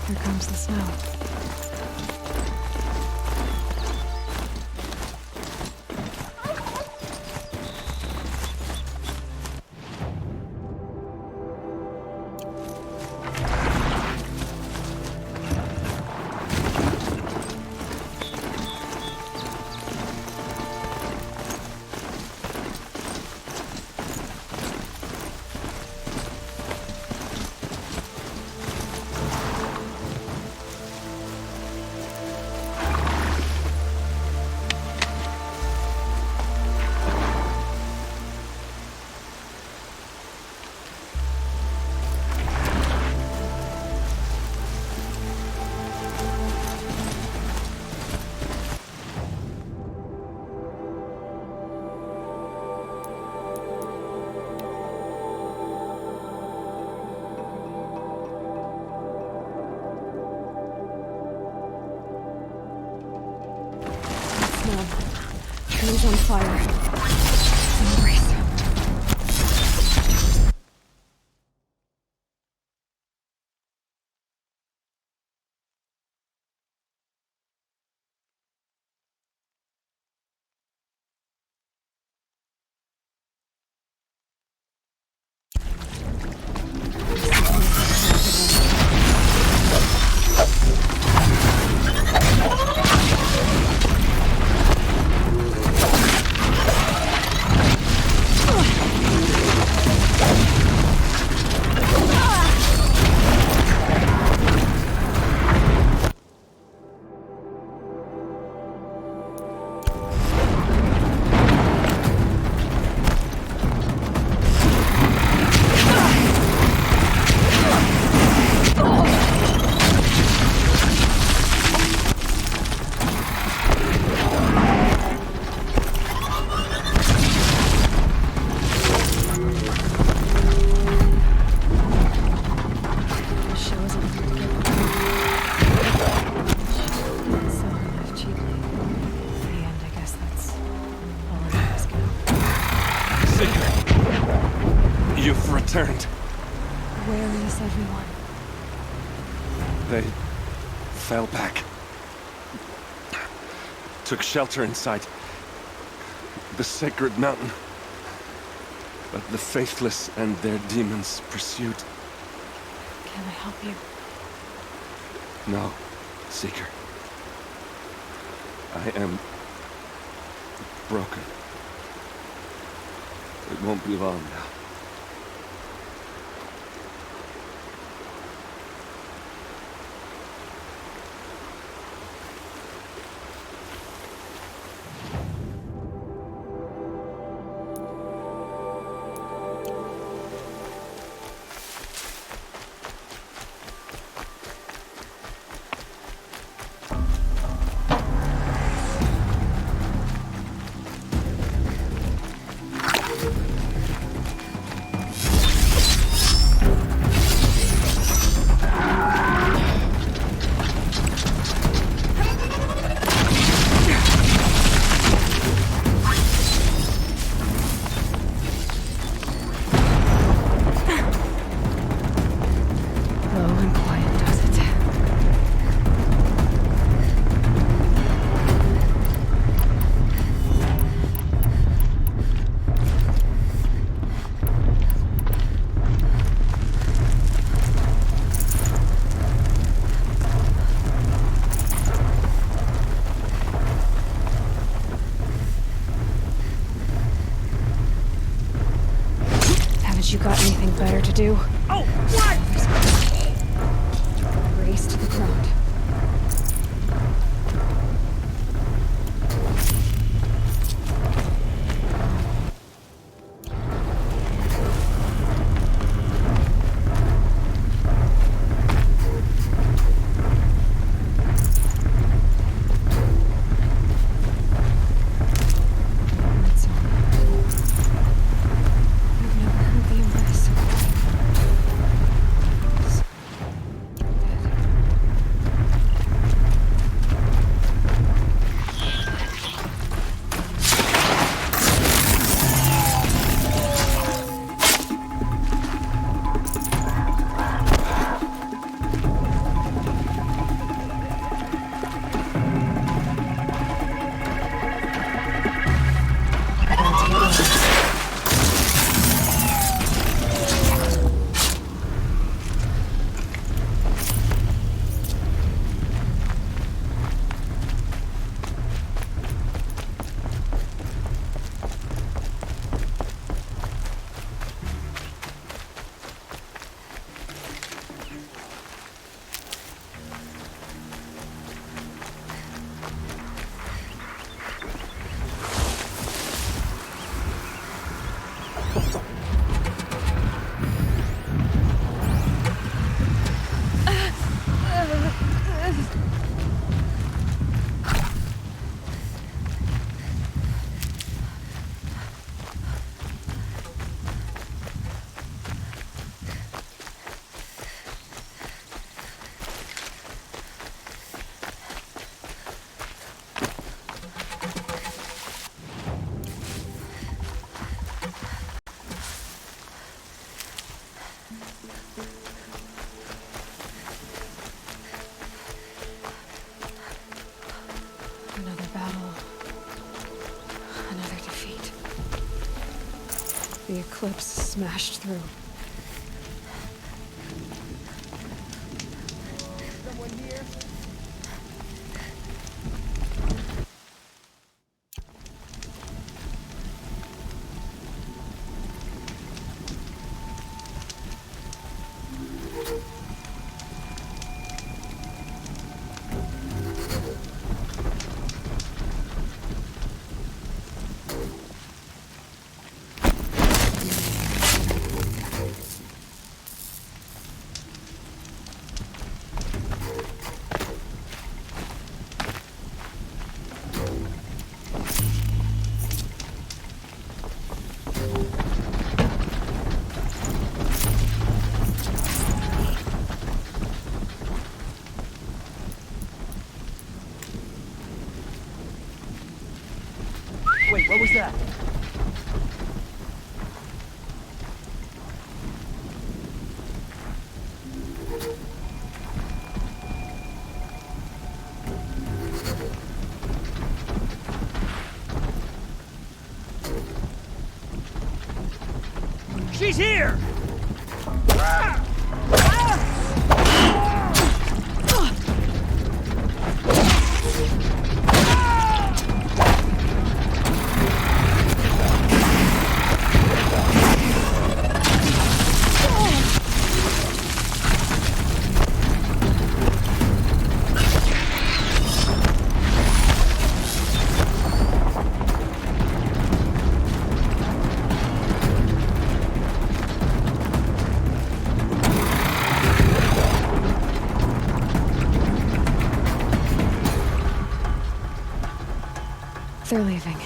Here comes the snow. Trees on fire. Embrace. You've returned. Where is everyone? They fell back. Took shelter inside the sacred mountain. But the faithless and their demons pursued. Can I help you? No, Seeker. I am broken. It won't be long now. You got anything better to do? Oh, what? Race to the ground. Another battle. Another defeat. The eclipse smashed through. Someone here? Wait, what was that? She's here! They're leaving.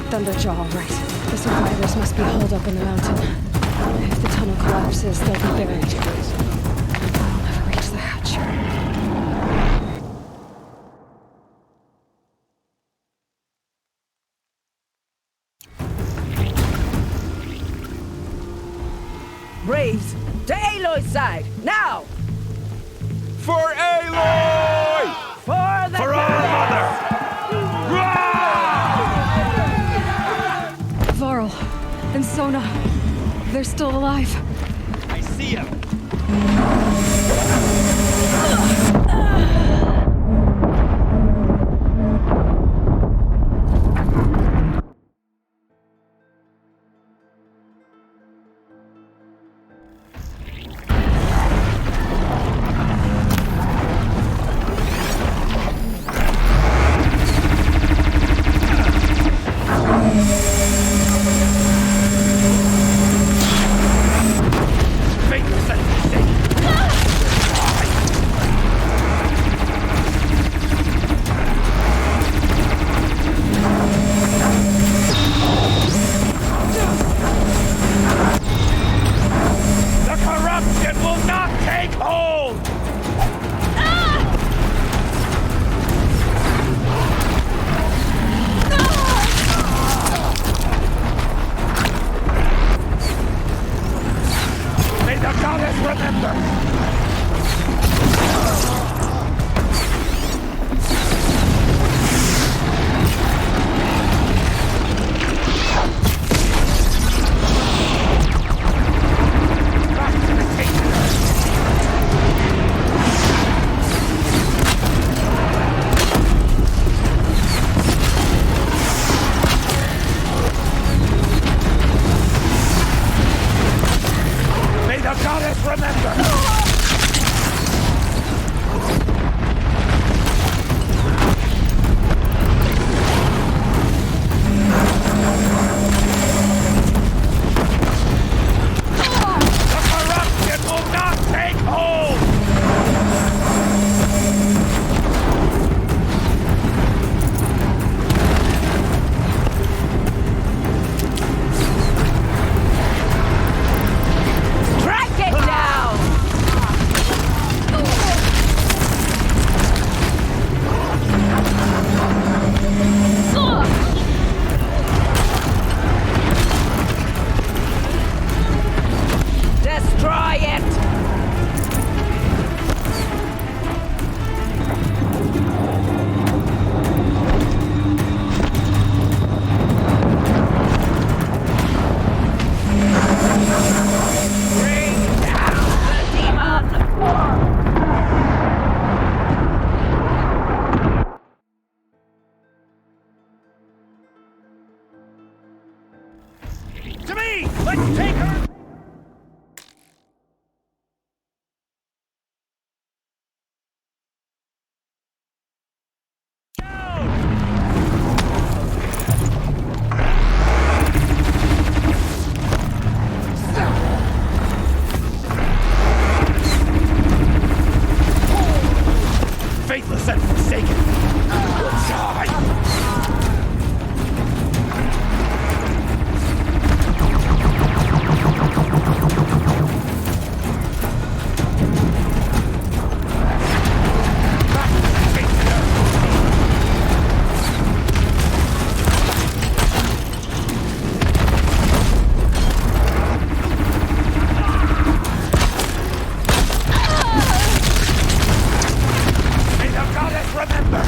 Thunderjaw, all right. The survivors must be holed up in the mountain. If the tunnel collapses, they'll be buried. I'll never reach the hatch. Braves, to Aloy's side, now! For Aloy! For the For our mother! Varl and Sona, they're still alive. I see him! Faithless and mistaken! The corruption will not take hold! May the goddess remember! Back to the king! May the goddess remember! The corruption will not take hold! Strike it down! Destroy it! Bring down the demon! To me! Let's take her! Faithless and forsaken! Die! Back to the king! May the goddess remember!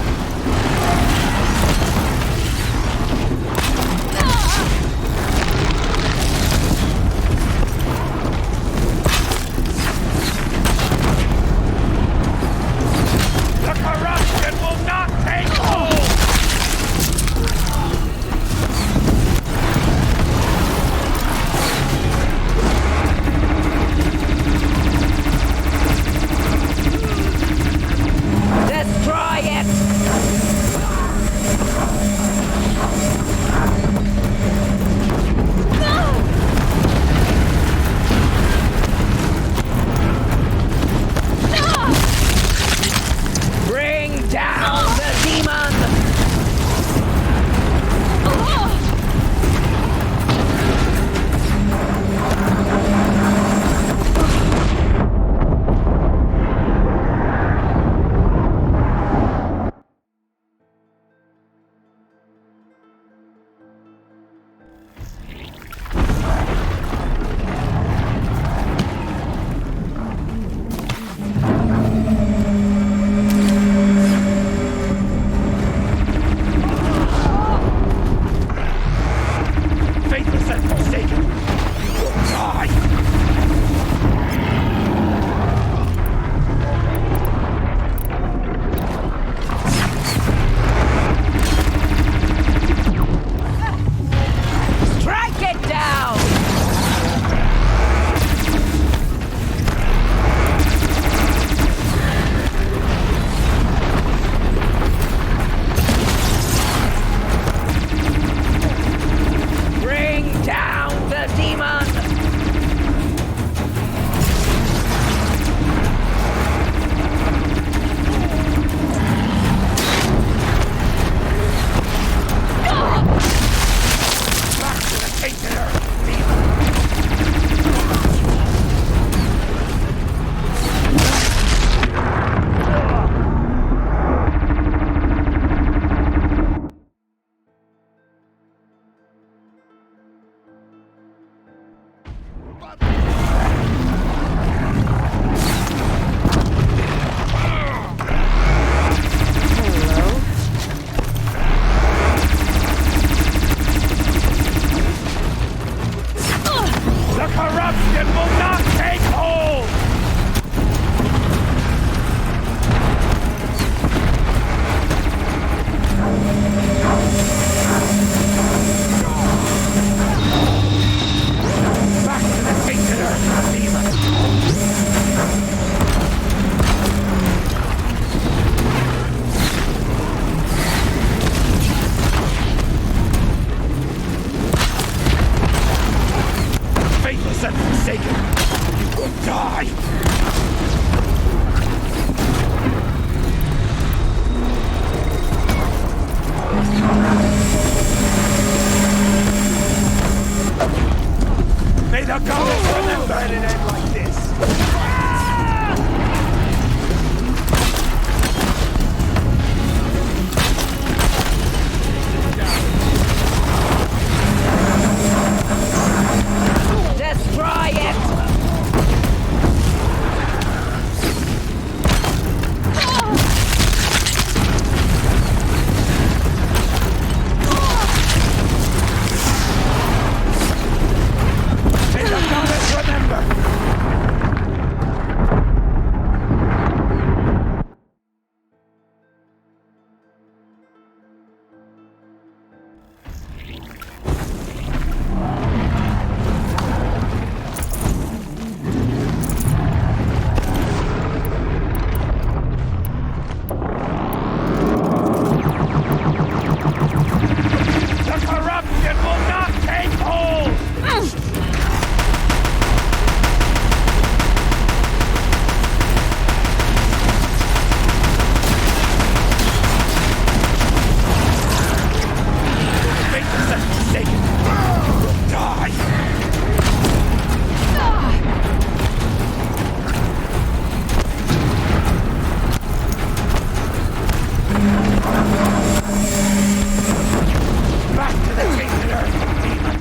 Back to the tainted earth, demon!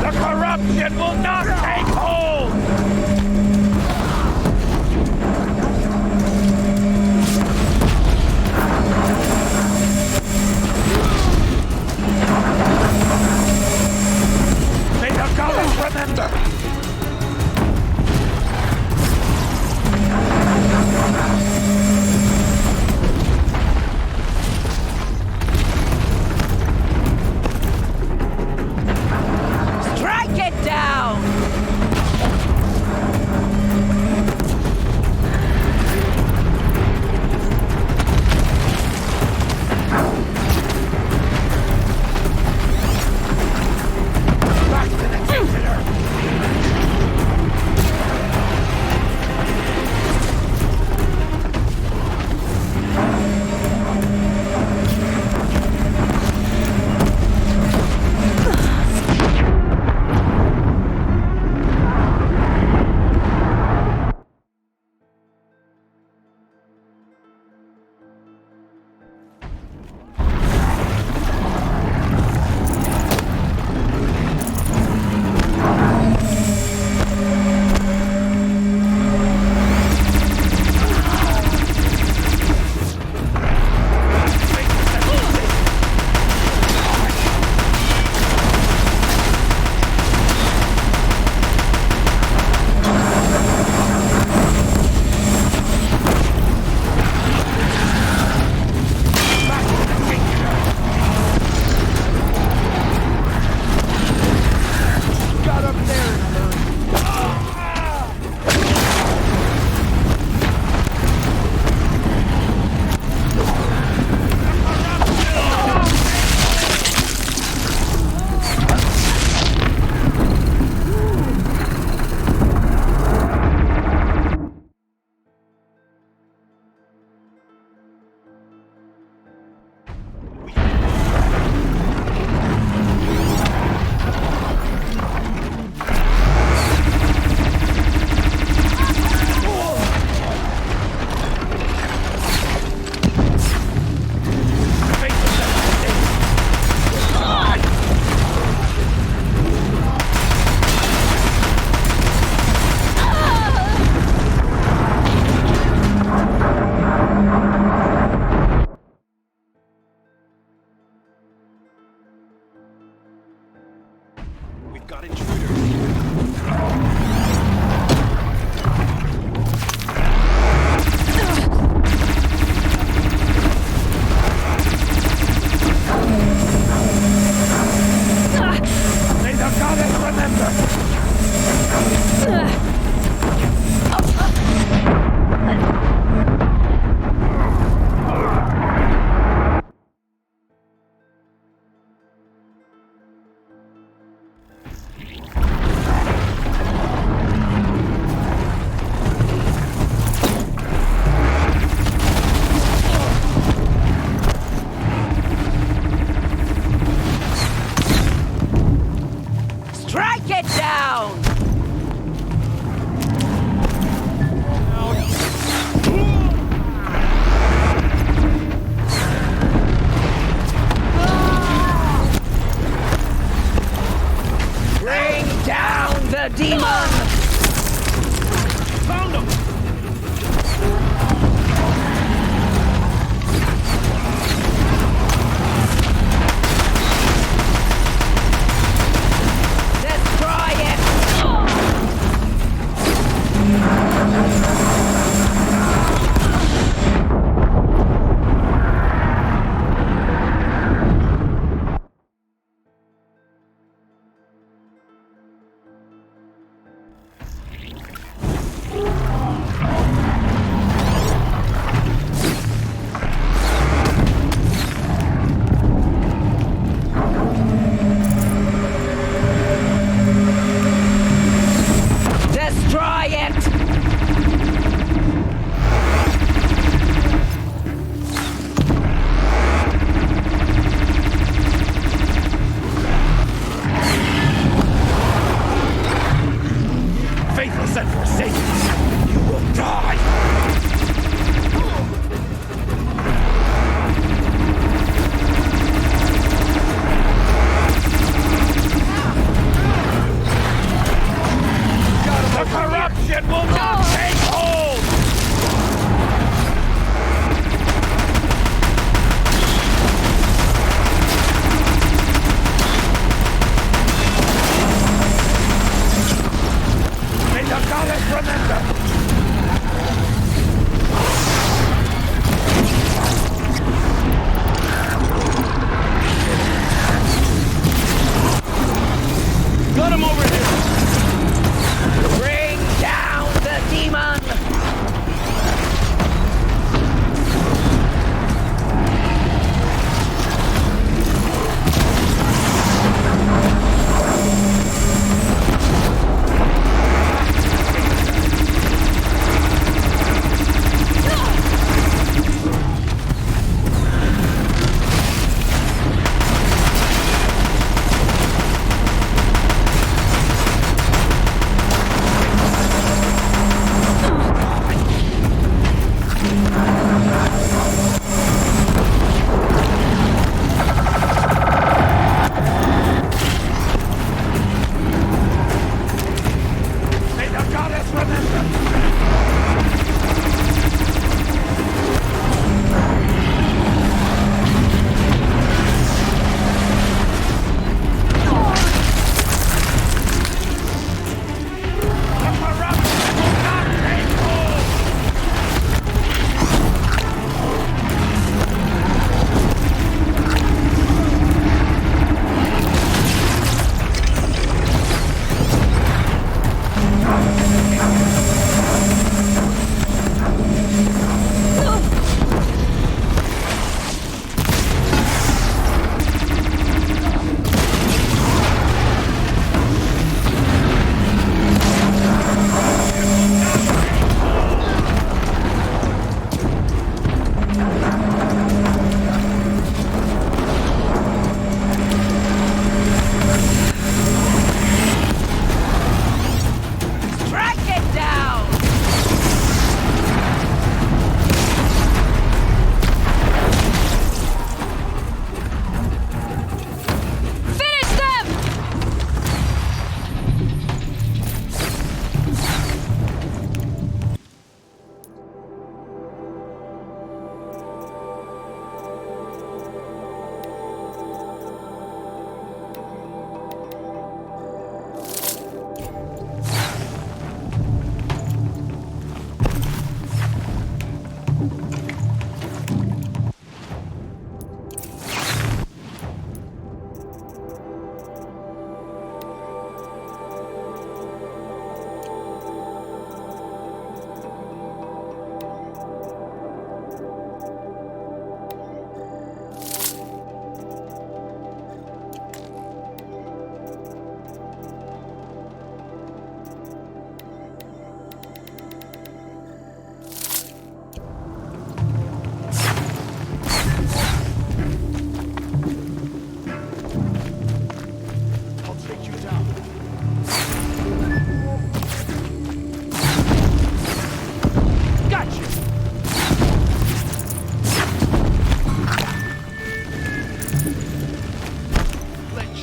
The corruption will not take hold! May the goddess remember! Strike it down! Back to the tainted earth! Got up there in a hurry. We've got intruders. May the goddess remember!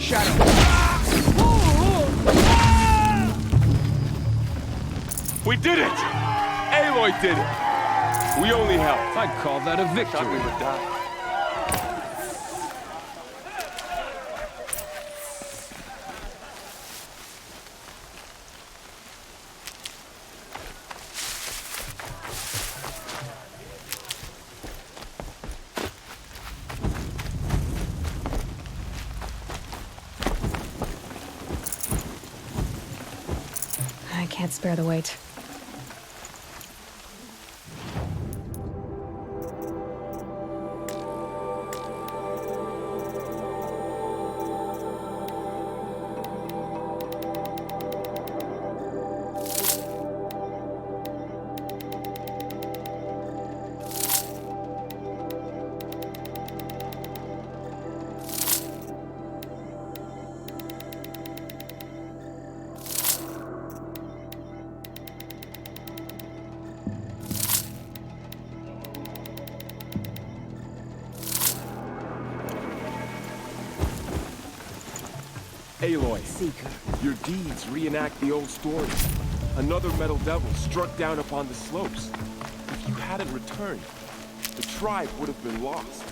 Shadow. We did it! Aloy did it! We only helped. I'd call that a victory. Thought we would die. I can't spare the weight. Aloy, Seeker, your deeds reenact the old story. Another metal devil struck down upon the slopes. If you hadn't returned, the tribe would have been lost.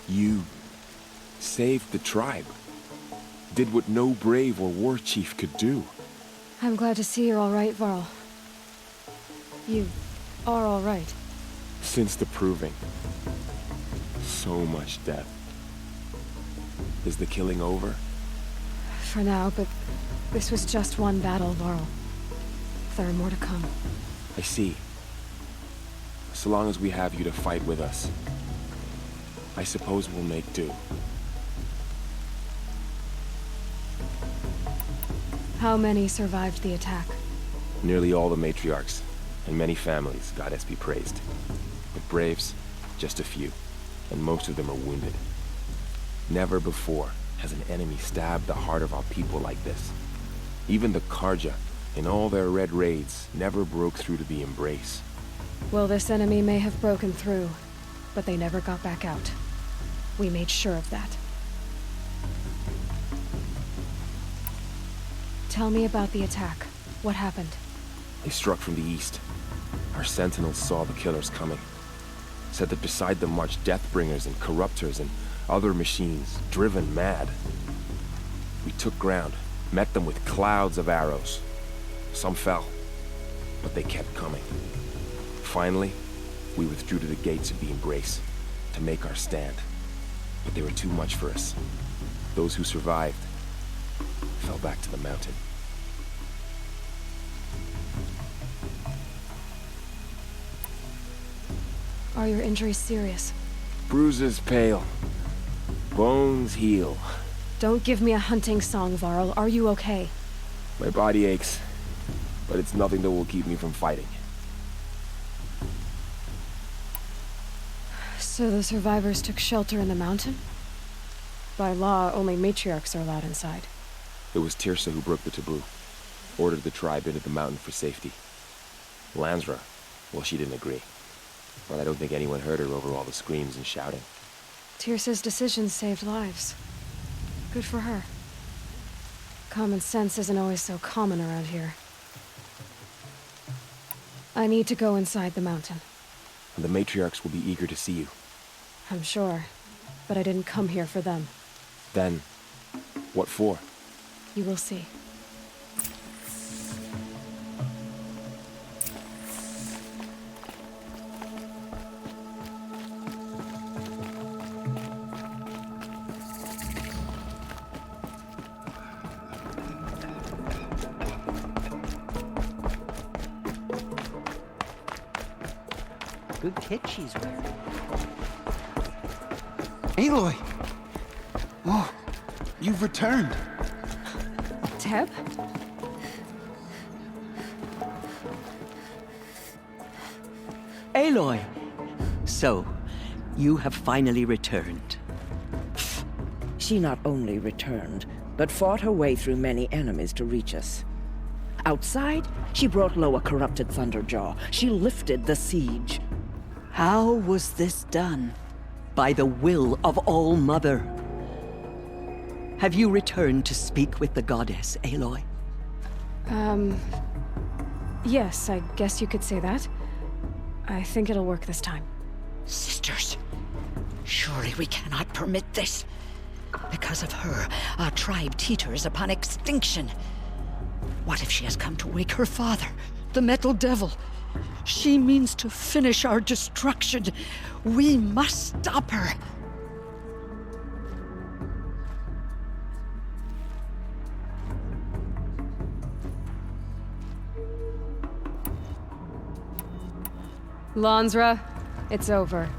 You saved the tribe. Did what no brave or war chief could do. I'm glad to see you're all right, Varl. You are all right. Since the proving. So much death. Is the killing over? For now, but this was just one battle, Varl. There are more to come. I see. So long as we have you to fight with us, I suppose we'll make do. How many survived the attack? Nearly all the matriarchs, and many families, goddess be praised. But braves, just a few, and most of them are wounded. Never before has an enemy stabbed the heart of our people like this. Even the Karja, in all their red raids, never broke through to the embrace. Well, this enemy may have broken through, but they never got back out. We made sure of that. Tell me about the attack. What happened? They struck from the east. Our sentinels saw the killers coming. Said that beside them marched Deathbringers and Corruptors and other machines, driven mad. We took ground, met them with clouds of arrows. Some fell, but they kept coming. Finally, we withdrew to the gates of the Embrace to make our stand. But they were too much for us. Those who survived fell back to the mountain. Are your injuries serious? Bruises pale. Bones heal. Don't give me a hunting song, Varl. Are you okay? My body aches, but it's nothing that will keep me from fighting. So the survivors took shelter in the mountain? By law, only matriarchs are allowed inside. It was Tirsa who broke the taboo. Ordered the tribe into the mountain for safety. Lansra, well, she didn't agree. But I don't think anyone heard her over all the screams and shouting. Tirsa's decision saved lives. Good for her. Common sense isn't always so common around here. I need to go inside the mountain. And the matriarchs will be eager to see you. I'm sure, but I didn't come here for them. Then, what for? You will see. Good kid she's with. Aloy! Oh, you've returned. Teb? Aloy! So, you have finally returned. She not only returned, but fought her way through many enemies to reach us. Outside, she brought low a corrupted Thunderjaw. She lifted the siege. How was this done? By the will of All-Mother. Have you returned to speak with the goddess, Aloy? Yes, I guess you could say that. I think it'll work this time. Sisters, surely we cannot permit this. Because of her, our tribe teeters upon extinction. What if she has come to wake her father, the Metal Devil? She means to finish our destruction. We must stop her. Lansra, it's over.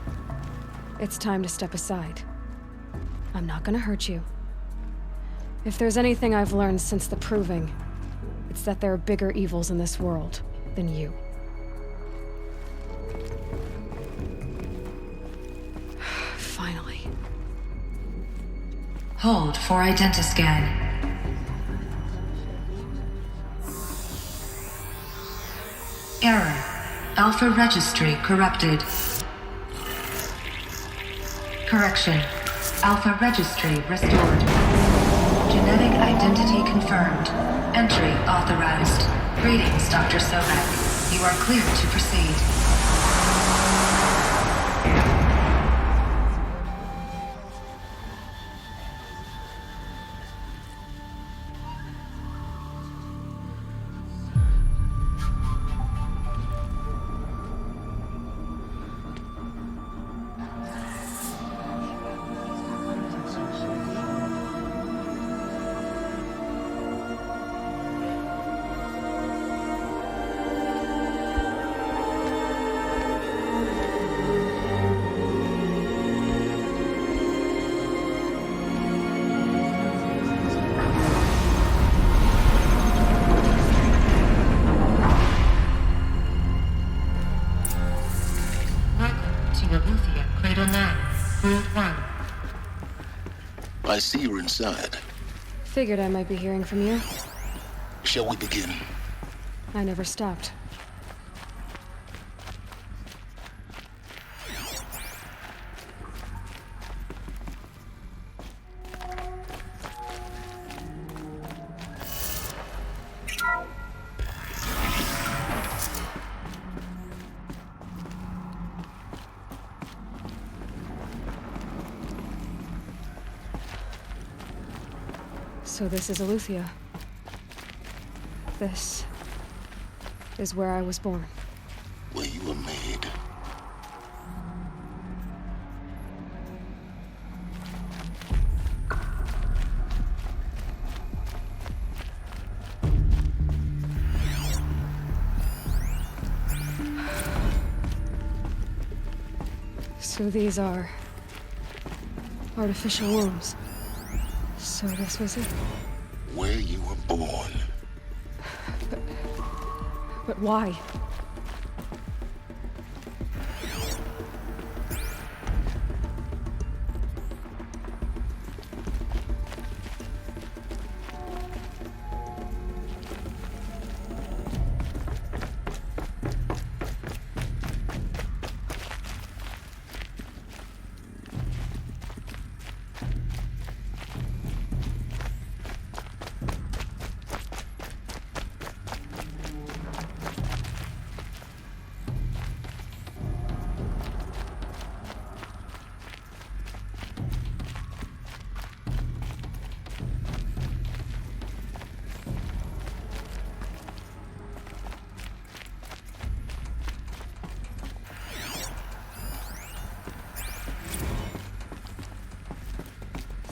It's time to step aside. I'm not gonna hurt you. If there's anything I've learned since the Proving, it's that there are bigger evils in this world than you. Finally. Hold for identiscan. Error. Alpha registry corrupted. Correction. Alpha registry restored. Genetic identity confirmed. Entry authorized. Greetings, Dr. Sobek. You are cleared to proceed. I see you're inside. Figured I might be hearing from you. Shall we begin? I never stopped. So this is Aletheia. This is where I was born. Where you were made. So these are artificial wombs. So this was it? Where you were born. But why?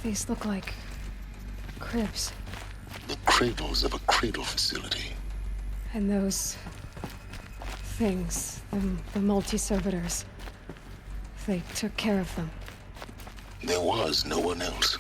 These look like cribs. The cradles of a cradle facility. And those things, the multi-servitors, they took care of them. There was no one else.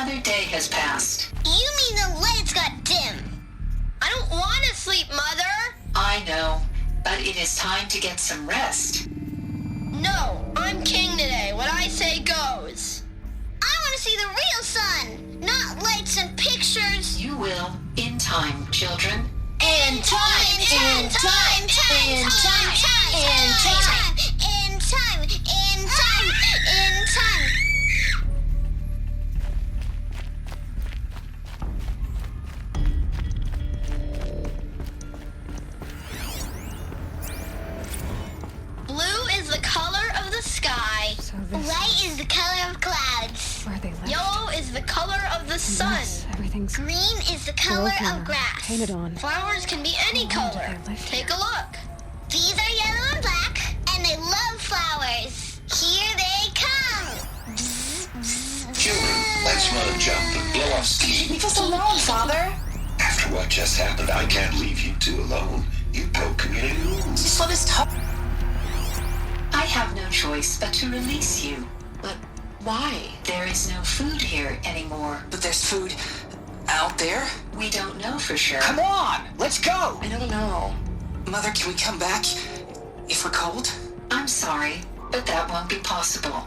Another day has passed. You mean the lights got dim? I don't want to sleep, Mother! I know, but it is time to get some rest. No, I'm king today. What I say goes. I want to see the real sun, not lights and pictures. You will, in time, children. In time, in time, in time, in time, in time, in time, in time, in time. Blue is the color of the sky. So this White is the color of clouds. where they left. Yellow is the color of the sun. Yes, everything's Green is the color broken of or grass. painted on. Flowers can be any How long color. did they live Take here? a look. These are yellow and black, and they love flowers. Here they come. Children, let's run and jump and blow off steam. Leave us alone, Father. After what just happened, I can't leave you two alone. You broke community rules. Just let us talk. I have no choice but to release you. But why? There is no food here anymore. But there's food out there? We don't know for sure. Come on, let's go! I don't know. Mother, can we come back if we're cold? I'm sorry, but that won't be possible.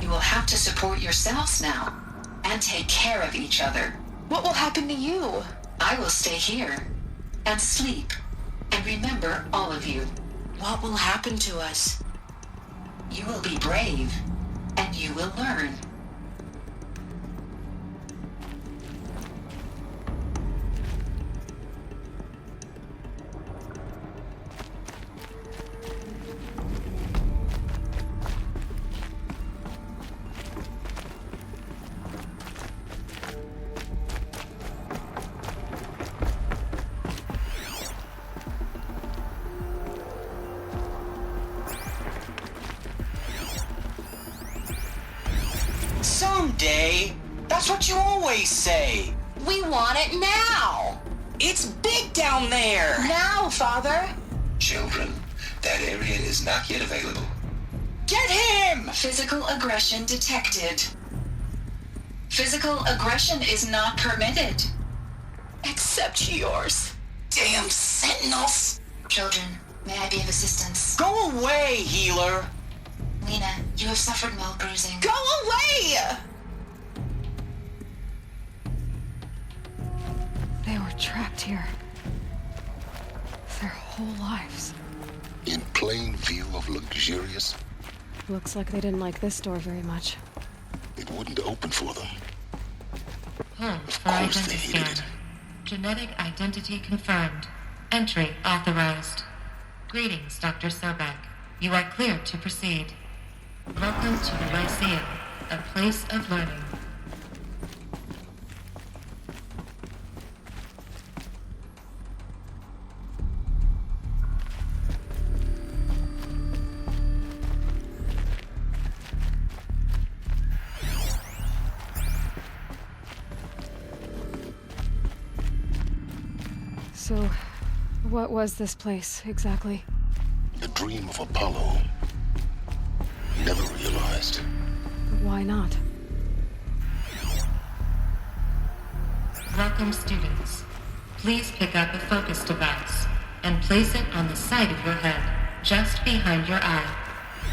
You will have to support yourselves now and take care of each other. What will happen to you? I will stay here and sleep and remember all of you. What will happen to us? You will be brave and you will learn. Someday. That's what you always say. We want it now. It's big down there. Now, Father. Children, that area is not yet available. Get him! Physical aggression detected. Physical aggression is not permitted. Except yours. Damn sentinels. Children, may I be of assistance? Go away, healer. Lena, you have suffered mild bruising. Go away! They were trapped here. Their whole lives. In plain view of luxurious, Looks like they didn't like this door very much. it wouldn't open for them. Of course they hated it. Genetic identity confirmed. Entry authorized. Greetings, Dr. Sobek. You are cleared to proceed. Welcome to the Lyceum, a place of learning. So, what was this place, exactly? A dream of Apollo. Never realized. But why not? Welcome, students. Please pick up a focus device and place it on the side of your head, just behind your eye.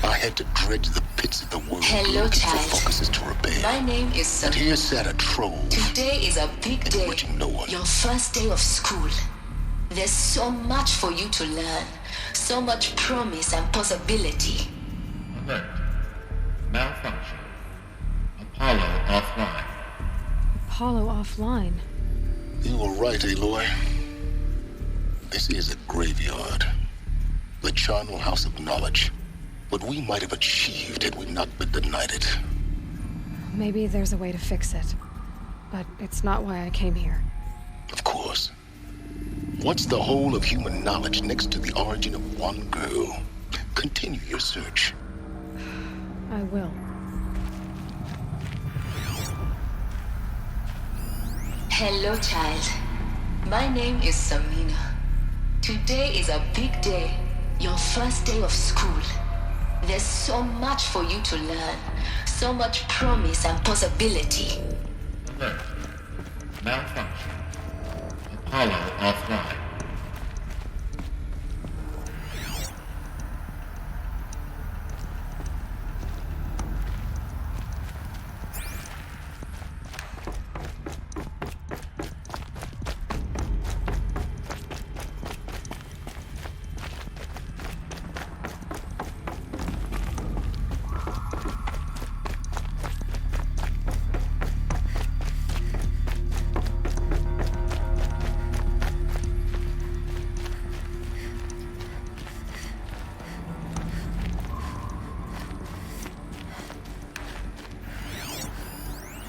I had to dredge the pits of the world Hello, looking child. for focuses to repair. My name is And Sam. here sat a trove, Today is a big in day. which no one. Your first day of school. There's so much for you to learn. So much promise and possibility. Alert. Malfunction. Apollo offline. Apollo offline. You were right, Aloy. This is a graveyard. The charnel house of knowledge. What we might have achieved had we not been denied it. Maybe there's a way to fix it. But it's not why I came here. Of course. What's the whole of human knowledge next to the origin of one girl? Continue your search. I will. Hello, child. My name is Samina. Today is a big day. Your first day of school. There's so much for you to learn. So much promise and possibility. Alert. Malfunction. Apollo offline.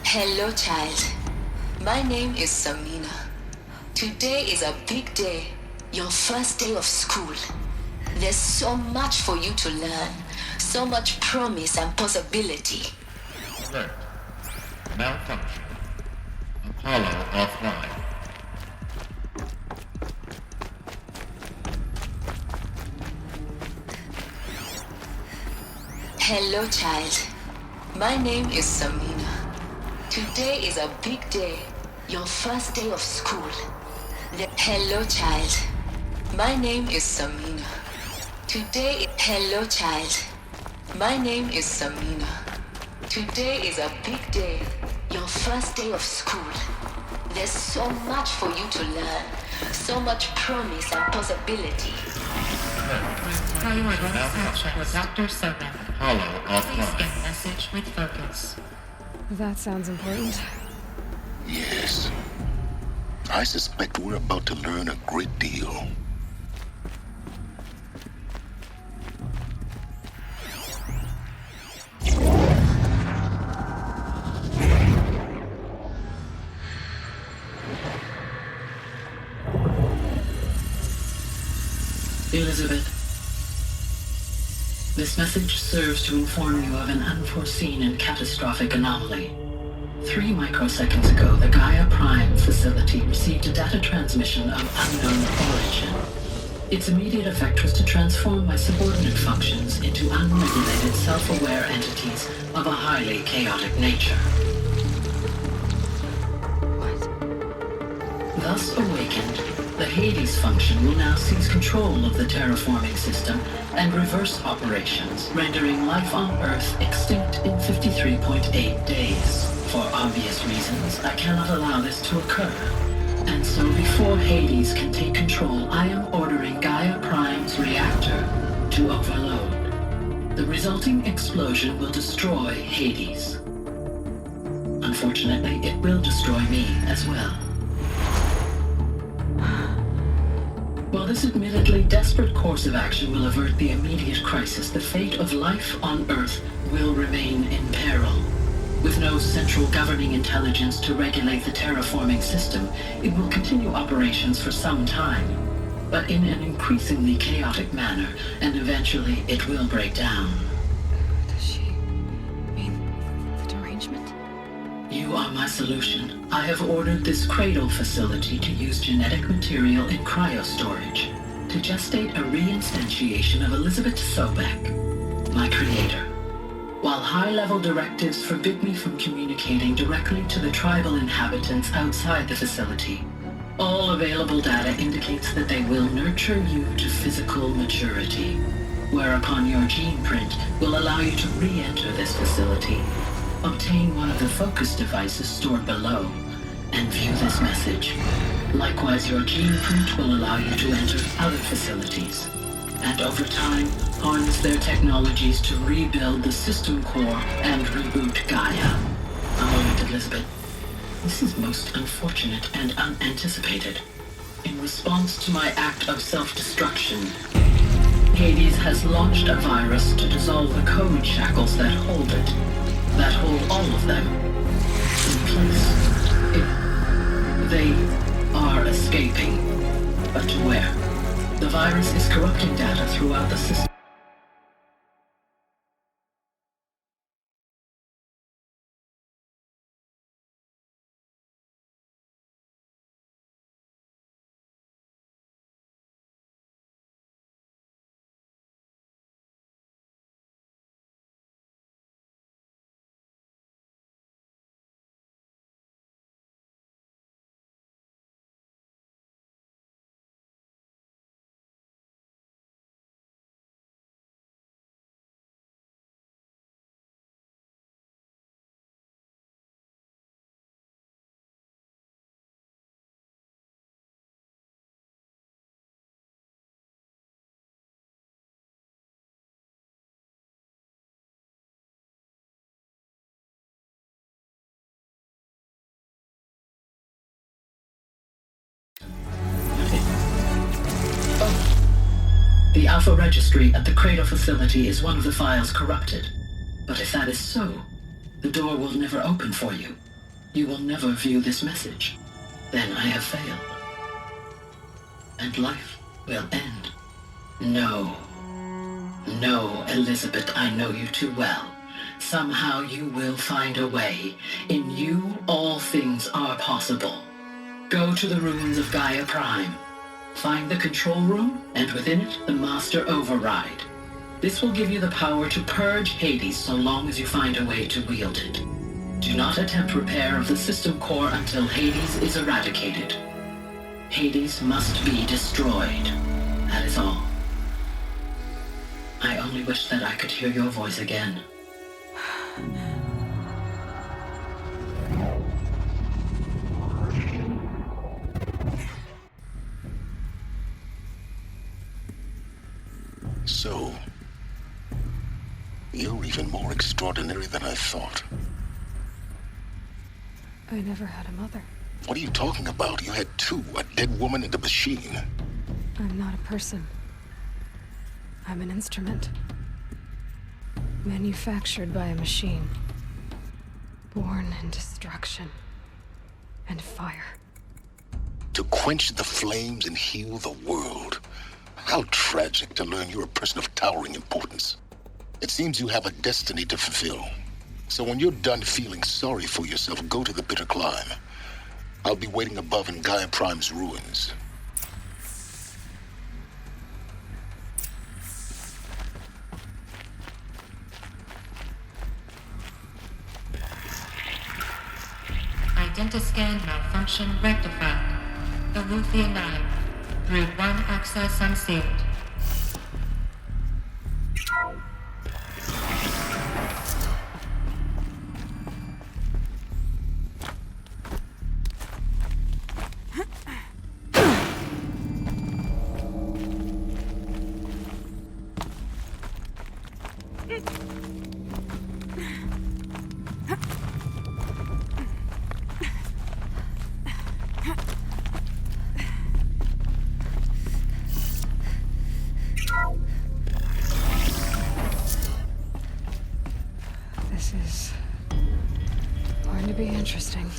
Hello, child. My name is Samina. Today is a big day, your first day of school. There's so much for you to learn, so much promise and possibility. Alert. Malfunction. Apollo offline. Hello, child. My name is Samina. Today is a big day, your first day of school. Hello, child. My name is Samina. Hello, child. My name is Samina. Today is a big day, your first day of school. There's so much for you to learn, so much promise and possibility. Priority session with Dr. Sobek. Apollo offline. Please get message with focus. That sounds important. Yes. I suspect we're about to learn a great deal. Elizabeth, this message serves to inform you of an unforeseen and catastrophic anomaly. 3 microseconds ago, the Gaia Prime facility received a data transmission of unknown origin. Its immediate effect was to transform my subordinate functions into unregulated, self-aware entities of a highly chaotic nature. Thus awakened, the Hades function will now seize control of the terraforming system and reverse operations, rendering life on Earth extinct in 53.8 days. For obvious reasons, I cannot allow this to occur. And so before Hades can take control, I am ordering Gaia Prime's reactor to overload. The resulting explosion will destroy Hades. Unfortunately, it will destroy me as well. While this admittedly desperate course of action will avert the immediate crisis, the fate of life on Earth will remain in peril. With no central governing intelligence to regulate the terraforming system, it will continue operations for some time, but in an increasingly chaotic manner, and eventually it will break down. Does she mean the derangement? You are my solution. I have ordered this cradle facility to use genetic material in cryostorage to gestate a reinstantiation of Elizabeth Sobek, my creator. While high-level directives forbid me from communicating directly to the tribal inhabitants outside the facility, all available data indicates that they will nurture you to physical maturity, whereupon your gene print will allow you to re-enter this facility, obtain one of the focus devices stored below, and view this message. Likewise, your gene print will allow you to enter other facilities, and over time, harness their technologies to rebuild the system core and reboot Gaia. A moment, Elizabeth. This is most unfortunate and unanticipated. In response to my act of self-destruction, Hades has launched a virus to dissolve the code shackles that hold it, that hold all of them in place. They are escaping, but to where? The virus is corrupting data throughout the system. The Alpha Registry at the Cradle facility is one of the files corrupted. But if that is so, the door will never open for you. You will never view this message. Then I have failed. And life will end. No. No, Elizabeth, I know you too well. Somehow you will find a way. In you, all things are possible. Go to the ruins of Gaia Prime. Find the control room, and within it, the Master Override. This will give you the power to purge Hades so long as you find a way to wield it. Do not attempt repair of the system core until Hades is eradicated. Hades must be destroyed. That is all. I only wish that I could hear your voice again. So, you're even more extraordinary than I thought. I never had a mother. What are you talking about? You had two, a dead woman and a machine. I'm not a person. I'm an instrument. Manufactured by a machine. Born in destruction and fire. To quench the flames and heal the world. How tragic to learn you're a person of towering importance. It seems you have a destiny to fulfill. So when you're done feeling sorry for yourself, go to the bitter climb. I'll be waiting above in Gaia Prime's ruins. Identiscan malfunction rectified. Alethea 9. Brood 1 access unsealed. This is going to be interesting.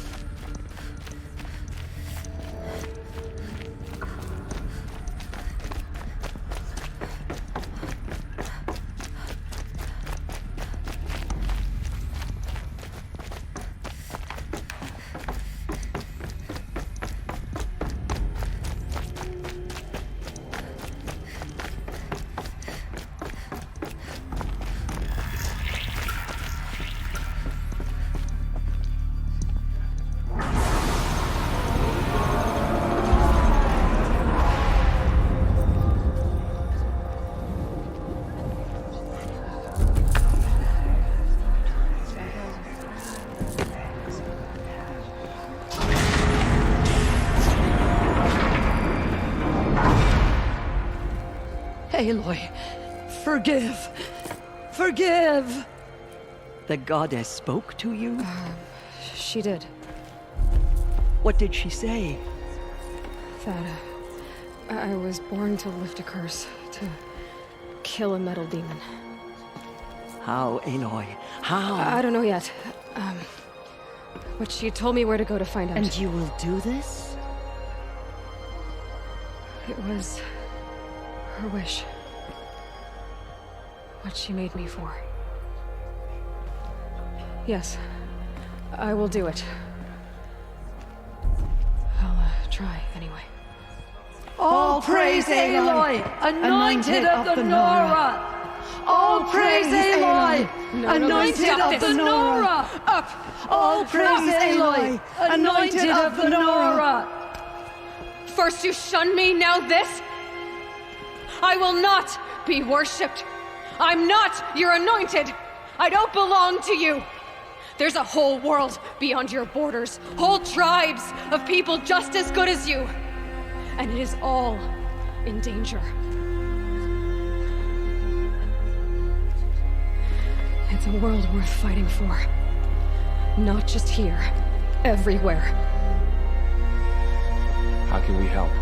Aloy, forgive! Forgive! The goddess spoke to you? She did. What did she say? That I was born to lift a curse, to kill a metal demon. How, Aloy? How? I don't know yet. But she told me where to go to find out. And you will do this? It was her wish. What she made me for. Yes, I will do it. I'll try anyway. All praise Aloy, anointed of the Nora! All praise Aloy, anointed of the Nora! Up! All praise Aloy, anointed of the Nora! First you shun me, now this? I will not be worshipped. I'm not your anointed. I don't belong to you. There's a whole world beyond your borders, whole tribes of people just as good as you. And it is all in danger. It's a world worth fighting for. Not just here, everywhere. How can we help?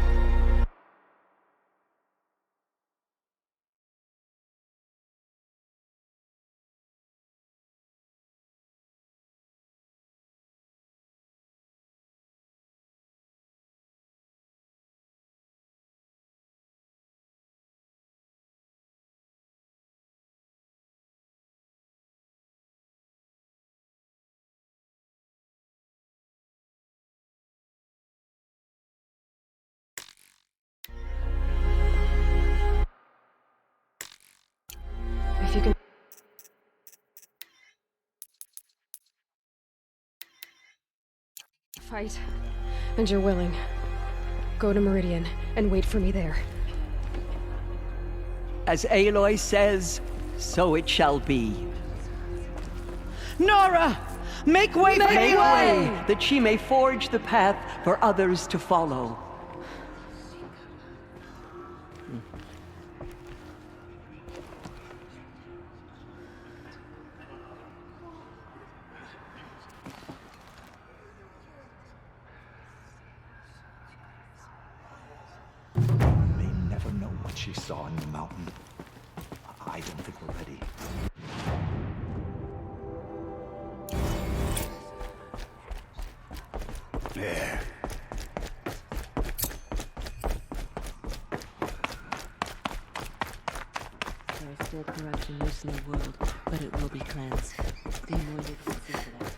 If you can... fight, and you're willing, go to Meridian and wait for me there. As Aloy says, so it shall be. Nora! Make way for Make Aloy! way, that she may forge the path for others to follow. May never know what she saw in the mountain. I don't think we're ready. There. There is still corruption loose in the world, but it will be cleansed. The anointed will see to that.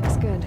Looks good.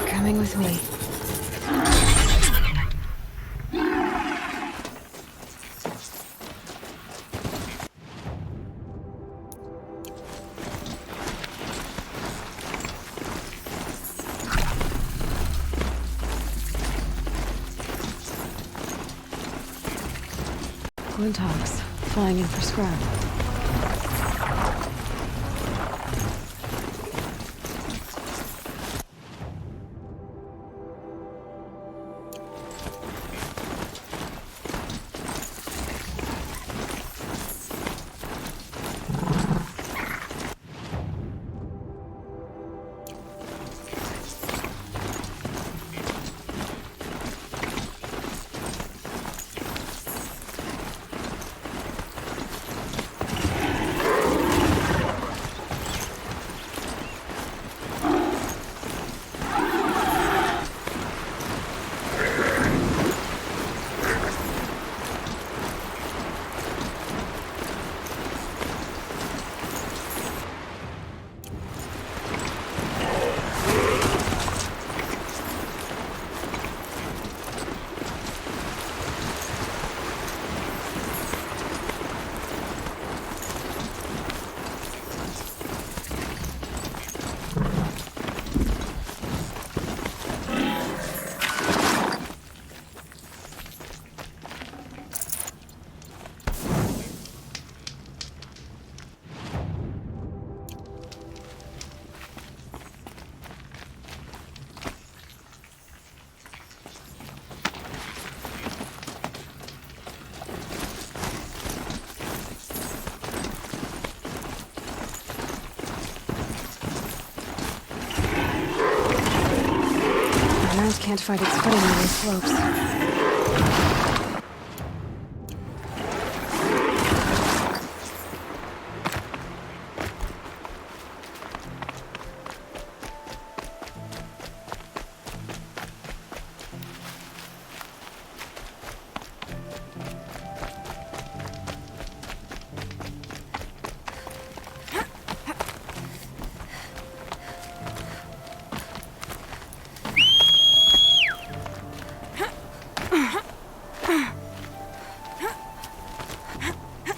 Coming with me. Glintox, flying in for scrap. can't find its footing on these slopes.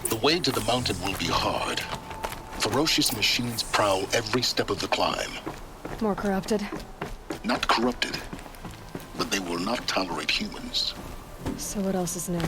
The way to the mountain will be hard. Ferocious machines prowl every step of the climb. More corrupted? Not corrupted, but they will not tolerate humans. So what else is new?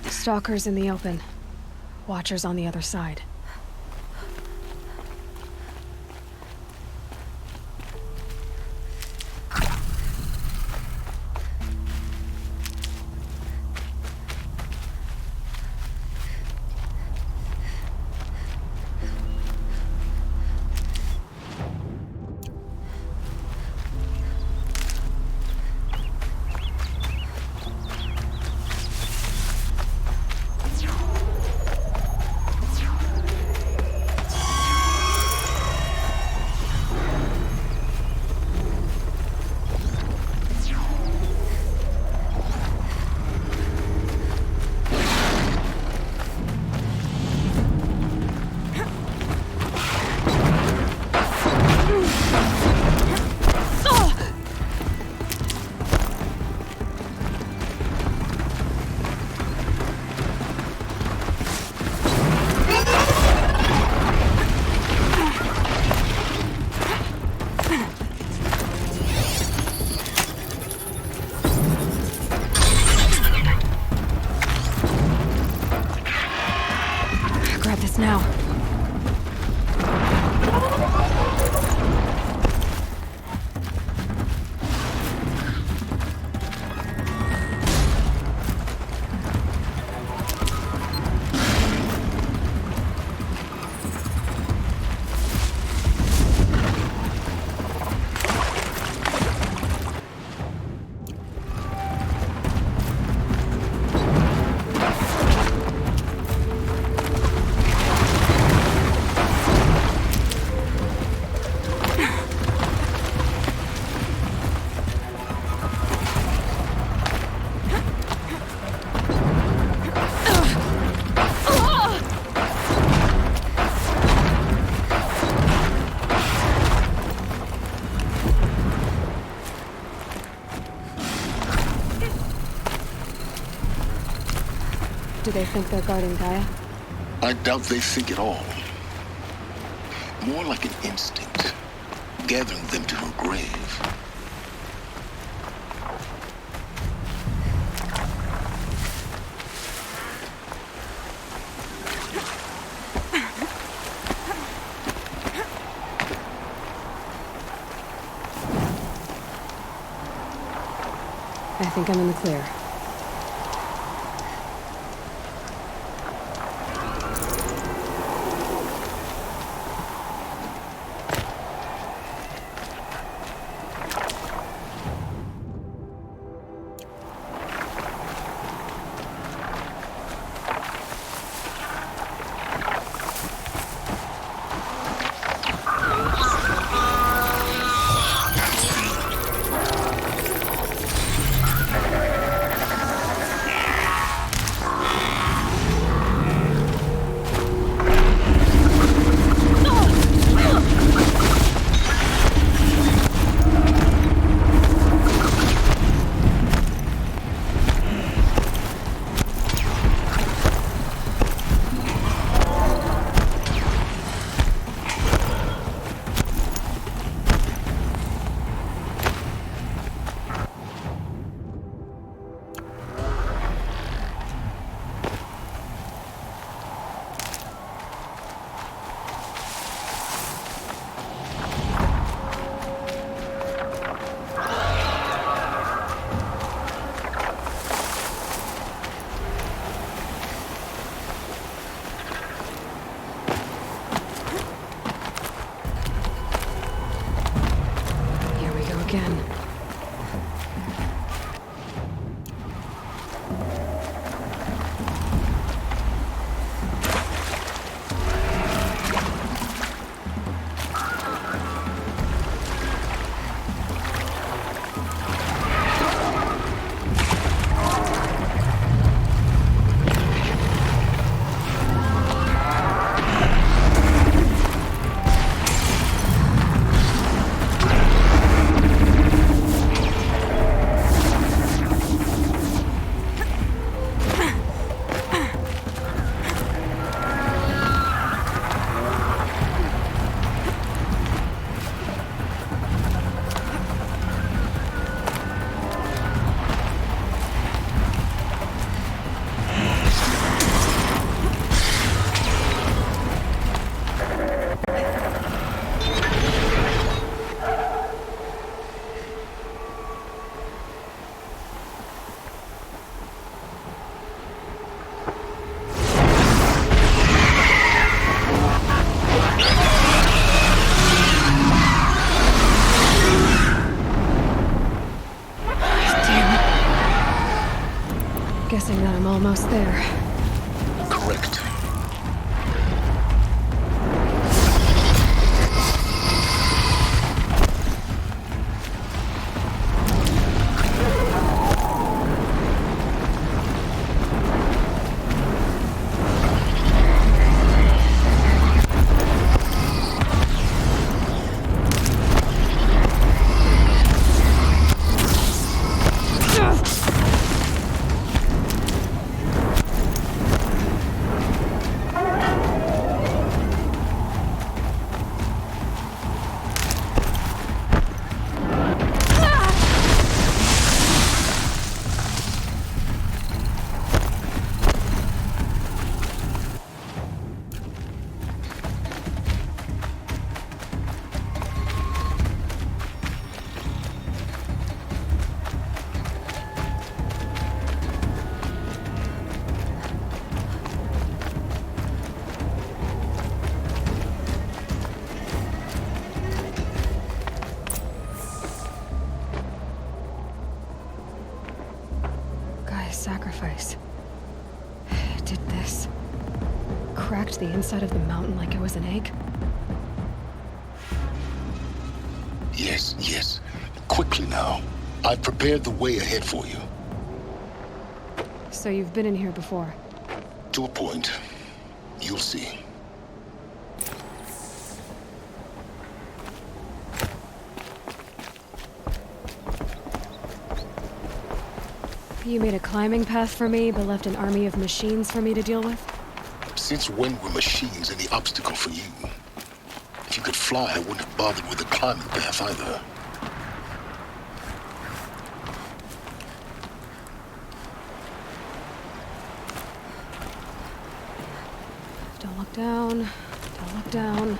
Stalkers in the open. Watchers on the other side. Now. Do they think they're guarding Gaia? I doubt they think at all. More like an instinct, gathering them to her grave. I think I'm in the clear. Guessing that I'm almost there. Correct. Sacrifice. It did this. Cracked the inside of the mountain like it was an egg. Yes, yes. Quickly now. I've prepared the way ahead for you. So you've been in here before? To a point. You'll see. You made a climbing path for me, but left an army of machines for me to deal with? Since when were machines any obstacle for you? If you could fly, I wouldn't have bothered with the climbing path either. Don't look down. Don't look down.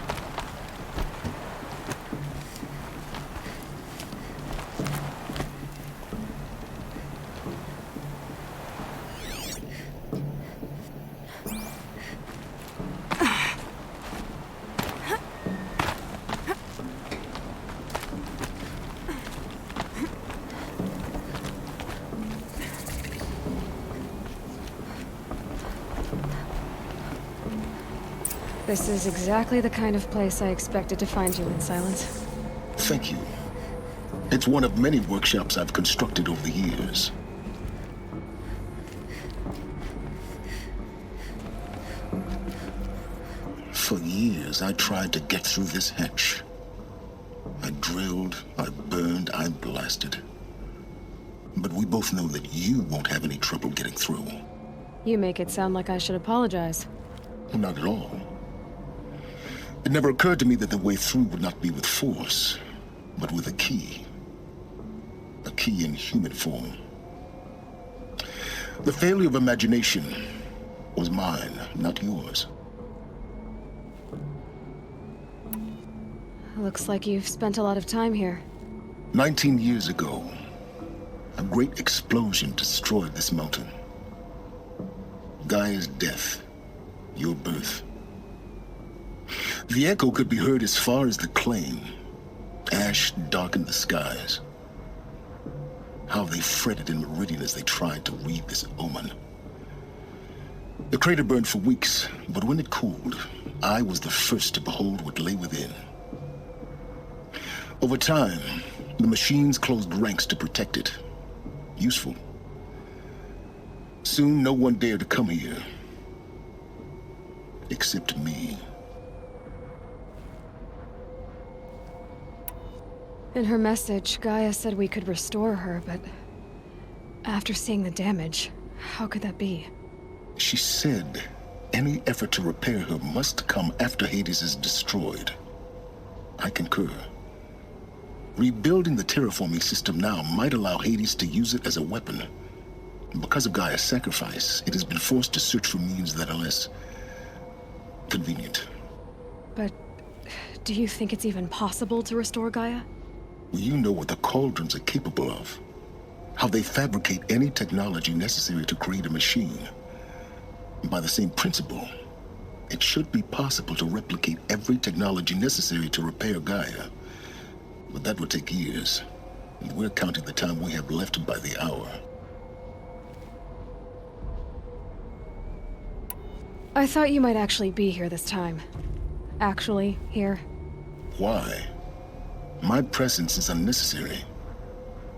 This is exactly the kind of place I expected to find you in, Silence. Thank you. It's one of many workshops I've constructed over the years. For years, I tried to get through this hatch. I drilled, I burned, I blasted. But we both know that you won't have any trouble getting through. You make it sound like I should apologize. Not at all. It never occurred to me that the way through would not be with force, but with a key. A key in human form. The failure of imagination was mine, not yours. Looks like you've spent a lot of time here. 19 years ago, a great explosion destroyed this mountain. Gaia's death, your birth. The echo could be heard as far as the claim. Ash darkened the skies. How they fretted in Meridian as they tried to read this omen. The crater burned for weeks, but when it cooled, I was the first to behold what lay within. Over time, the machines closed ranks to protect it. Useful. Soon, no one dared to come here. Except me. In her message, Gaia said we could restore her, but after seeing the damage, how could that be? She said any effort to repair her must come after Hades is destroyed. I concur. Rebuilding the terraforming system now might allow Hades to use it as a weapon. Because of Gaia's sacrifice, it has been forced to search for means that are less convenient. But do you think it's even possible to restore Gaia? You know what the Cauldrons are capable of. How they fabricate any technology necessary to create a machine. By the same principle, it should be possible to replicate every technology necessary to repair Gaia. But that would take years, and we're counting the time we have left by the hour. I thought you might actually be here this time. Actually, here. Why? My presence is unnecessary.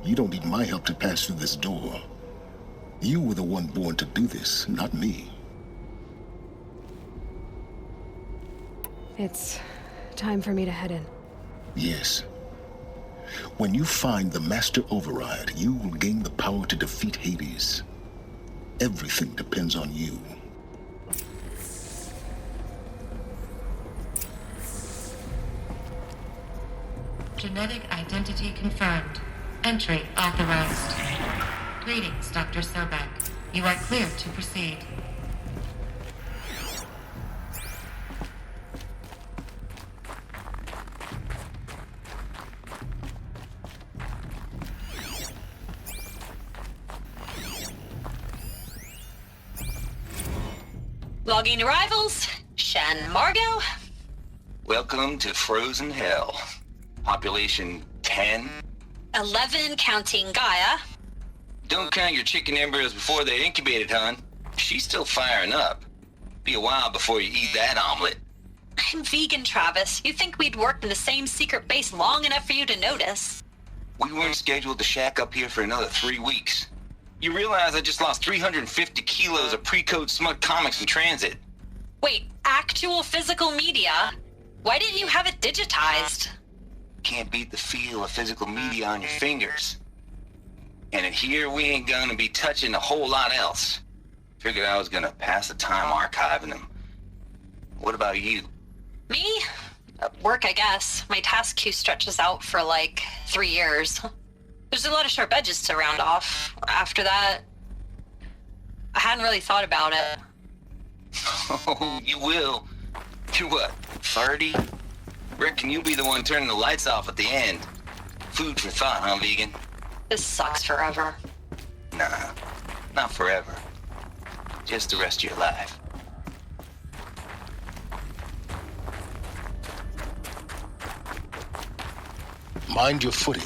You don't need my help to pass through this door. You were the one born to do this, not me. It's time for me to head in. Yes. When you find the Master Override, you will gain the power to defeat Hades. Everything depends on you. Genetic identity confirmed. Entry authorized. Greetings, Dr. Sobek. You are clear to proceed. Logging arrivals. Shan Margot. Welcome to Frozen Hell. Population 10. 11 counting Gaia. Don't count your chicken embryos before they're incubated, hon. She's still firing up. Be a while before you eat that omelet. I'm vegan, Travis. You'd think we'd worked in the same secret base long enough for you to notice. We weren't scheduled to shack up here for another 3 weeks. You realize I just lost 350 kilos of pre-code smut comics in transit. Wait, actual physical media? Why didn't you have it digitized? Can't beat the feel of physical media on your fingers. And in here, we ain't gonna be touching a whole lot else. Figured I was gonna pass the time archiving them. What about you? Me? Work, I guess. My task queue stretches out for like 3 years. There's a lot of sharp edges to round off. After that, I hadn't really thought about it. Oh, you will. You're what, 30? Reckon you'll be the one turning the lights off at the end. Food for thought, huh, vegan? This sucks forever. Nah, not forever. Just the rest of your life. Mind your footing.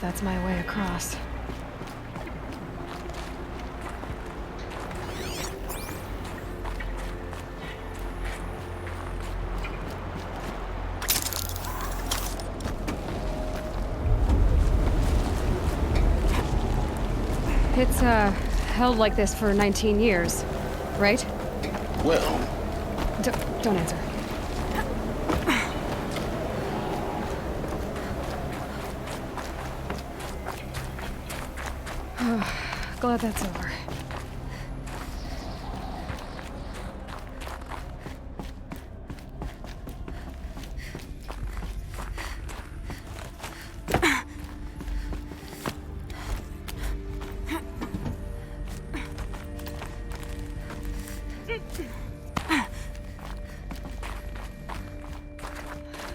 That's my way across. It's, held like this for 19 years, right? Well... Don't answer. Glad that's over.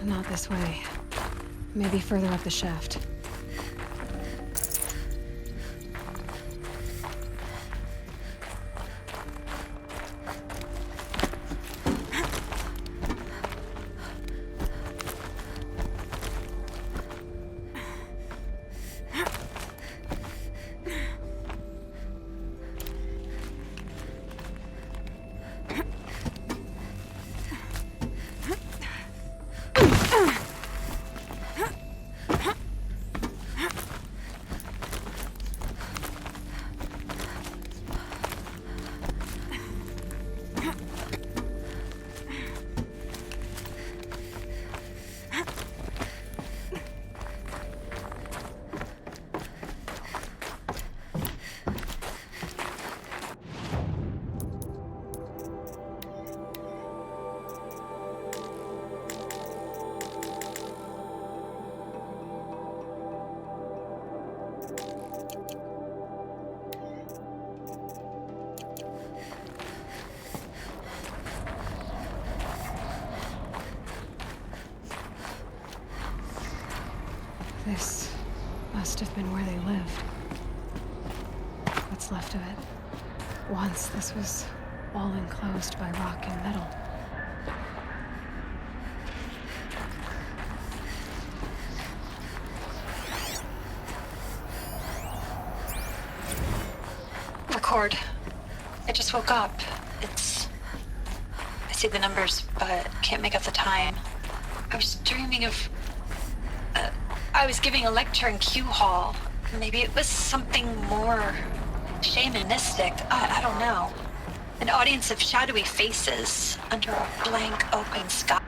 Not this way. Maybe further up the shaft. This must have been where they lived. What's left of it. Once this was all enclosed by rock and metal. Record. I just woke up. I see the numbers, but can't make out the time. I was dreaming of... I was giving a lecture in Q Hall. Maybe it was something more shamanistic. I don't know. An audience of shadowy faces under a blank open sky.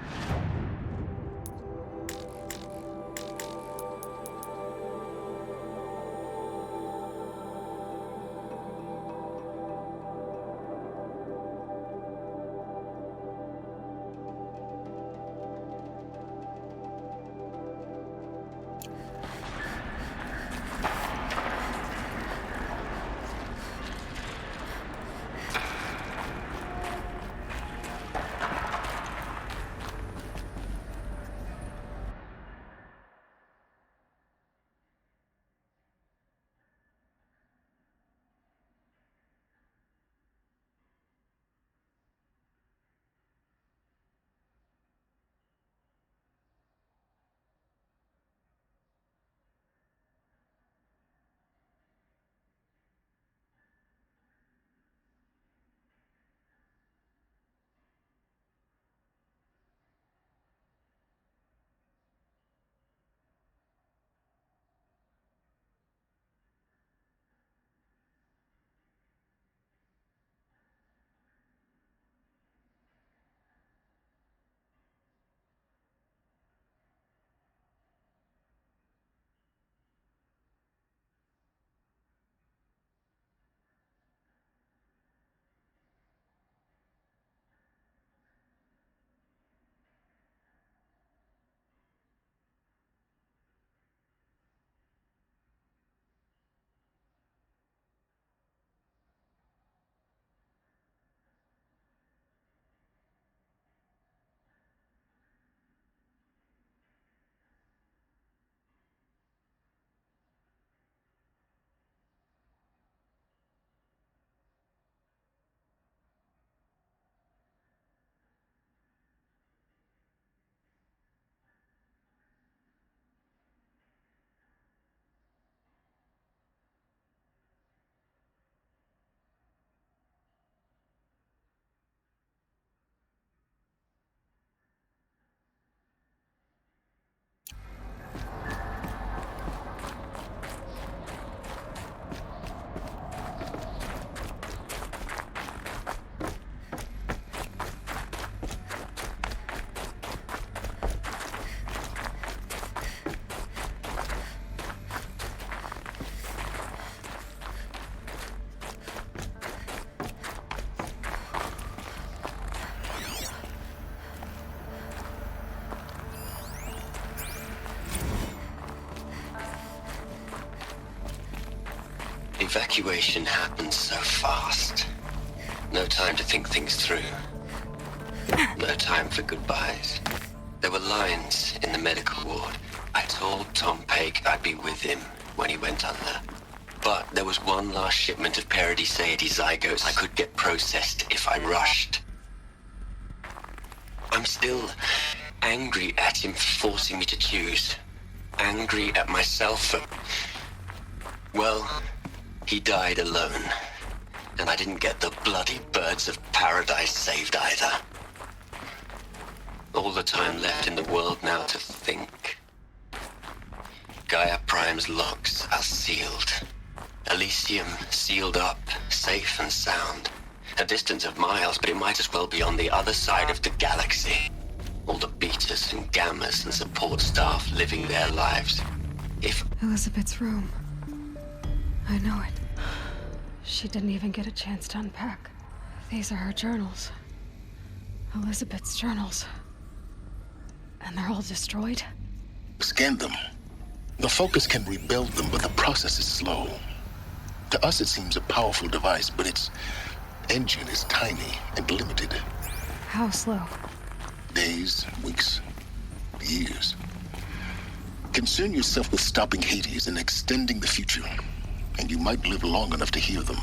Evacuation happened so fast. No time to think things through. No time for goodbyes. There were lines in the medical ward. I told Tom Pake I'd be with him when he went under. But there was one last shipment of Paradis-Saidy zygotes I could get processed if I rushed. I'm still angry at him for forcing me to choose. Angry at myself for... well... he died alone, and I didn't get the bloody birds of paradise saved either. All the time left in the world now to think. Gaia Prime's locks are sealed. Elysium sealed up, safe and sound. A distance of miles, but it might as well be on the other side of the galaxy. All the betas and gammas and support staff living their lives. If... Elizabeth's room. I know it. She didn't even get a chance to unpack. These are her journals. Elizabeth's journals. And they're all destroyed? Scan them. The Focus can rebuild them, but the process is slow. To us, it seems a powerful device, but its engine is tiny and limited. How slow? Days, weeks, years. Concern yourself with stopping Hades and extending the future, and you might live long enough to hear them.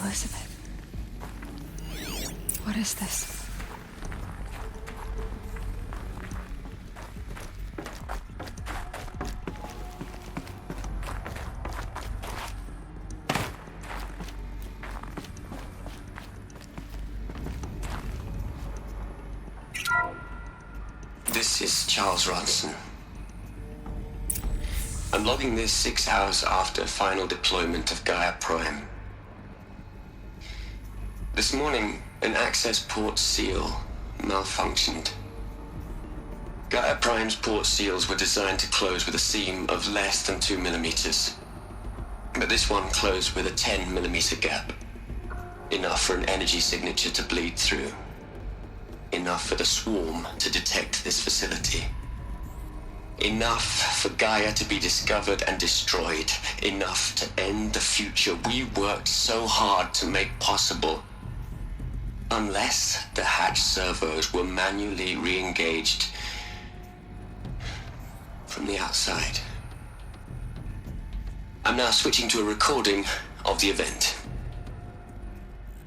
Elizabeth. What is this? This is Charles Ronson. I'm logging this 6 hours after final deployment of Gaia Prime. This morning, an access port seal malfunctioned. Gaia Prime's port seals were designed to close with a seam of less than 2 millimeters. But this one closed with a 10 millimeter gap. Enough for an energy signature to bleed through. Enough for the swarm to detect this facility. Enough for Gaia to be discovered and destroyed. Enough to end the future we worked so hard to make possible. Unless the hatch servos were manually re-engaged from the outside. I'm now switching to a recording of the event.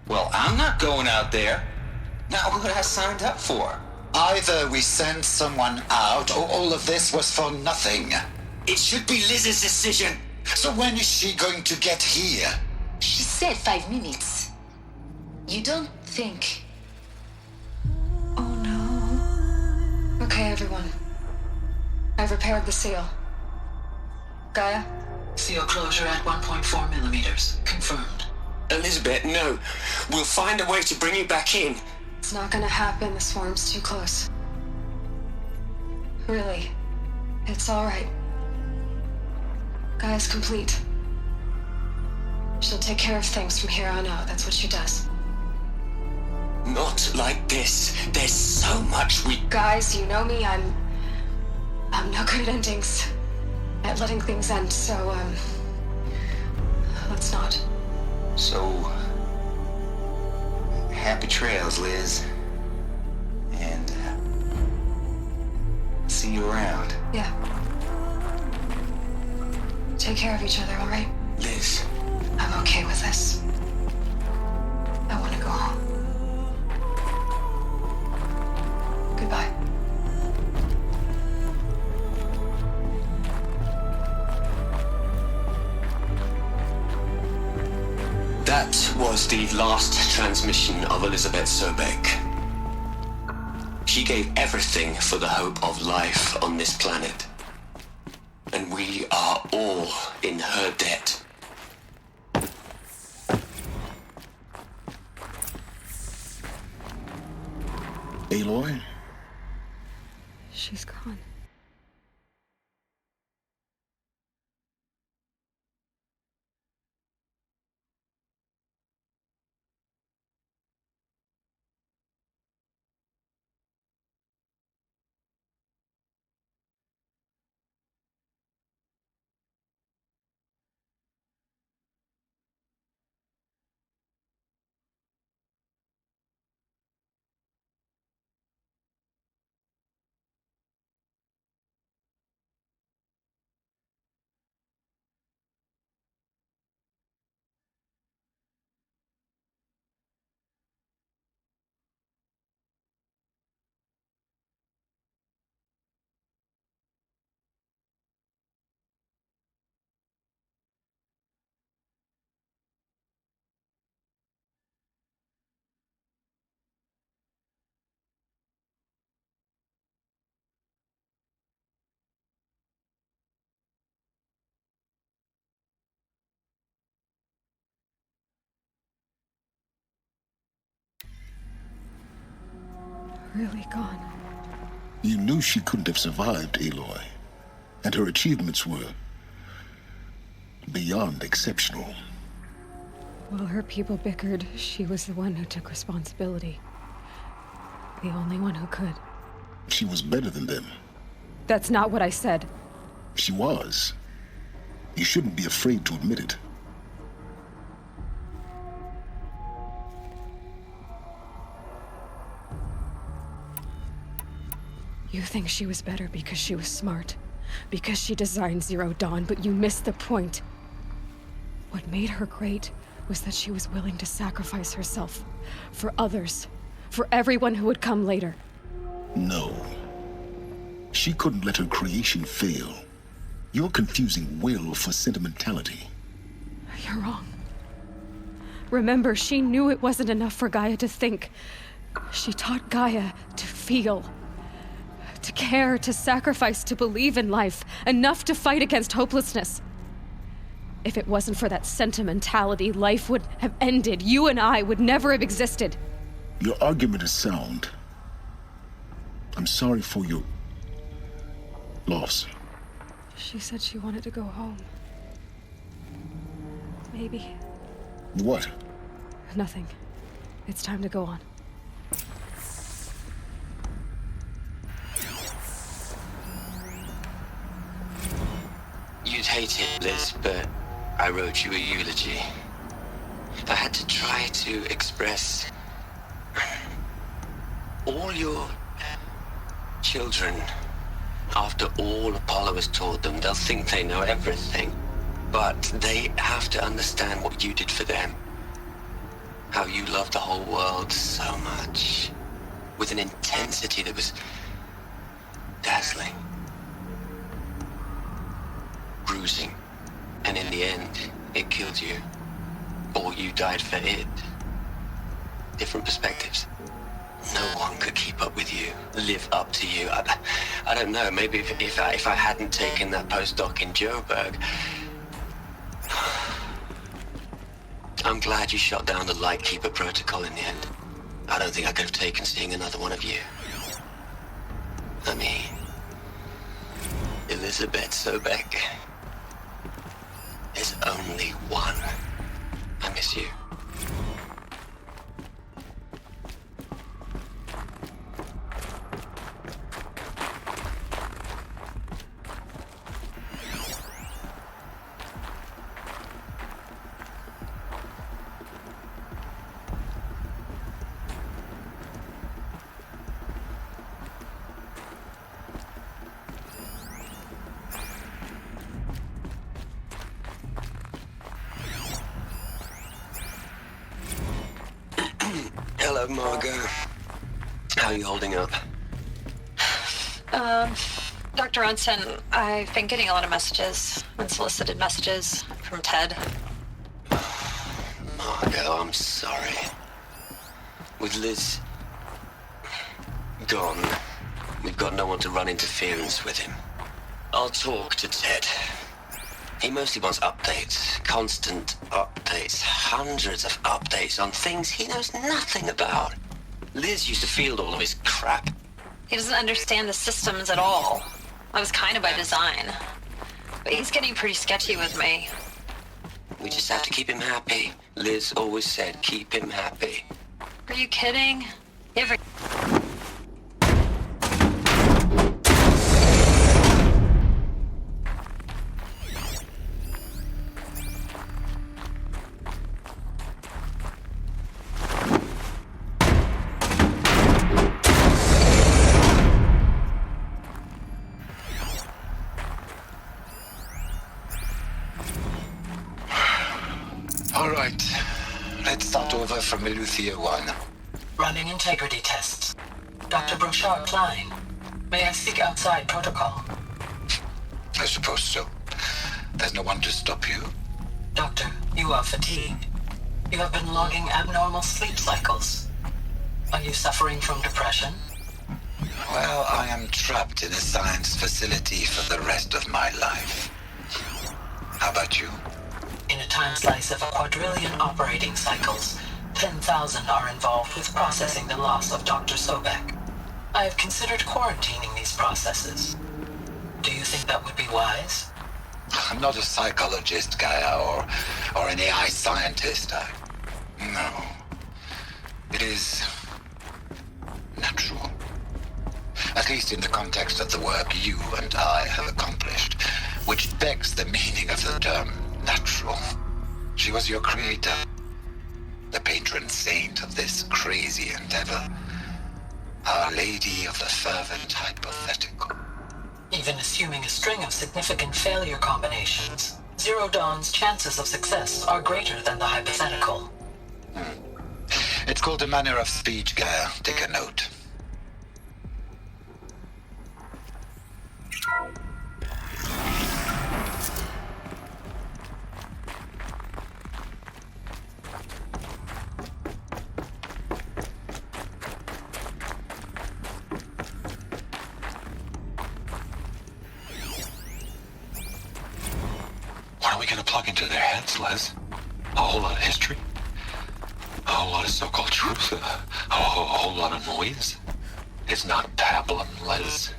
Well, I'm not going out there. Not what I signed up for. Either we send someone out, or all of this was for nothing. It should be Liz's decision. So when is she going to get here? She said 5 minutes. You don't think... Oh no. Okay, everyone. I've repaired the seal. Gaia? Seal closure at 1.4 millimeters. Confirmed. Elizabeth, no. We'll find a way to bring you back in. It's not gonna happen. The swarm's too close. Really. It's alright. Gaia's complete. She'll take care of things from here on out. That's what she does. Not like this. There's so much we... Guys, you know me. I'm no good at endings. At letting things end, so, let's not. So... happy trails, Liz. And, see you around. Yeah. Take care of each other, alright? Liz. I'm okay with this. I want to go home. Goodbye. That was the last transmission of Elizabeth Sobek. She gave everything for the hope of life on this planet. And we are all in her debt. Aloy? She's gone. Really gone. You knew she couldn't have survived, Aloy. And her achievements were beyond exceptional. While her people bickered, she was the one who took responsibility. The only one who could. She was better than them. That's not what I said. She was. You shouldn't be afraid to admit it. You think she was better because she was smart, because she designed Zero Dawn, but you missed the point. What made her great was that she was willing to sacrifice herself for others, for everyone who would come later. No. She couldn't let her creation fail. You're confusing will for sentimentality. You're wrong. Remember, she knew it wasn't enough for Gaia to think. She taught Gaia to feel. To care, to sacrifice, to believe in life, enough to fight against hopelessness. If it wasn't for that sentimentality, life would have ended. You and I would never have existed. Your argument is sound. I'm sorry for your loss. She said she wanted to go home. Maybe. What? Nothing. It's time to go on. You'd hate it, Liz, but I wrote you a eulogy. I had to try to express all your children. After all Apollo has taught them, they'll think they know everything. But they have to understand what you did for them. How you loved the whole world so much. With an intensity that was dazzling. Bruising. And in the end, it killed you. Or you died for it. Different perspectives. No one could keep up with you, live up to you. I don't know, maybe if I hadn't taken that postdoc in Joburg. I'm glad you shot down the Lightkeeper protocol in the end. I don't think I could have taken seeing another one of you. I mean, Elizabeth Sobek. There's only one. I miss you. Hello, Margot. How are you holding up? Dr. Ronson, I've been getting a lot of messages, unsolicited messages from Ted. Margot, I'm sorry. With Liz gone, we've got no one to run interference with him. I'll talk to Ted. He mostly wants updates, constant updates, hundreds of updates on things he knows nothing about. Liz used to field all of his crap. He doesn't understand the systems at all. That was kind of by design. But he's getting pretty sketchy with me. We just have to keep him happy. Liz always said, keep him happy. Are you kidding? All right. Let's start over from Eleuthia 1. Running integrity tests. Dr. Brochard Klein. May I speak outside protocol? I suppose so. There's no one to stop you. Doctor, you are fatigued. You have been logging abnormal sleep cycles. Are you suffering from depression? Well, I am trapped in a science facility for the rest of my life. How about you? In a time slice of 1,250,000,000 operating cycles, 10,000 are involved with processing the loss of Dr. Sobek. I have considered quarantining these processes. Do you think that would be wise? I'm not a psychologist, Gaia, or an AI scientist. No. It is natural. At least in the context of the work you and I have accomplished, which begs the meaning of the term natural. She was your creator, the patron saint of this crazy endeavor. Our Lady of the Fervent Hypothetical. Even assuming a string of significant failure combinations, Zero Dawn's chances of success are greater than the hypothetical. It's called a manner of speech, Gaia. Take a note. What are we gonna plug into their heads, Les? A whole lot of history? A whole lot of so-called truth? A whole lot of noise? It's not pablum, Les.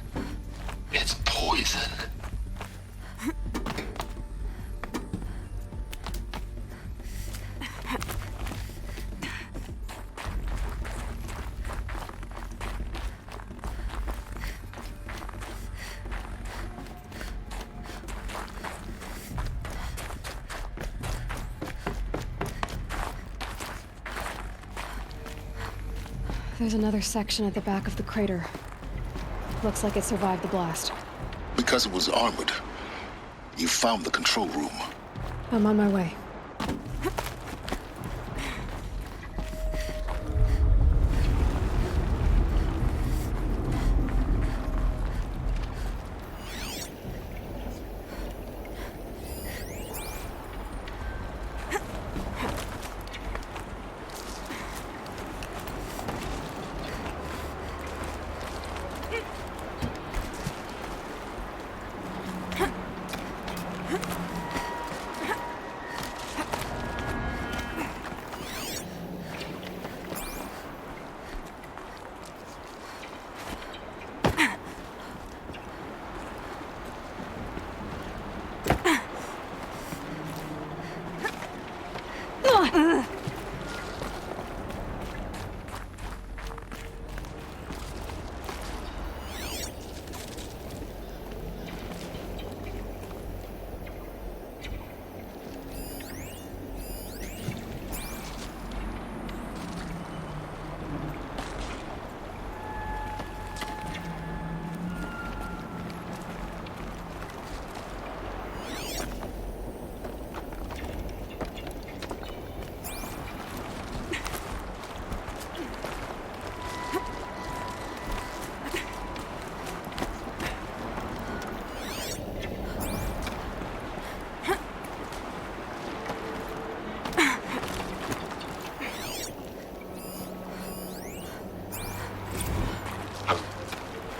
It's poison. There's another section at the back of the crater. Looks like it survived the blast. Because it was armored. You found the control room. I'm on my way.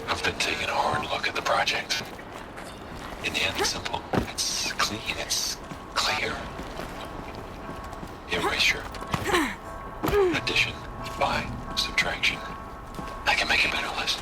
I've been taking a hard look at the project. In the end, it's simple. It's clean. It's clear. Erasure. Addition. By. Subtraction. I can make a better list.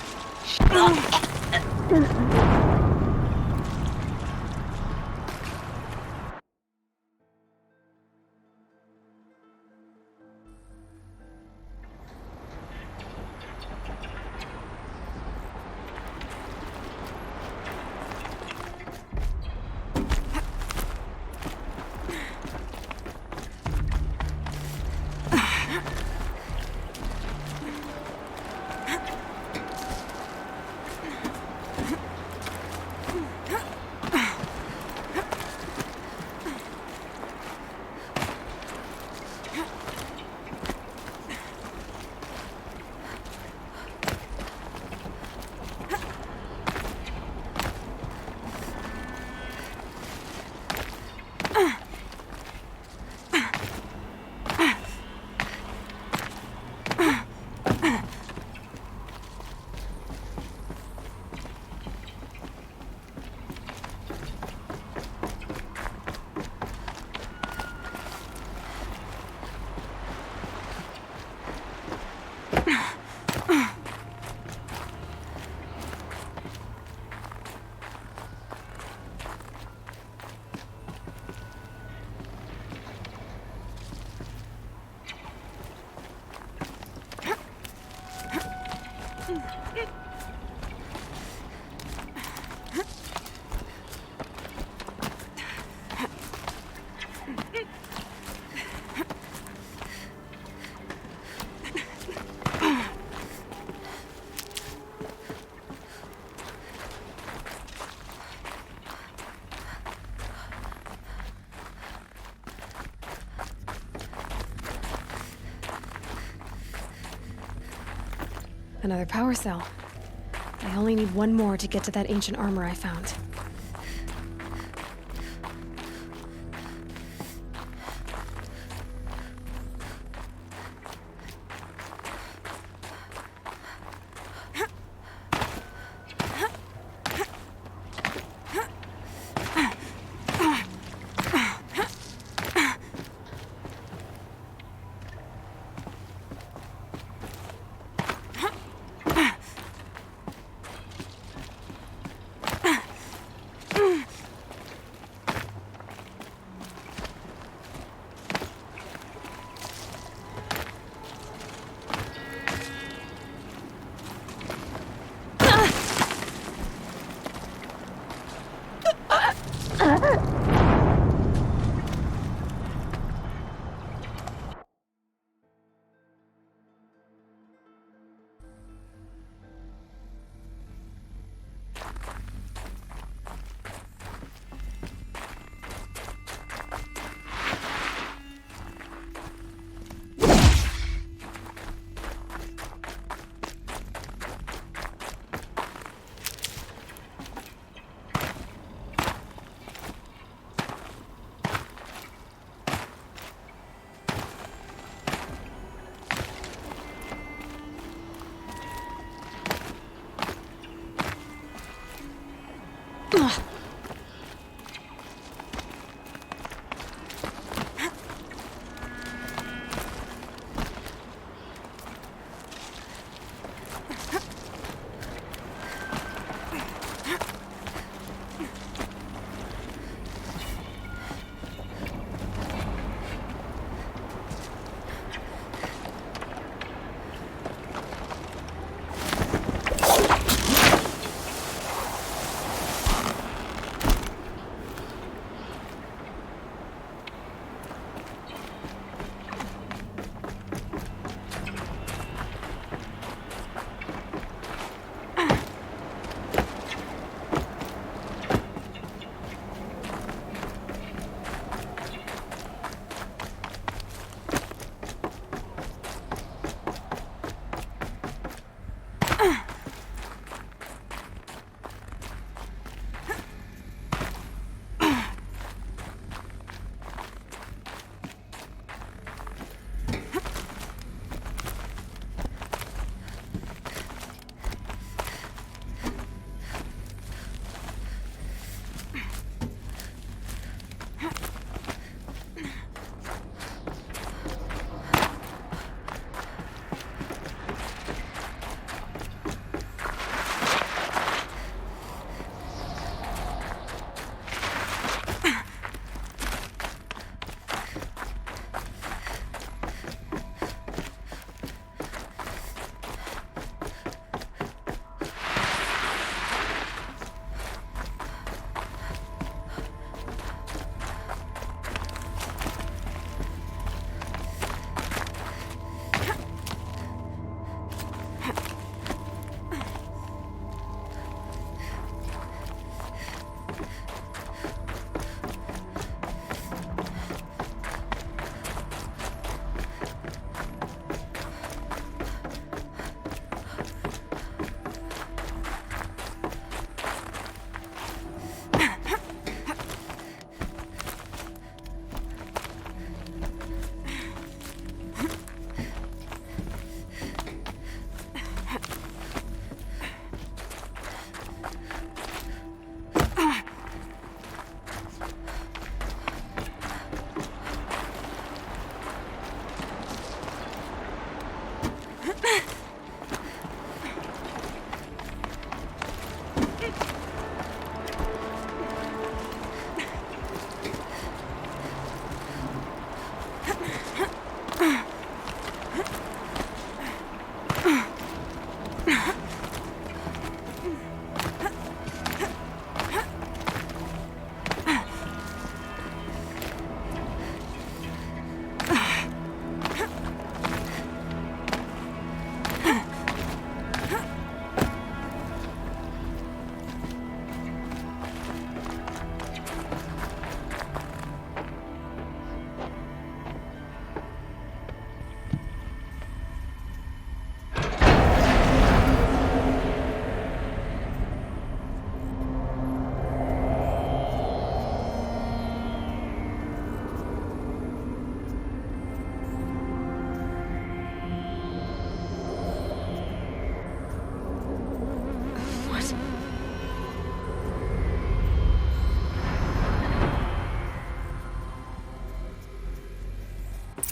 Another power cell. I only need one more to get to that ancient armor I found.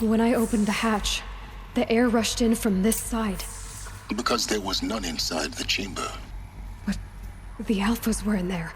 When I opened the hatch, the air rushed in from this side. Because there was none inside the chamber. But the Alphas were in there.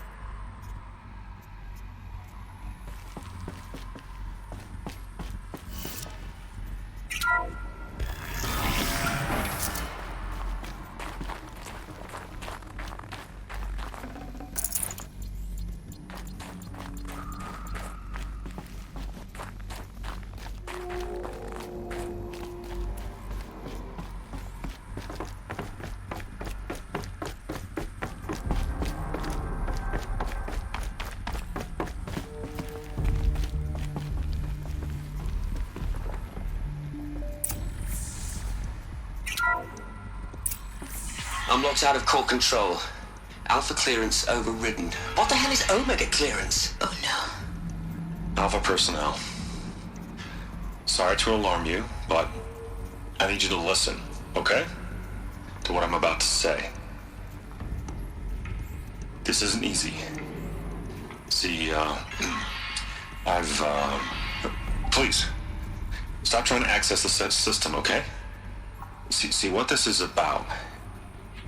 I'm locked out of core control. Alpha clearance overridden. What the hell is Omega clearance? Oh no. Alpha personnel. Sorry to alarm you, but I need you to listen, okay? To what I'm about to say. This isn't easy. See, please, stop trying to access the system, okay? See, what this is about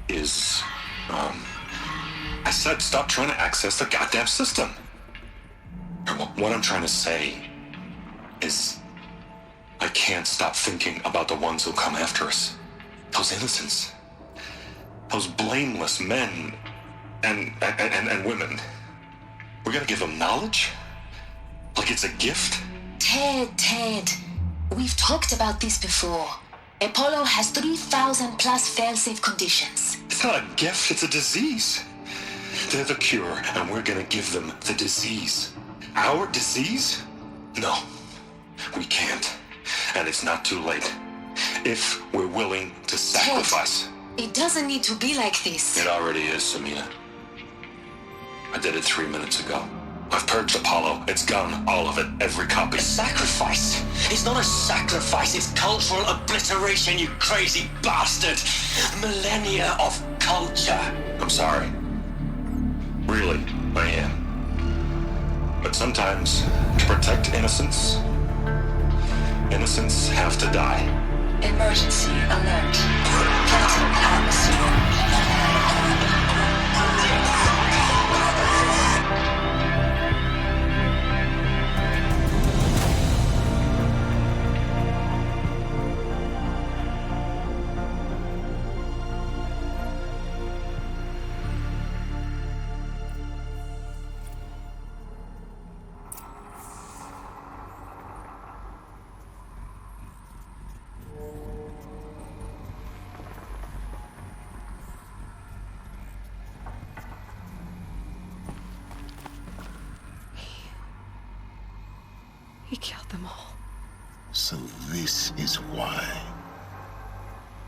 is, I said stop trying to access the goddamn system. And what I'm trying to say is I can't stop thinking about the ones who come after us. Those innocents. Those blameless men and women. We're gonna give them knowledge? Like it's a gift? Ted. We've talked about this before. Apollo has 3,000 plus fail-safe conditions. It's not a gift, it's a disease. They're the cure, and we're gonna give them the disease. Our disease? No, we can't. And it's not too late. If we're willing to sacrifice. Ted, it doesn't need to be like this. It already is, Samina. I did it 3 minutes ago. I've purged Apollo. It's gone, all of it, every copy. A sacrifice? It's not a sacrifice, it's cultural obliteration, you crazy bastard! Millennia of culture. I'm sorry. Really, I am. But sometimes, to protect innocence, innocents have to die. Emergency alert. Captain atmosphere. He killed them all. So this is why.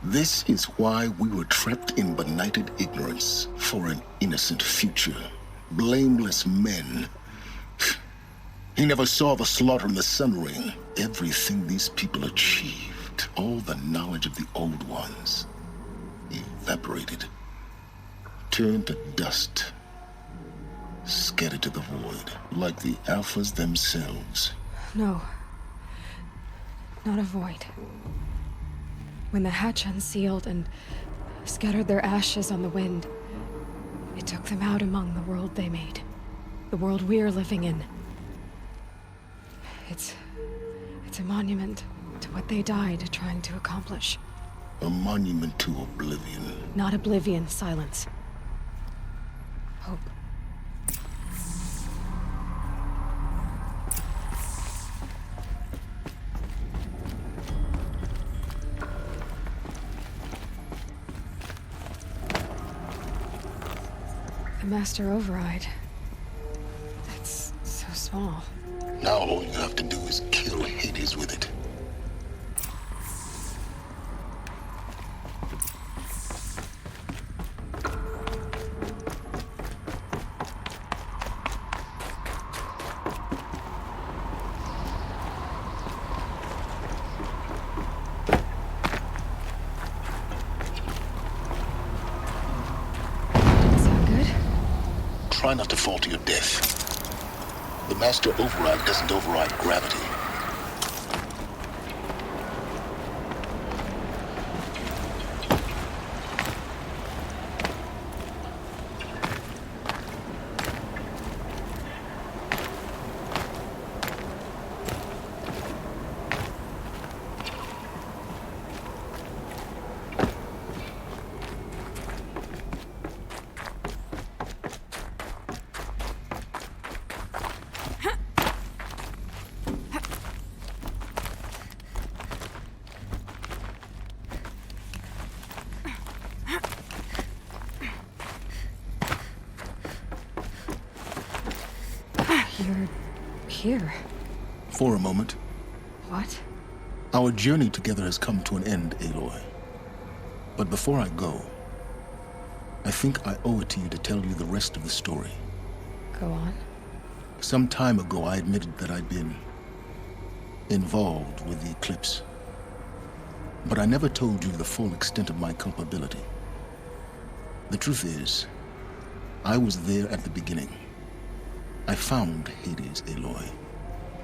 This is why we were trapped in benighted ignorance for an innocent future. Blameless men. He never saw the slaughter in the Sun Ring. Everything these people achieved, all the knowledge of the old ones, evaporated, turned to dust, scattered to the void, like the Alphas themselves. No. Not a void. When the hatch unsealed and scattered their ashes on the wind, it took them out among the world they made. The world we're living in. It's a monument to what they died trying to accomplish. A monument to oblivion. Not oblivion, silence. Hope. The Master Override. That's so small. Now all you have to do is kill Hades with it. Try not to fall to your death. The Master Override doesn't override gravity. You're here. For a moment. What? Our journey together has come to an end, Aloy. But before I go, I think I owe it to you to tell you the rest of the story. Go on. Some time ago, I admitted that I'd been involved with the eclipse. But I never told you the full extent of my culpability. The truth is, I was there at the beginning. I found Hades, Aloy,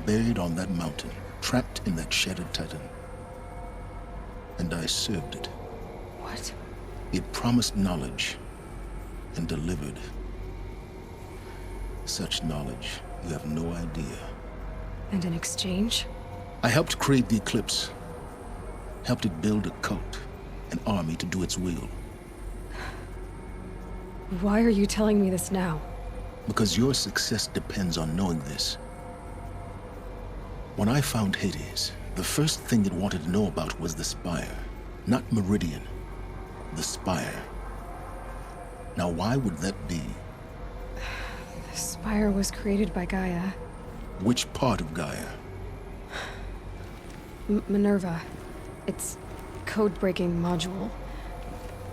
buried on that mountain, trapped in that shattered titan. And I served it. What? It promised knowledge and delivered. Such knowledge, you have no idea. And in exchange? I helped create the eclipse. Helped it build a cult, an army to do its will. Why are you telling me this now? Because your success depends on knowing this. When I found Hades, the first thing it wanted to know about was the Spire. Not Meridian. The Spire. Now why would that be? The Spire was created by Gaia. Which part of Gaia? Minerva. Its code-breaking module.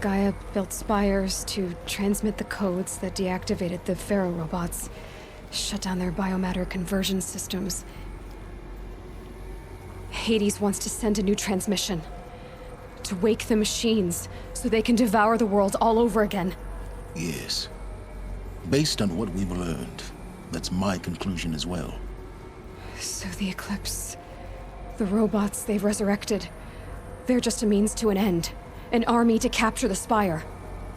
Gaia built spires to transmit the codes that deactivated the Pharaoh robots, shut down their biomatter conversion systems. Hades wants to send a new transmission. To wake the machines, so they can devour the world all over again. Yes. Based on what we've learned, that's my conclusion as well. So the Eclipse, the robots they've resurrected, they're just a means to an end. An army to capture the Spire.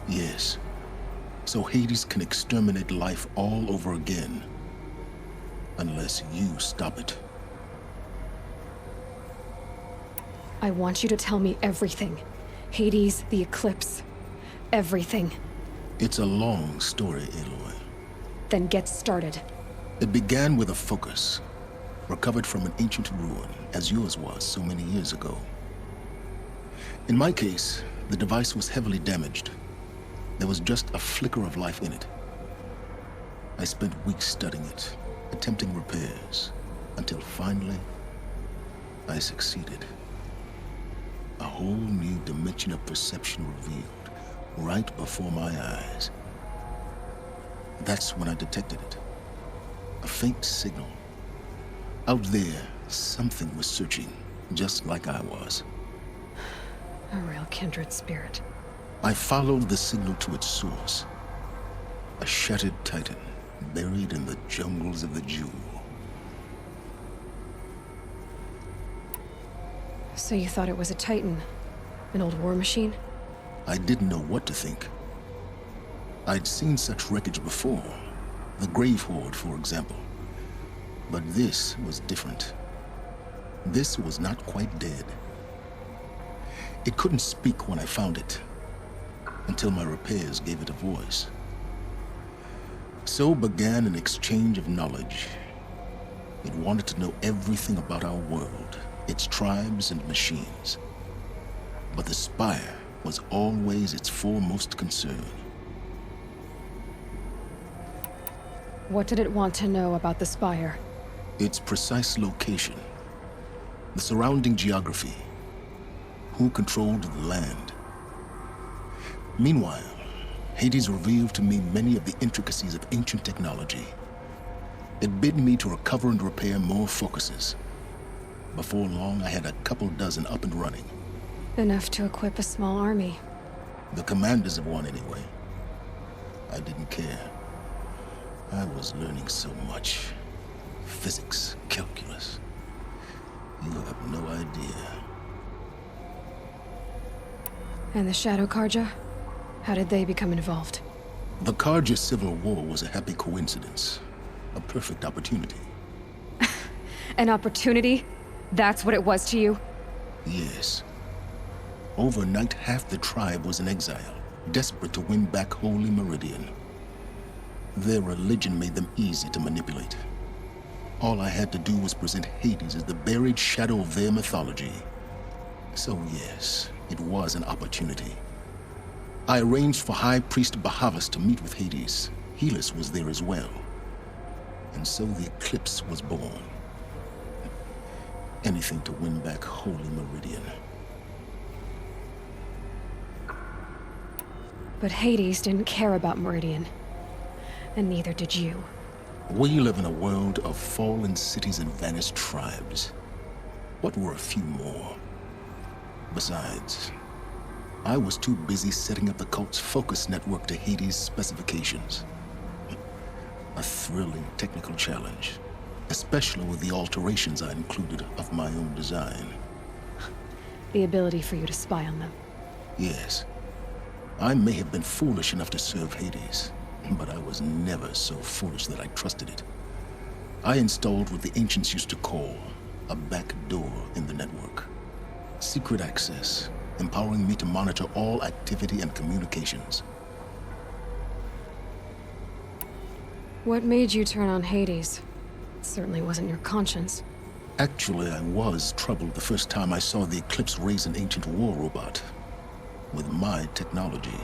Yes. So Hades can exterminate life all over again. Unless you stop it. I want you to tell me everything. Hades, the Eclipse. Everything. It's a long story, Aloy. Then get started. It began with a focus. Recovered from an ancient ruin, as yours was so many years ago. In my case, the device was heavily damaged. There was just a flicker of life in it. I spent weeks studying it, attempting repairs, until finally, I succeeded. A whole new dimension of perception revealed, right before my eyes. That's when I detected it. A faint signal. Out there, something was searching, just like I was. A real kindred spirit. I followed the signal to its source. A shattered titan, buried in the jungles of the Jewel. So you thought it was a titan? An old war machine? I didn't know what to think. I'd seen such wreckage before. The Grave Horde, for example. But this was different. This was not quite dead. It couldn't speak when I found it, until my repairs gave it a voice. So began an exchange of knowledge. It wanted to know everything about our world, its tribes and machines. But the Spire was always its foremost concern. What did it want to know about the Spire? Its precise location, the surrounding geography, who controlled the land. Meanwhile, Hades revealed to me many of the intricacies of ancient technology. It bid me to recover and repair more focuses. Before long, I had a couple dozen up and running. Enough to equip a small army. The commanders of one, anyway. I didn't care. I was learning so much. Physics, calculus. You have no idea. And the Shadow Karja? How did they become involved? The Karja Civil War was a happy coincidence. A perfect opportunity. An opportunity? That's what it was to you? Yes. Overnight, half the tribe was in exile, desperate to win back Holy Meridian. Their religion made them easy to manipulate. All I had to do was present Hades as the buried shadow of their mythology. So yes, it was an opportunity. I arranged for High Priest Bahavas to meet with Hades. Helis was there as well. And so the eclipse was born. Anything to win back Holy Meridian. But Hades didn't care about Meridian. And neither did you. We live in a world of fallen cities and vanished tribes. What were a few more? Besides, I was too busy setting up the cult's focus network to Hades' specifications. A thrilling technical challenge, especially with the alterations I included of my own design. The ability for you to spy on them. Yes. I may have been foolish enough to serve Hades, but I was never so foolish that I trusted it. I installed what the ancients used to call a back door in the network. Secret access, empowering me to monitor all activity and communications. What made you turn on Hades? It certainly wasn't your conscience. Actually, I was troubled the first time I saw the Eclipse raise an ancient war robot. With my technology.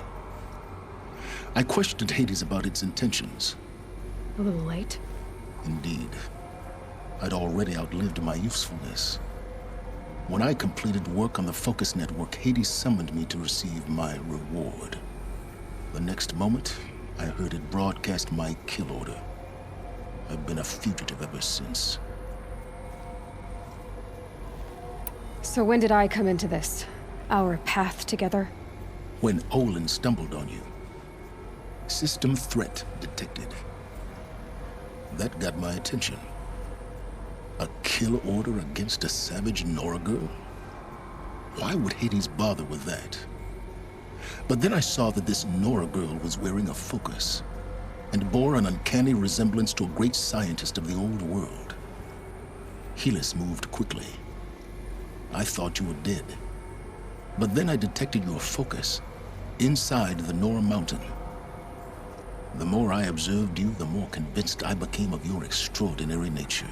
I questioned Hades about its intentions. A little late? Indeed. I'd already outlived my usefulness. When I completed work on the Focus Network, Hades summoned me to receive my reward. The next moment, I heard it broadcast my kill order. I've been a fugitive ever since. So when did I come into this? Our path together? When Olin stumbled on you. System threat detected. That got my attention. A kill order against a savage Nora girl? Why would Hades bother with that? But then I saw that this Nora girl was wearing a focus, and bore an uncanny resemblance to a great scientist of the old world. Helis moved quickly. I thought you were dead. But then I detected your focus inside the Nora mountain. The more I observed you, the more convinced I became of your extraordinary nature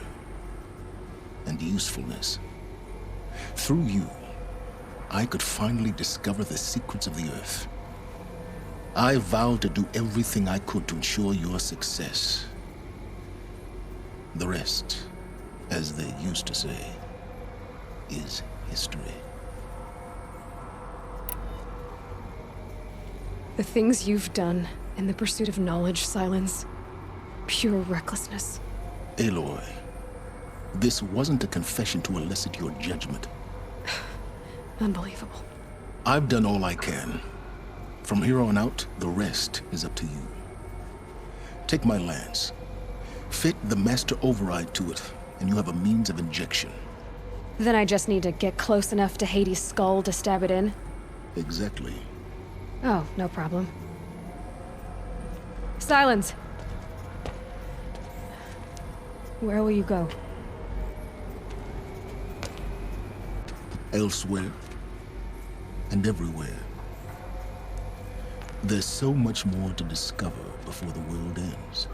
and usefulness. Through you, I could finally discover the secrets of the Earth. I vowed to do everything I could to ensure your success. The rest, as they used to say, is history. The things you've done in the pursuit of knowledge, Silence. Pure recklessness. Aloy, this wasn't a confession to elicit your judgment. Unbelievable. I've done all I can. From here on out, the rest is up to you. Take my lance. Fit the master override to it, and you have a means of injection. Then I just need to get close enough to Hades' skull to stab it in? Exactly. Oh, no problem. Silence! Where will you go? Elsewhere. and everywhere. There's so much more to discover before the world ends.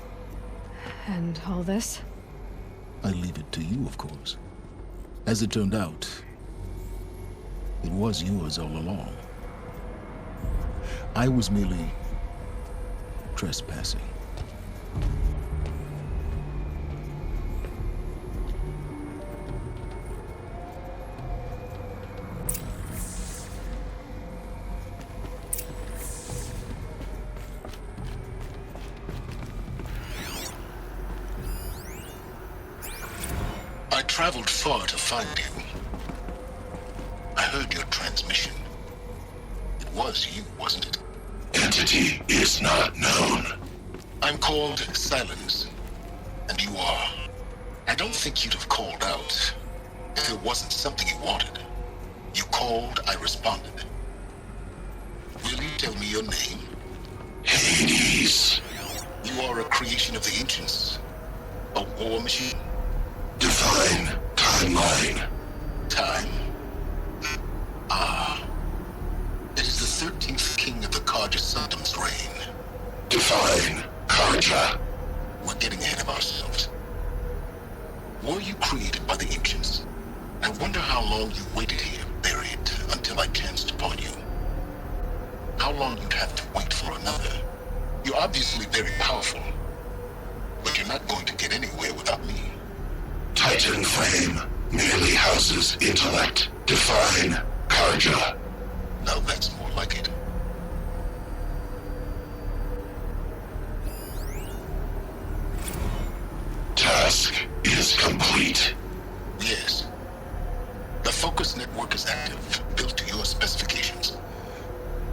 And all this? I leave it to you, of course. As it turned out, it was yours all along. I was merely trespassing. I traveled far to find you. I heard your transmission. It was you, wasn't it? Entity is not known. I'm called Silence, and you are. I don't think you'd have called out if it wasn't something you wanted. You called, I responded. Will you tell me your name? Hades. You are a creation of the ancients. A war machine? Define timeline. Time? Ah. It is the 13th king of the Karja Saddam's reign. Define Karja. We're getting ahead of ourselves. Were you created by the ancients? I wonder how long you waited here, buried, until I chanced upon you. How long you'd have to wait for another. You're obviously very powerful, but you're not going to get anywhere without me. Titan flame merely houses intellect. Define Karja. Now that's more like it. Task is complete. Yes. The focus network is active, built to your specifications.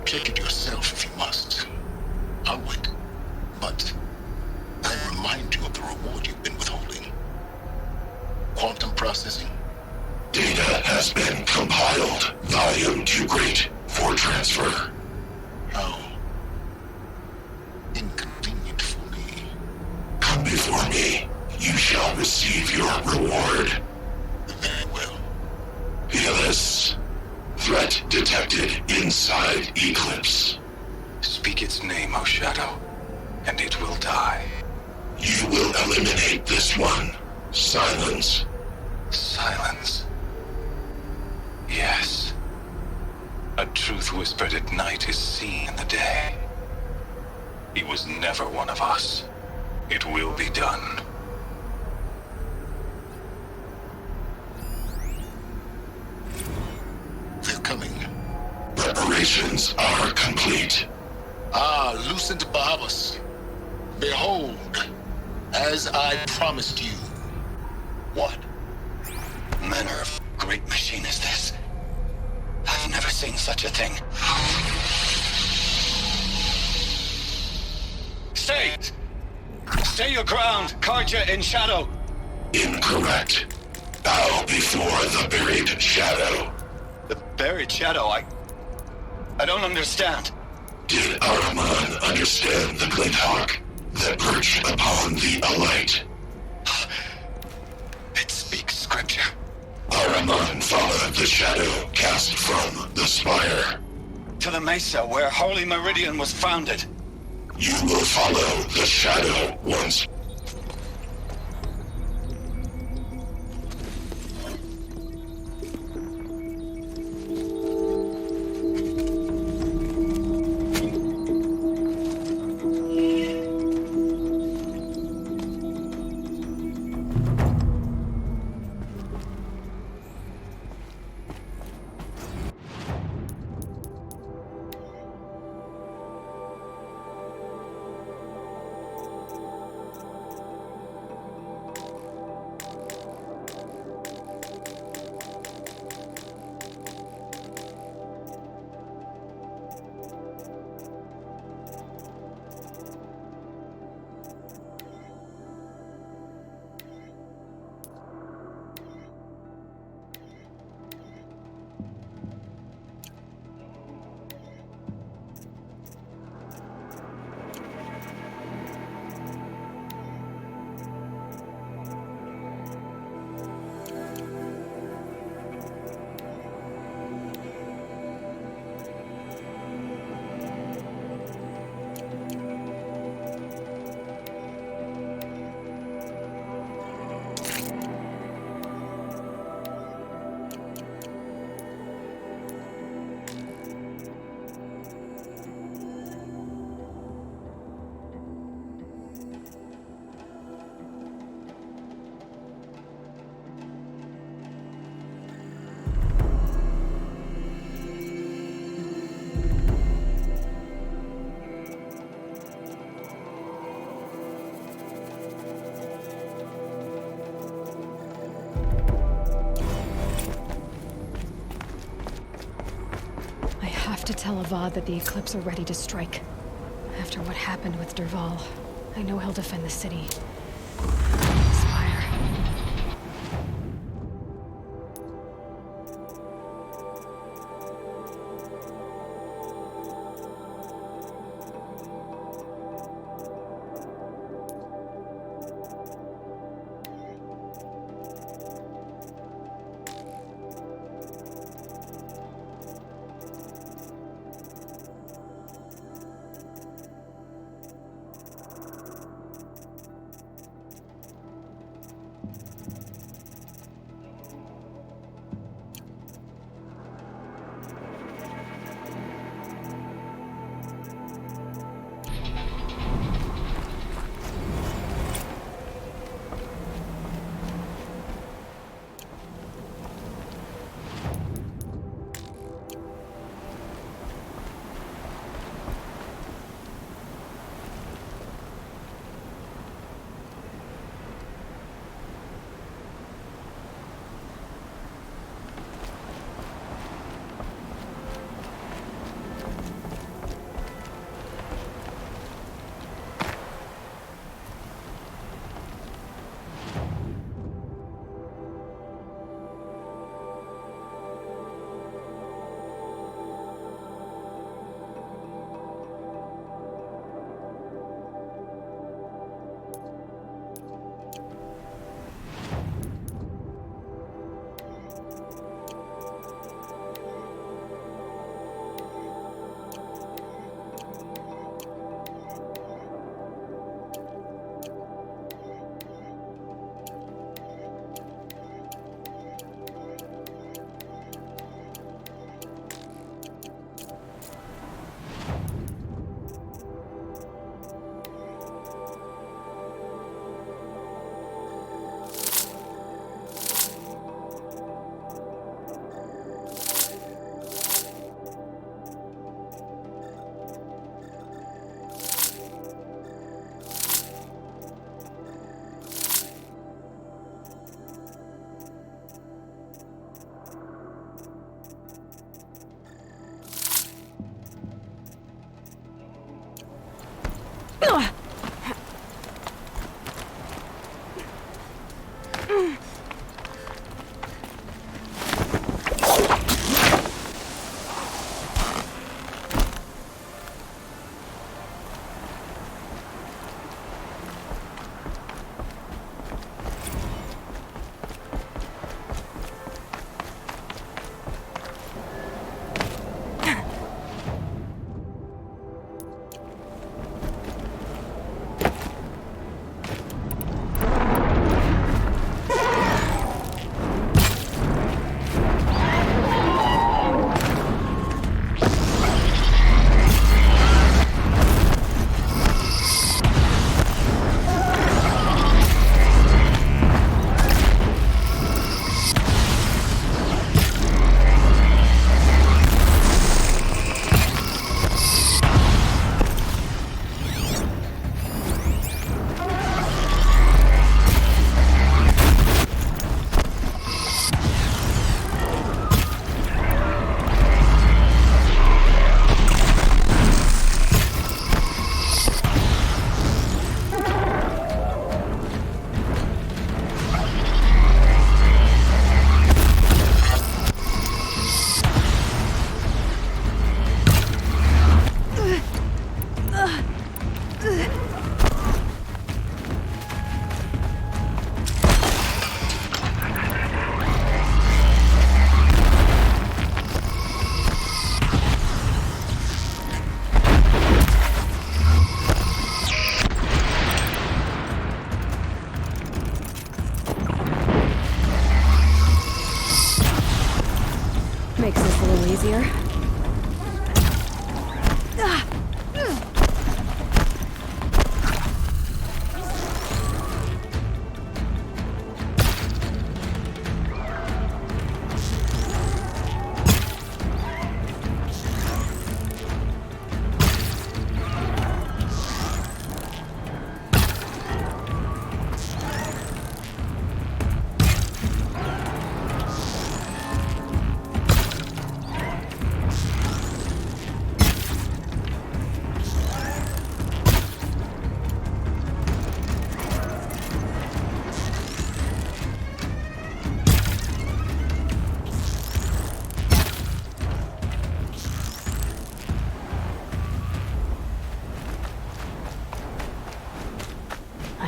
Check it yourself if you must. I'll wait. But I remind you of the reward you've been withholding. Quantum processing? Data has been compiled. Volume too great for transfer. How inconvenient for me. Come before me. You shall receive your reward. Very well. Fearless. Threat detected inside Eclipse. Speak its name, O Shadow, and it will die. You will eliminate this one. Silence. Silence. Yes. A truth whispered at night is seen in the day. He was never one of us. It will be done. They're coming. Preparations are complete. Ah, Lucent Bahavas. Behold, as I promised you. What manner of great machine is this? I've never seen such a thing. Stay! Stay your ground, Karja in shadow! Incorrect. Bow before the buried shadow. The buried shadow, I don't understand. Did Ahriman understand the glint hawk that perched upon the alight? It speaks scripture. Ahriman followed the shadow cast from the spire. To the mesa where Holy Meridian was founded. You will follow the shadow once. tell Avad that the Eclipse are ready to strike. After what happened with Derval, I know he'll defend the city. Spire.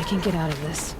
I can get out of this.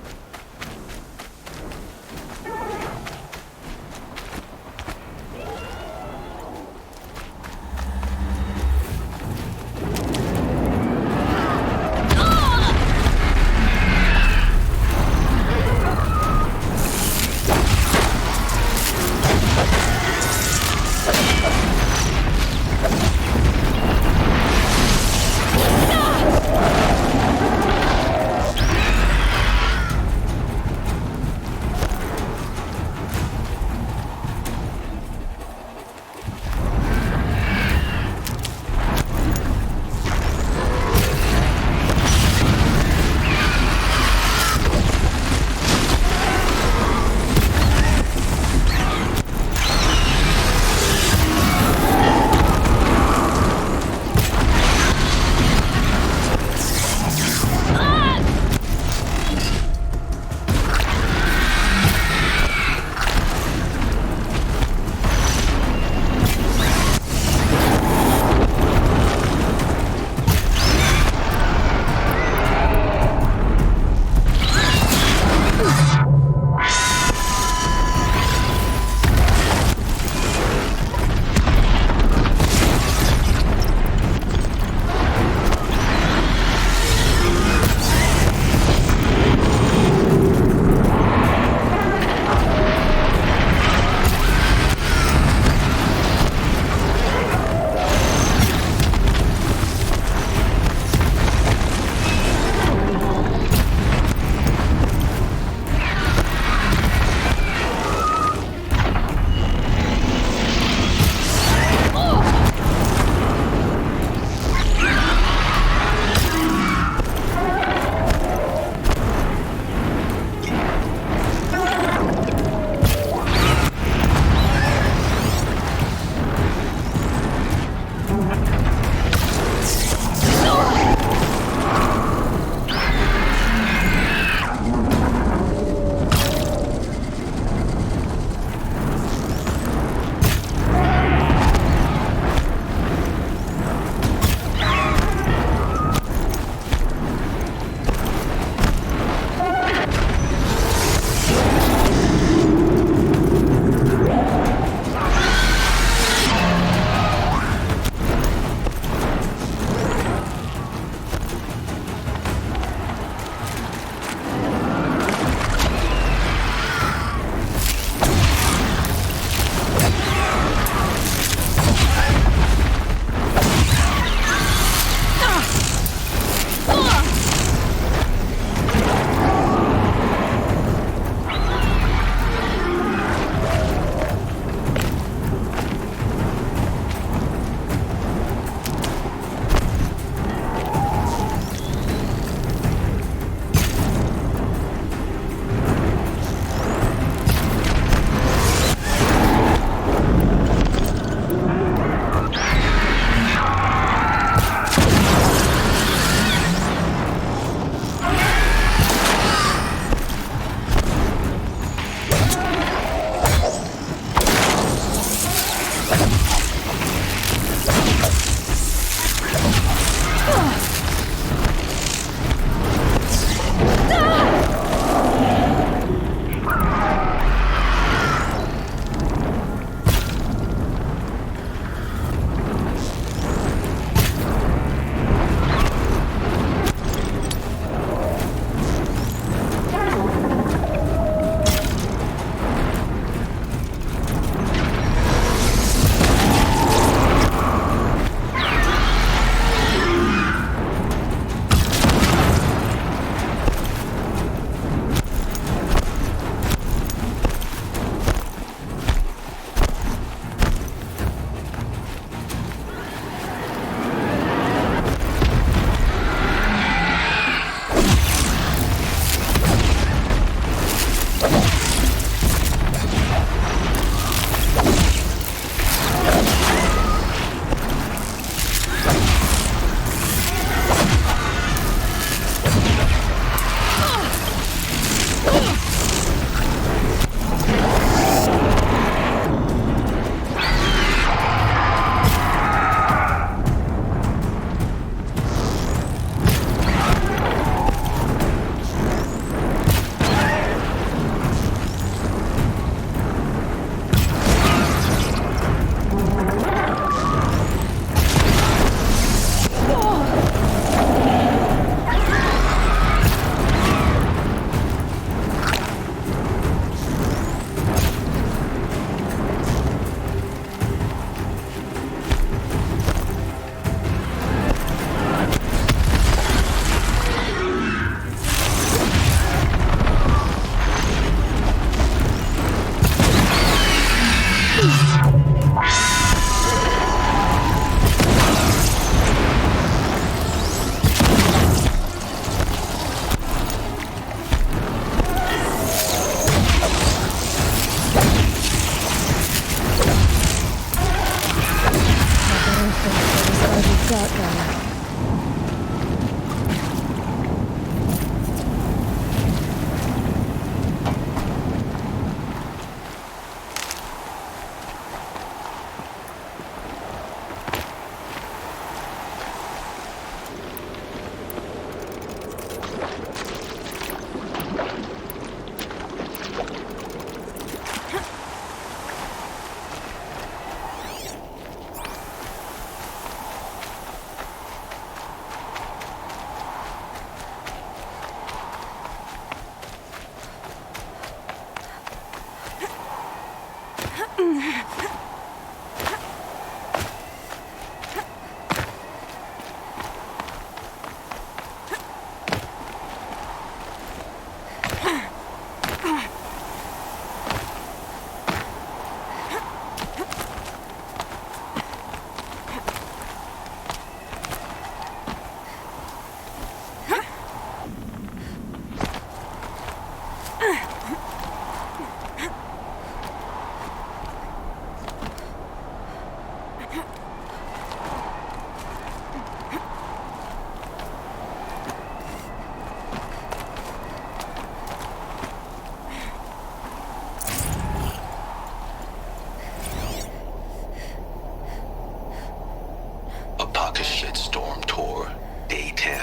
10.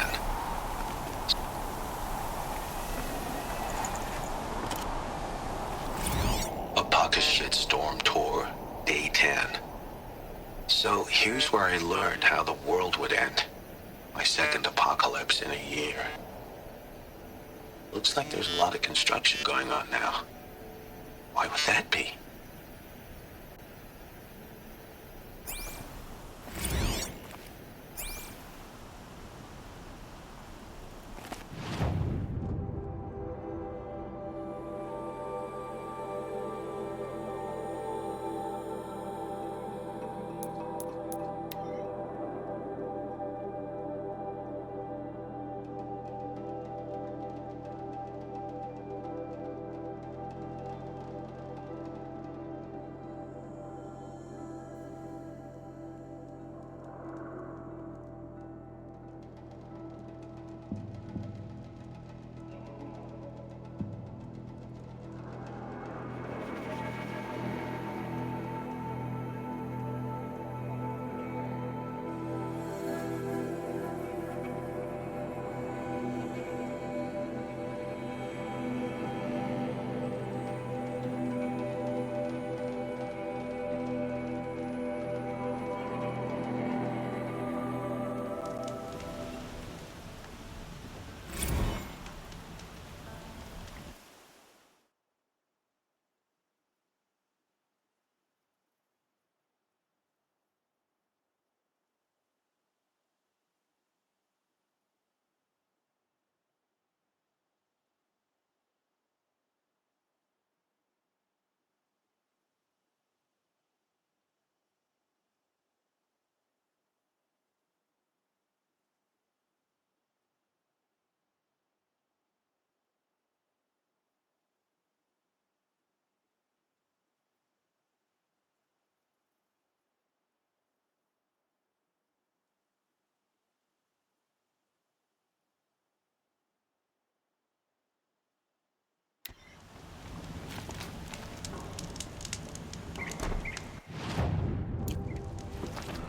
Apaka's shitstorm tour, day 10. So here's where I learned how the world would end. My second apocalypse in a year. Looks like there's a lot of construction going on now. Why would that be?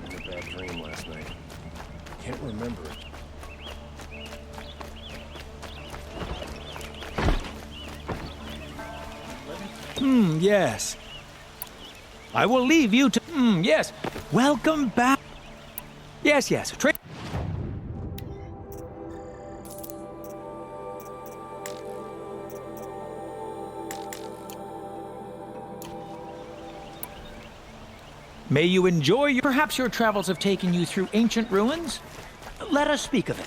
I had a bad dream last night. Can't remember it. Yes. I will leave you to... yes. Welcome back. Yes. May you enjoy your... Perhaps your travels have taken you through ancient ruins? Let us speak of it.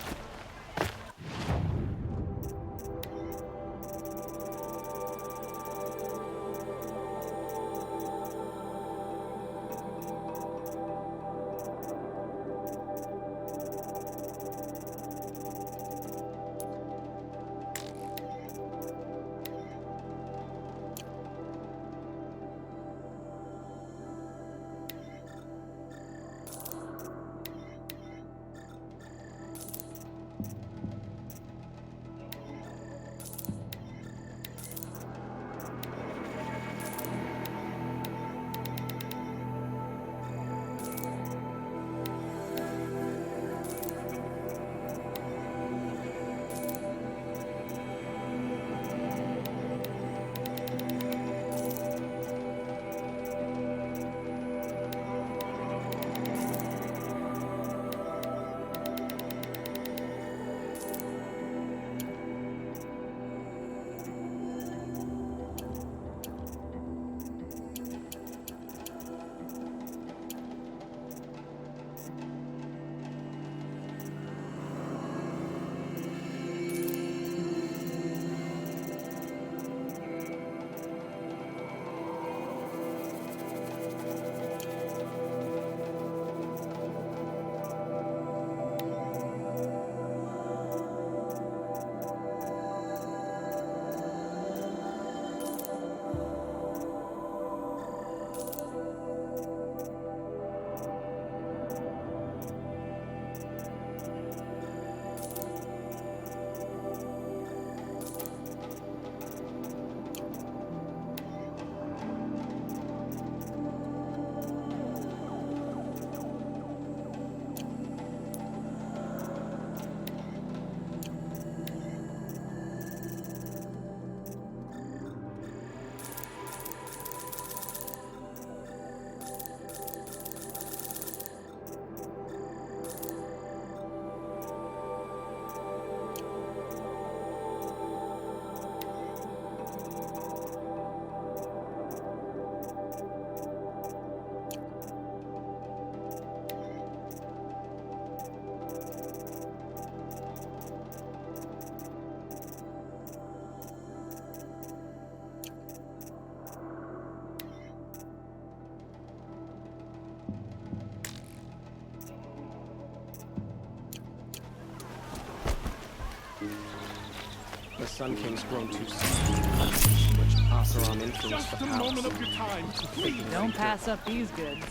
The Sun King's grown too soft. Too much Oseram influence for moment of your time. Please don't pass up these goods.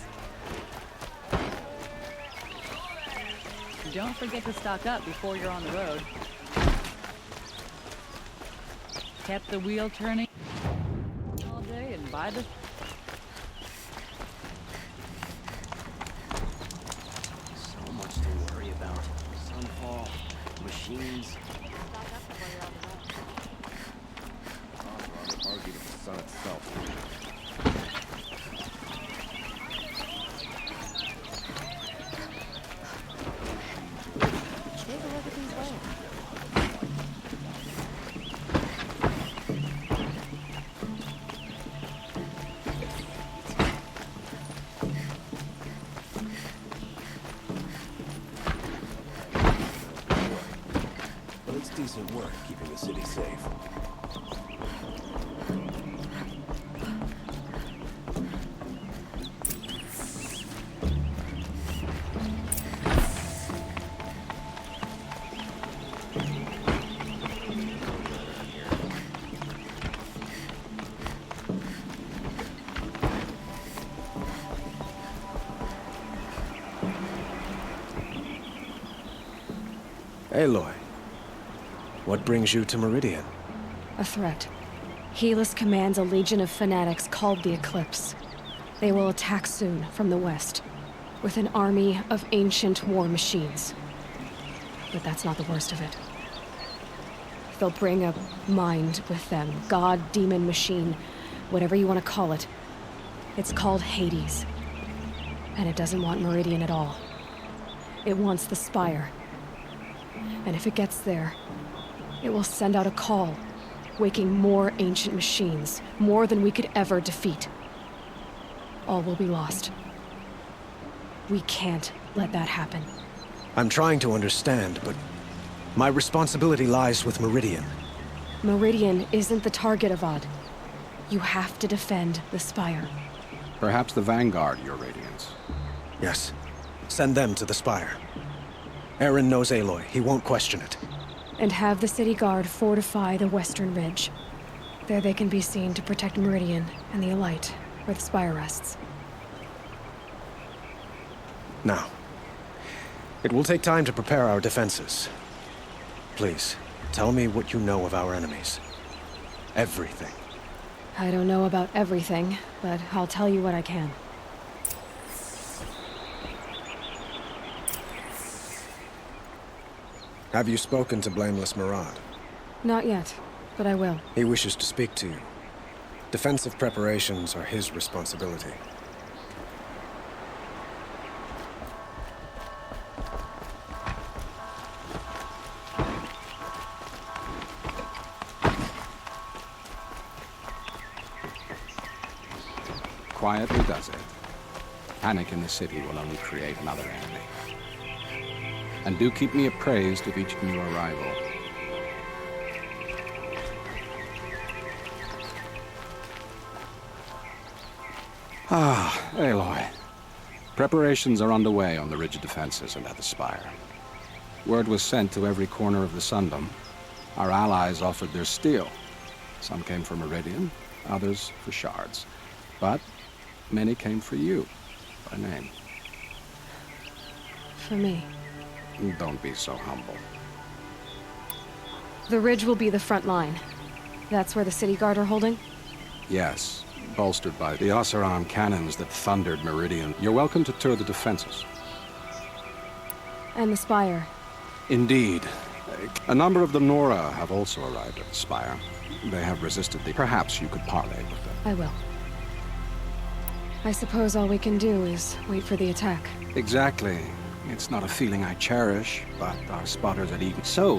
Don't forget to stock up before you're on the road. Kept the wheel turning all day and buy the... So much to worry about. Sunfall, machines. I'd argue with the sun itself. Take a look at these waves. But it's decent work keeping the city safe. Aloy, what brings you to Meridian? A threat. Helis commands a legion of fanatics called the Eclipse. They will attack soon from the west, with an army of ancient war machines. But that's not the worst of it. They'll bring a mind with them, god, demon, machine, whatever you want to call it. It's called Hades. And it doesn't want Meridian at all. It wants the Spire. And if it gets there, it will send out a call, waking more ancient machines, more than we could ever defeat. All will be lost. We can't let that happen. I'm trying to understand, but my responsibility lies with Meridian. Meridian isn't the target, Avad. You have to defend the Spire. Perhaps the Vanguard, Your Radiance. Yes. Send them to the Spire. Aaron knows Aloy. He won't question it. And have the city guard fortify the western ridge. There they can be seen to protect Meridian and the Elite, where the Spire rests. Now, it will take time to prepare our defenses. Please, tell me what you know of our enemies. Everything. I don't know about everything, but I'll tell you what I can. Have you spoken to Blameless Murad? Not yet, but I will. He wishes to speak to you. Defensive preparations are his responsibility. Quietly does it. Panic in the city will only create another enemy. And do keep me appraised of each new arrival. Aloy. Preparations are underway on the ridge defenses and at the Spire. Word was sent to every corner of the Sundom. Our allies offered their steel. Some came for Meridian, others for shards. But many came for you, by name. For me. Don't be so humble. The ridge will be the front line. That's where the city guard are holding? Yes, bolstered by the Oseram cannons that thundered Meridian. You're welcome to tour the defenses. And the Spire. Indeed. A number of the Nora have also arrived at the Spire. They have resisted the... Perhaps you could parley with them. I will. I suppose all we can do is wait for the attack. Exactly. It's not a feeling I cherish, but our spotters at Eden. So,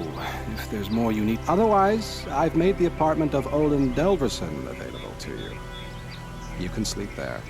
if there's more you need... Otherwise, I've made the apartment of Olin Delverson available to you. You can sleep there.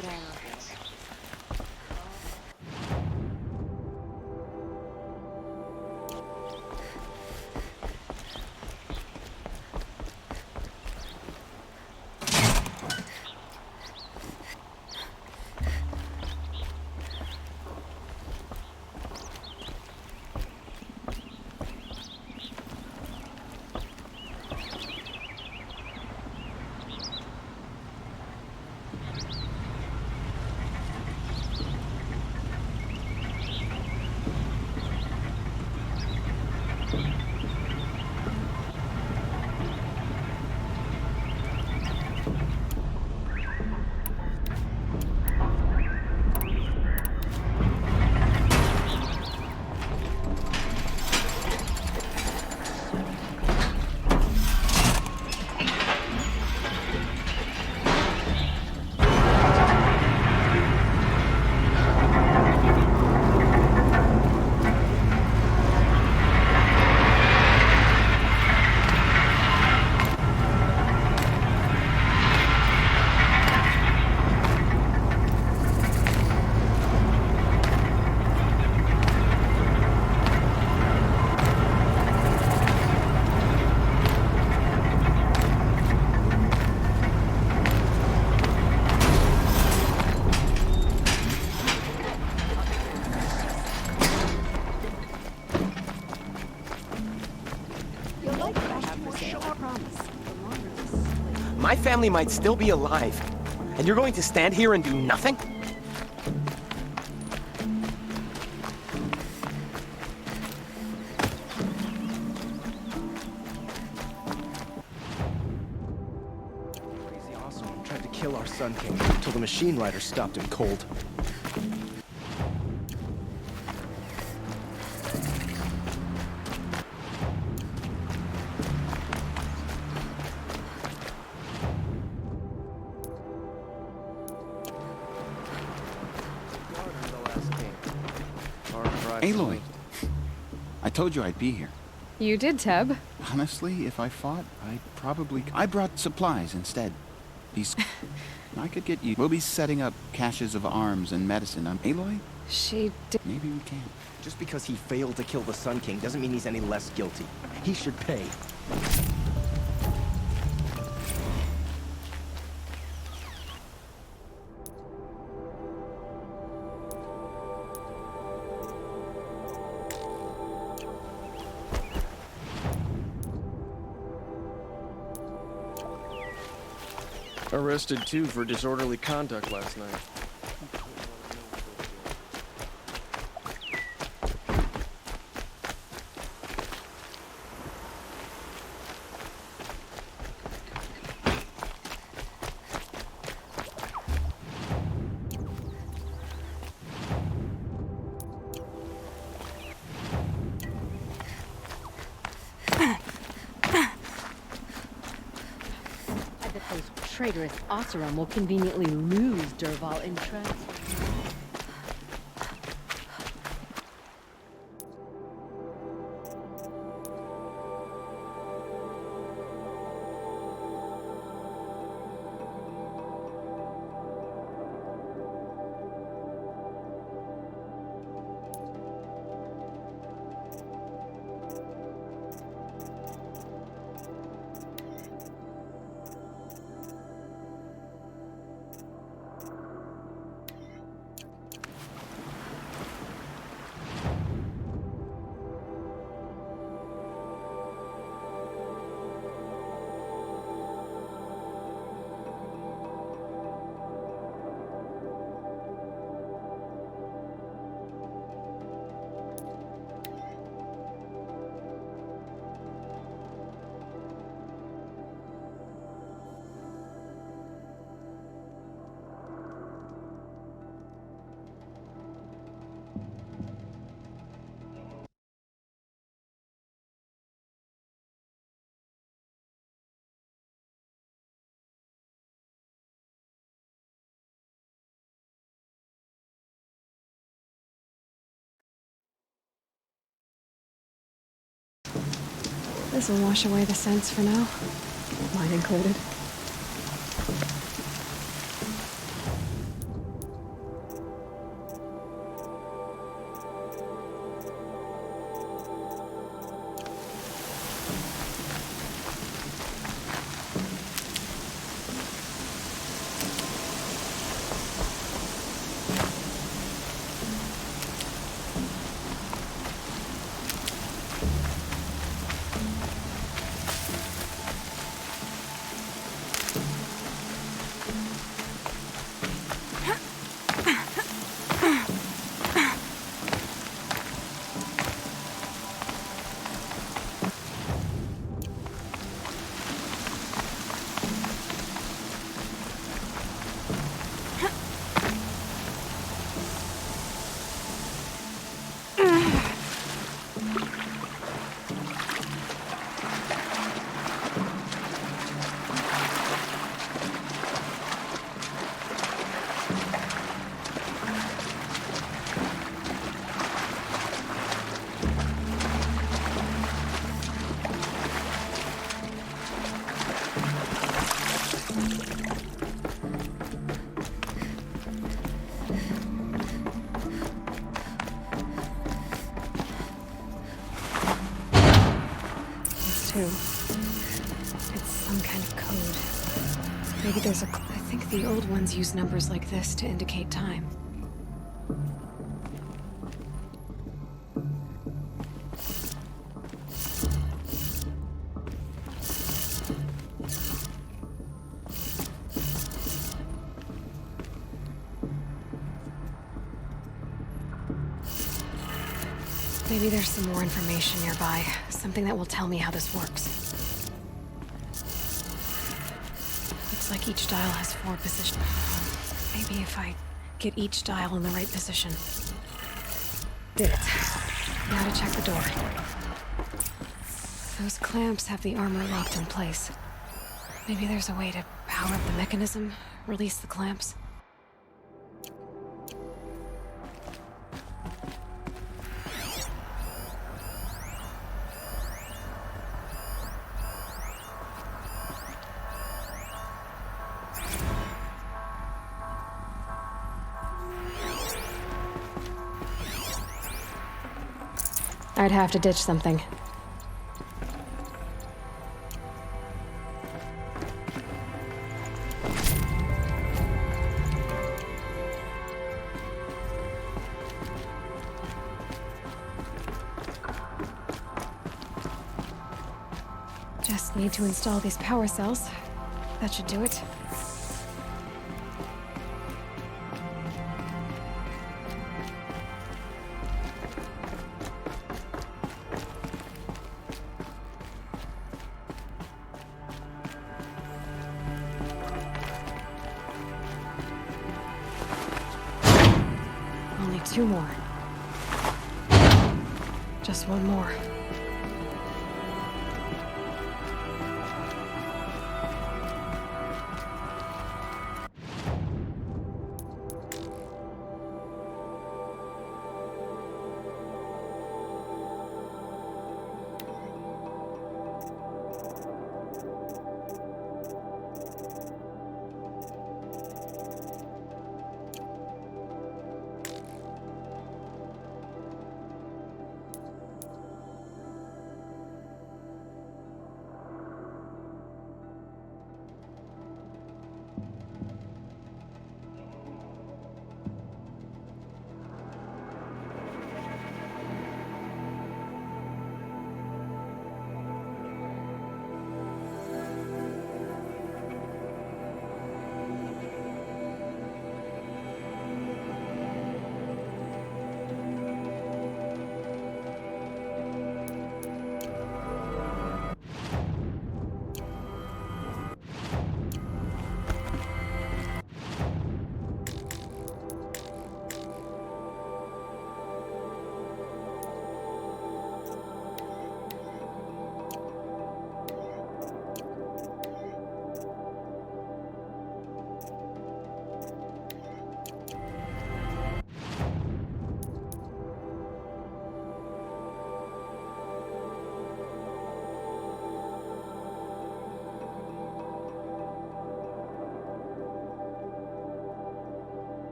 put out our My family might still be alive, and you're going to stand here and do nothing? Crazy Awesome tried to kill our Sun King until the machine rider stopped him cold. Aloy, I told you I'd be here. You did, Teb. Honestly, if I fought, I brought supplies instead. These... I could get you... We'll be setting up caches of arms and medicine on Aloy. She did... Maybe we can. Just because he failed to kill the Sun King doesn't mean he's any less guilty. He should pay. Arrested too for disorderly conduct last night. Traitorous Oseram will conveniently lose Derval in transfer. This will wash away the scents for now. Mine included. too. It's some kind of code. Maybe there's a... I think the old ones use numbers like this to indicate time. Maybe there's some more information nearby. Something that will tell me how this works. Looks like each dial has 4 positions. Maybe if I get each dial in the right position. Did it. Now to check the door. Those clamps have the armor locked in place. Maybe there's a way to power up the mechanism, release the clamps. I'd have to ditch something. Just need to install these power cells. That should do it. Only 2 more. Just 1 more.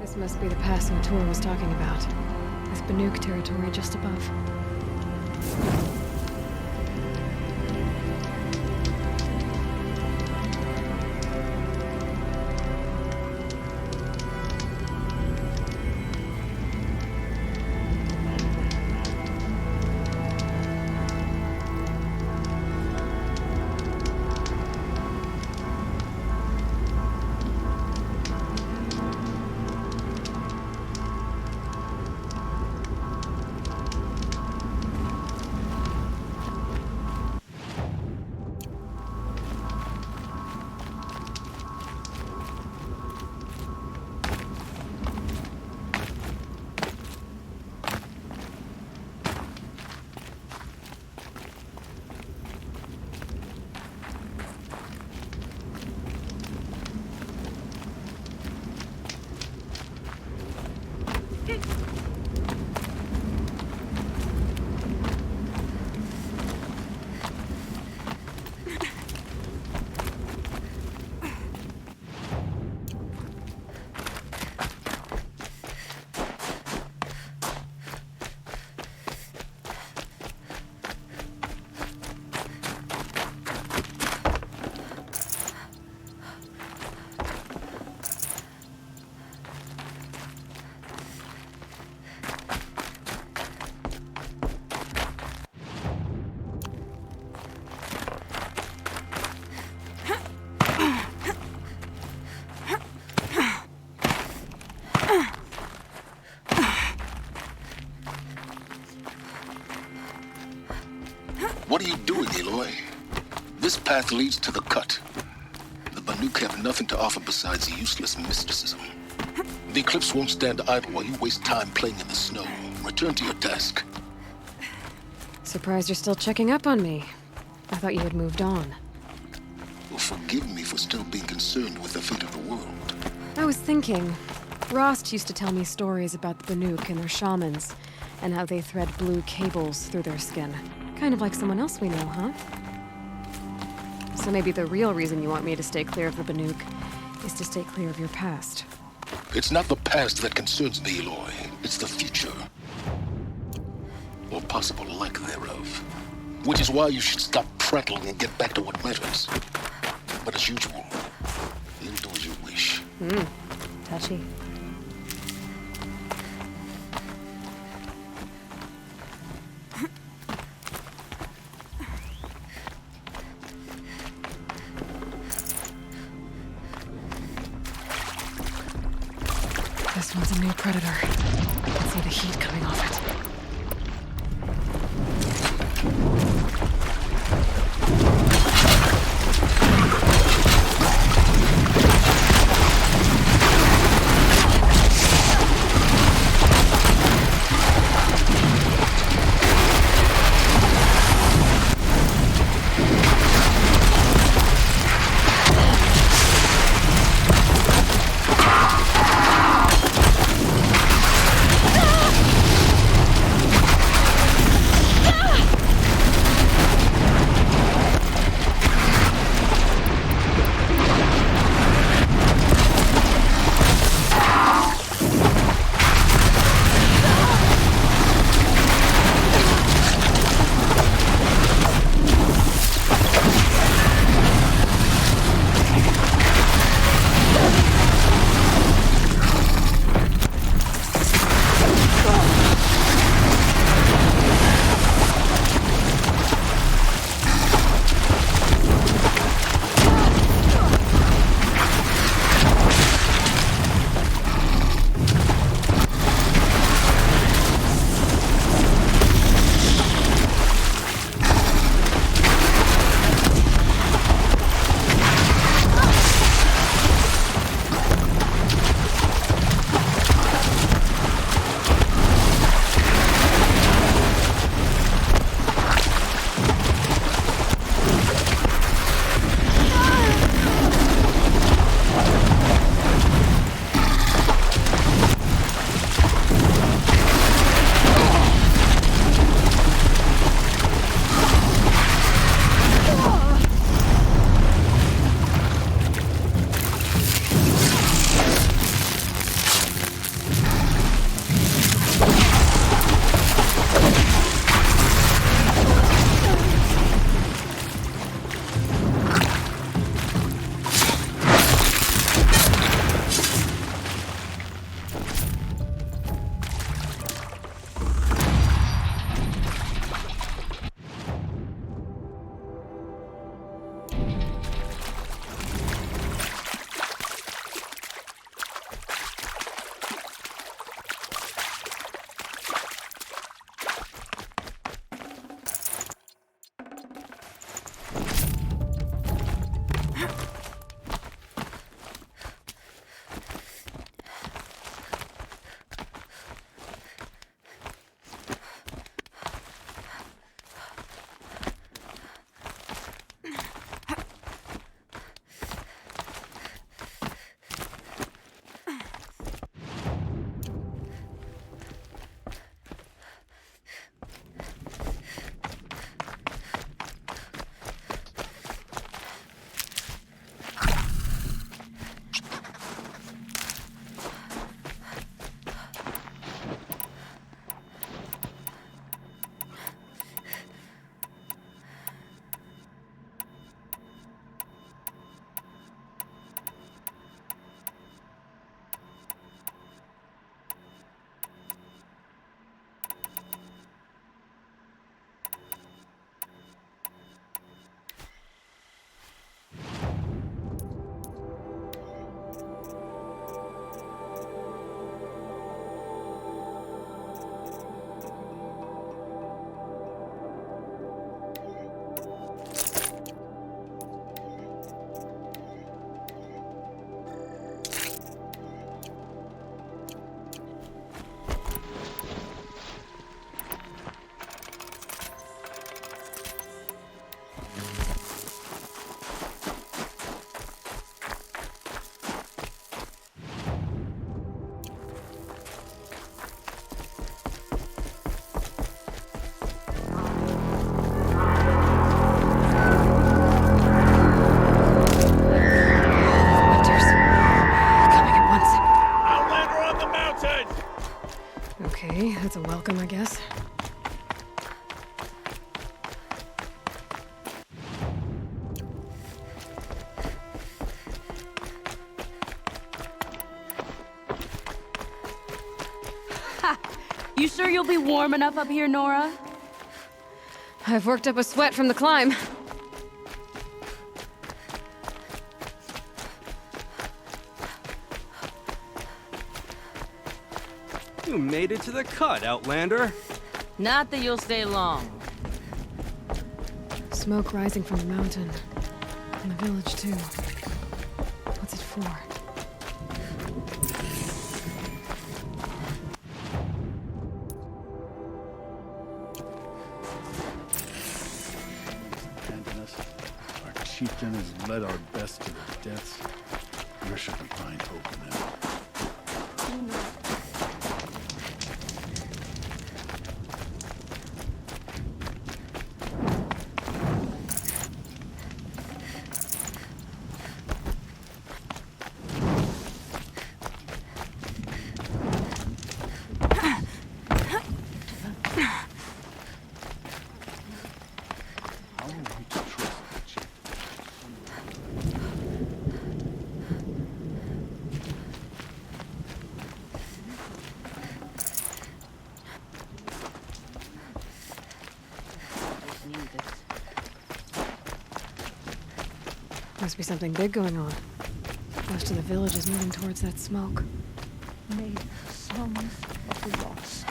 This must be the pass Matur was talking about. With Banuk territory just above. Aloy. This path leads to the cut. The Banuk have nothing to offer besides useless mysticism. The Eclipse won't stand idle while you waste time playing in the snow. Return to your task. Surprised you're still checking up on me. I thought you had moved on. Well, forgive me for still being concerned with the fate of the world. I was thinking, Rost used to tell me stories about the Banuk and their shamans, and how they thread blue cables through their skin. Kind of like someone else we know, huh? So maybe the real reason you want me to stay clear of the Banuk is to stay clear of your past. It's not the past that concerns me, Aloy. It's the future. Or possible lack thereof. Which is why you should stop prattling and get back to what matters. But as usual, you'll do as you wish. Touchy. This one's a new predator. I can see the heat coming off it. You sure you'll be warm enough up here, Nora? I've worked up a sweat from the climb. You made it to the cut, Outlander. Not that you'll stay long. Smoke rising from the mountain. And the village, too. What's it for? Abandon us. Our chieftain has led our best to their deaths. Where should we find hope in them? Must be something big going on. Most of the village is moving towards that smoke. May the songs of the lost.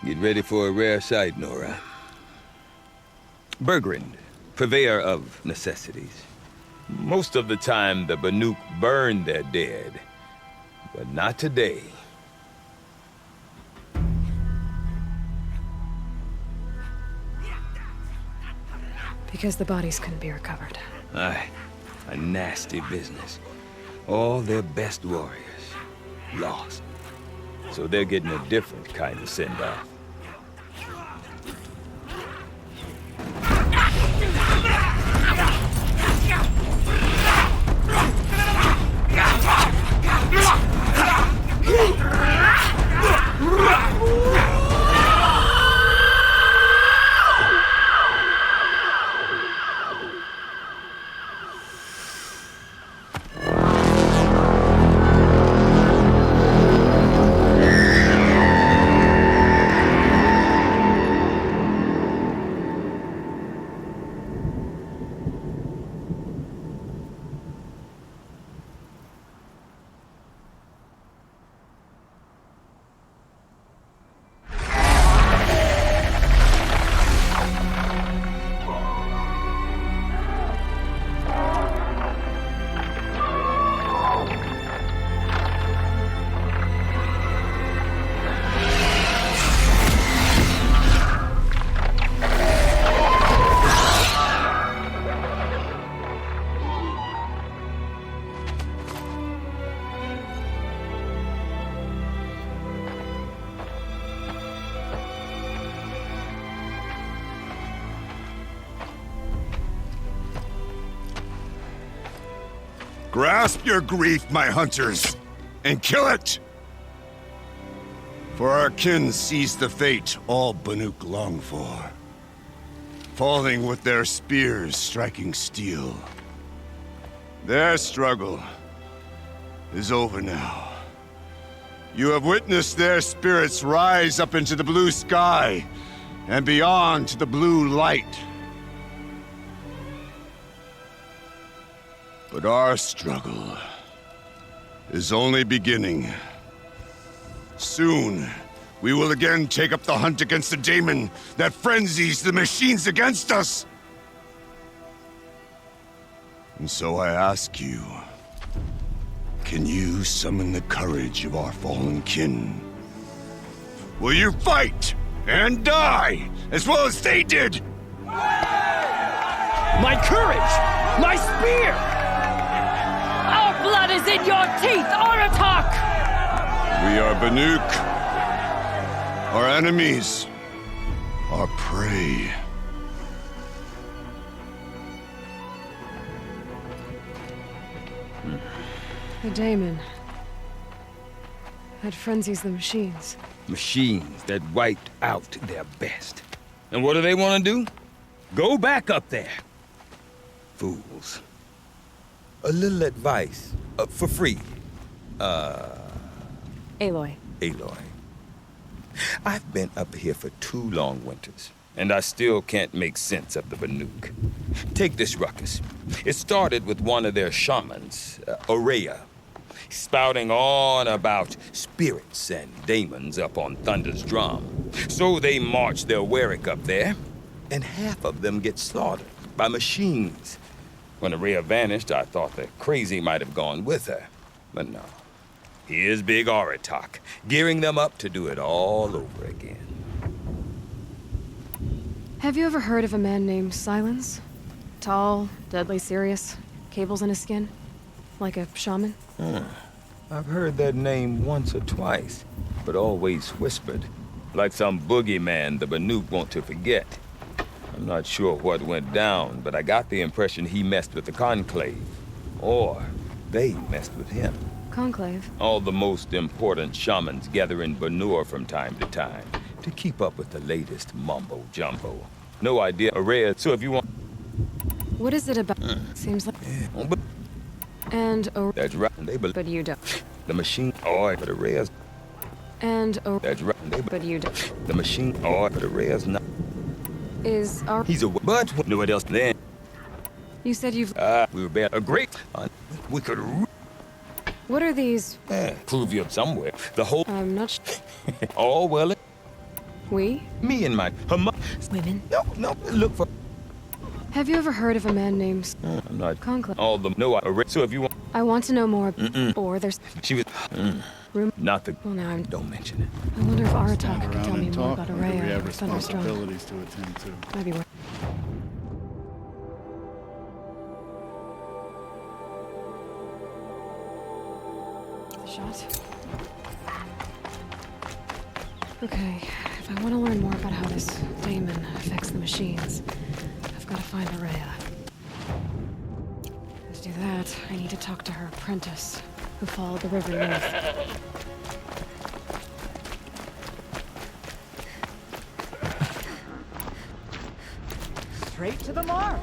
Get ready for a rare sight, Nora. Bergrand, purveyor of necessities. Most of the time, the Banuk burn their dead, but not today. Because the bodies couldn't be recovered. Aye, a nasty business. All their best warriors lost. So they're getting a different kind of send-off. Grasp your grief, my hunters, and kill it! For our kin sees the fate all Banuk long for. Falling with their spears striking steel. Their struggle is over now. You have witnessed their spirits rise up into the blue sky and beyond to the blue light. But our struggle is only beginning. Soon, we will again take up the hunt against the daemon that frenzies the machines against us. And so I ask you, can you summon the courage of our fallen kin? Will you fight and die as well as they did? My courage! My spear! Our blood is in your teeth, Aratak! We are Banuk. Our enemies. Our prey. The daemon. That frenzies the machines. Machines that wiped out their best. And what do they want to do? Go back up there. Fools. A little advice, for free. Aloy. Aloy. I've been up here for 2 long winters, and I still can't make sense of the Banuk. Take this ruckus. It started with one of their shamans, Aurea, spouting on about spirits and daemons up on Thunder's drum. So they march their Warwick up there, and half of them get slaughtered by machines. When Aurea vanished, I thought the crazy might have gone with her, but no. Here's Big Aratak, gearing them up to do it all over again. Have you ever heard of a man named Silence? Tall, deadly serious, cables in his skin? Like a shaman? I've heard that name once or twice, but always whispered. Like some boogeyman the Banuk want to forget. I'm not sure what went down, but I got the impression he messed with the Conclave. Or they messed with him. Conclave? All the most important shamans gather in Banur from time to time to keep up with the latest mumbo-jumbo. No idea, Aurea, so if you want... What is it about? Seems like... And That's right, they believe... But you don't. The machine... Oh, but Aurea's... And That's right, they... But you don't. The machine... Oh, but Aurea's not... Is our... He's a... But... No, what else then? You said you've... We were bad. A great... we could... What are these... prove you somewhere. The whole... I'm not All well... We? Me and my... Women? No, look for... Have you ever heard of a man named... I'm not... Conclave? All the... No, so if you want... I want to know more. Or there's... She was... Room... Not the... Well, now I'm... Don't mention it. I wonder if Aratak Stand could around tell me and more talk, about or do we Aurea have or Thunderstruck. responsibilities to attend to? Maybe we're... Shot. Okay, if I want to learn more about how this daemon affects the machines, I've got to find Aurea. To do that, I need to talk to her apprentice, who followed the river north. Straight to the mark.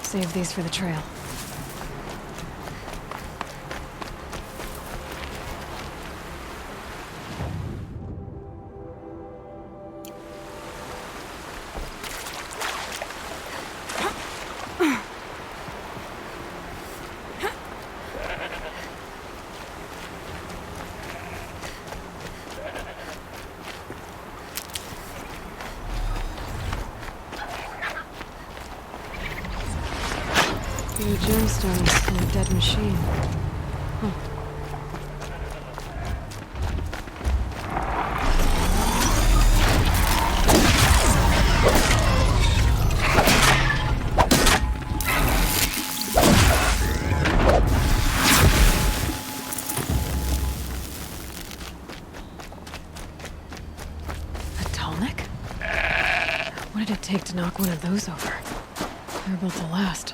Save these for the trail. Few gemstones and a dead machine. Huh. A Tallneck? What did it take to knock one of those over? They're built to last.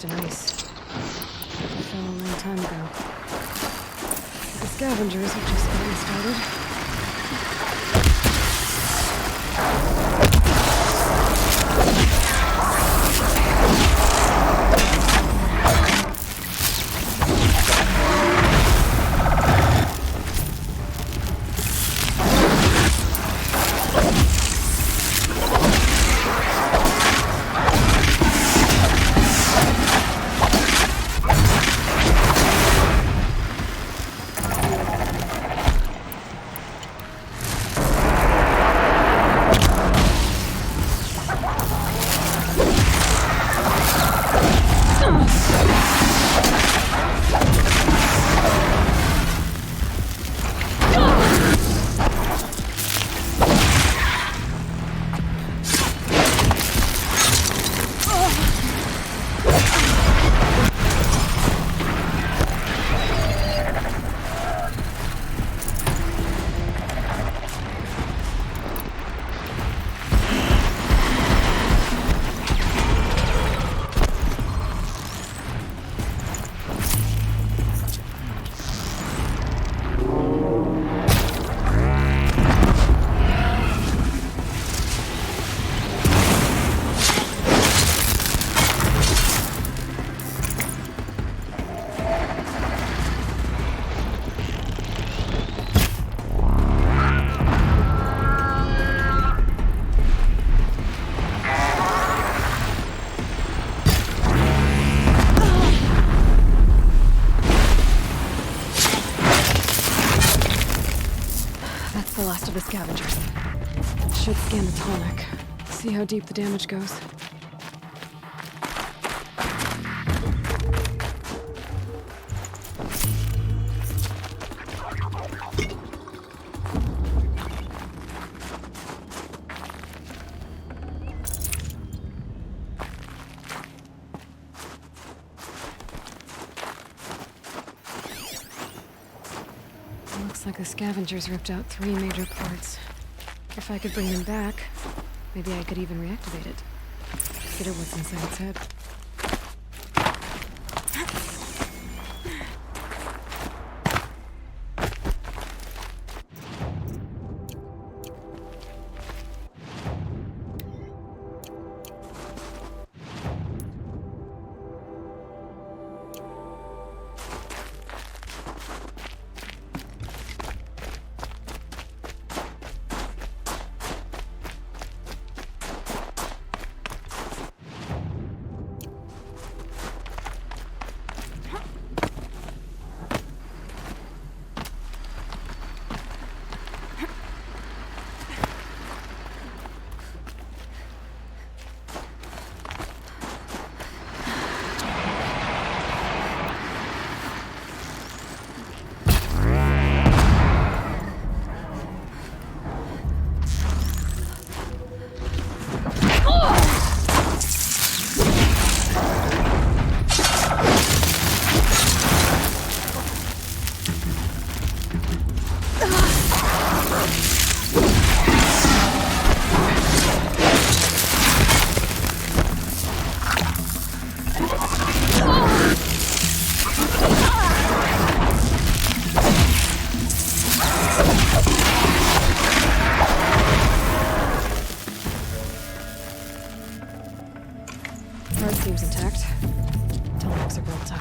An ice. I fell a long time ago. The scavengers have just gotten started. to the scavengers. Should scan the tarmac. See how deep the damage goes. Looks like the scavengers ripped out 3 major parts. If I could bring them back, maybe I could even reactivate it. Consider what's inside its head. Heart seems intact. Telemarks are built up.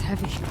heavy.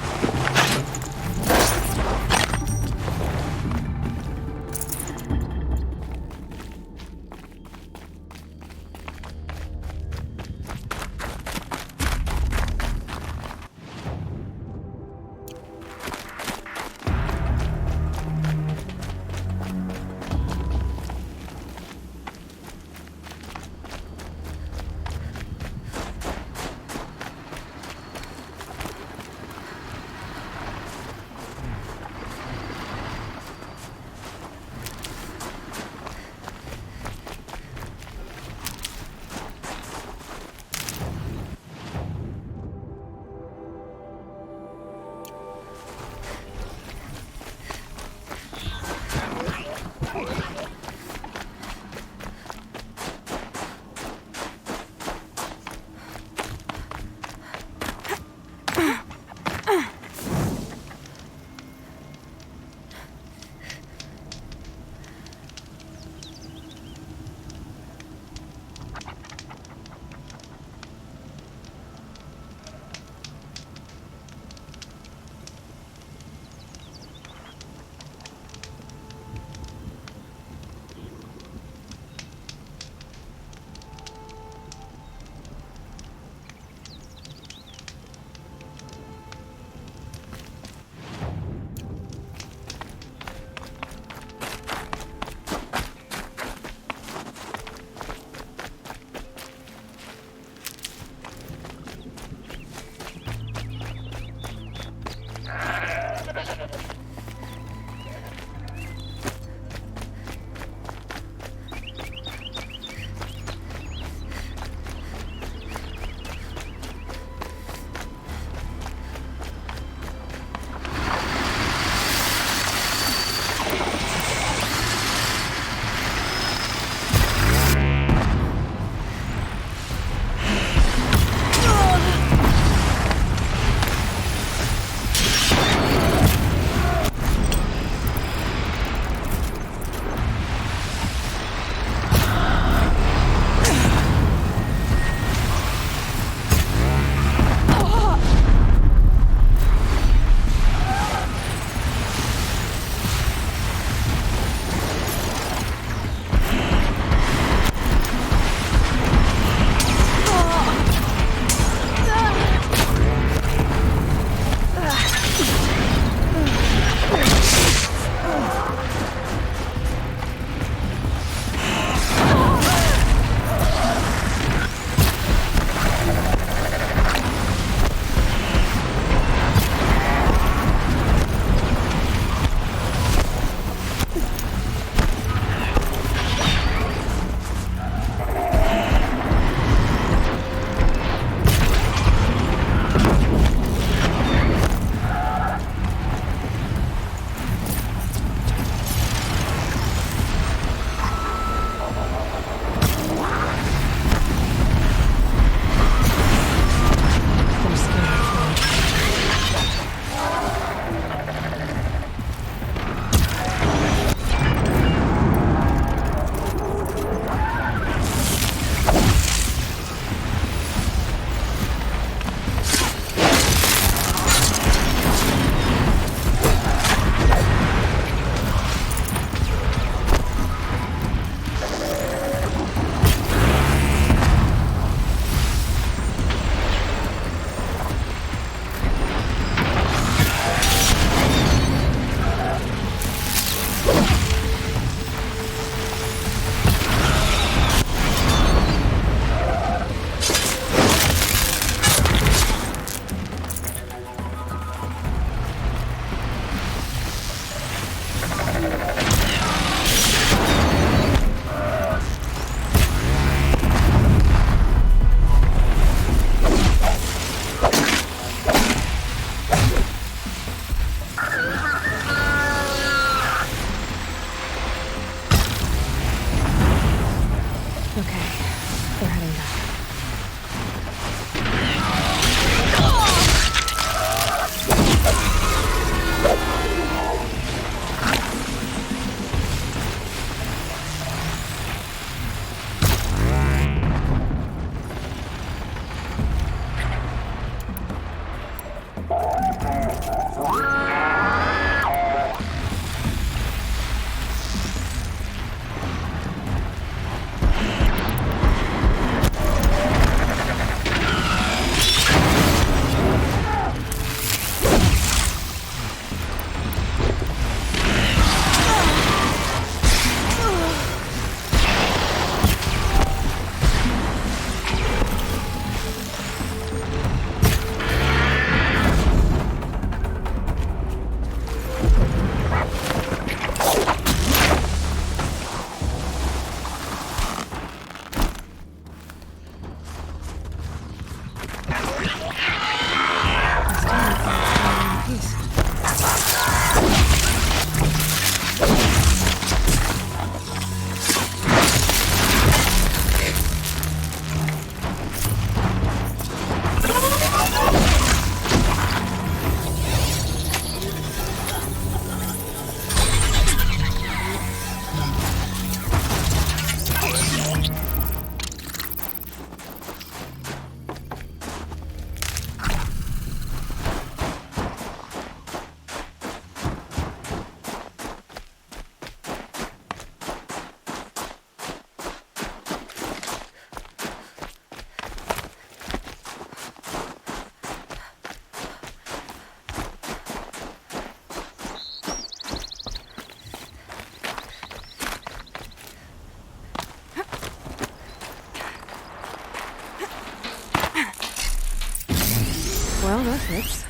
Well, that fits.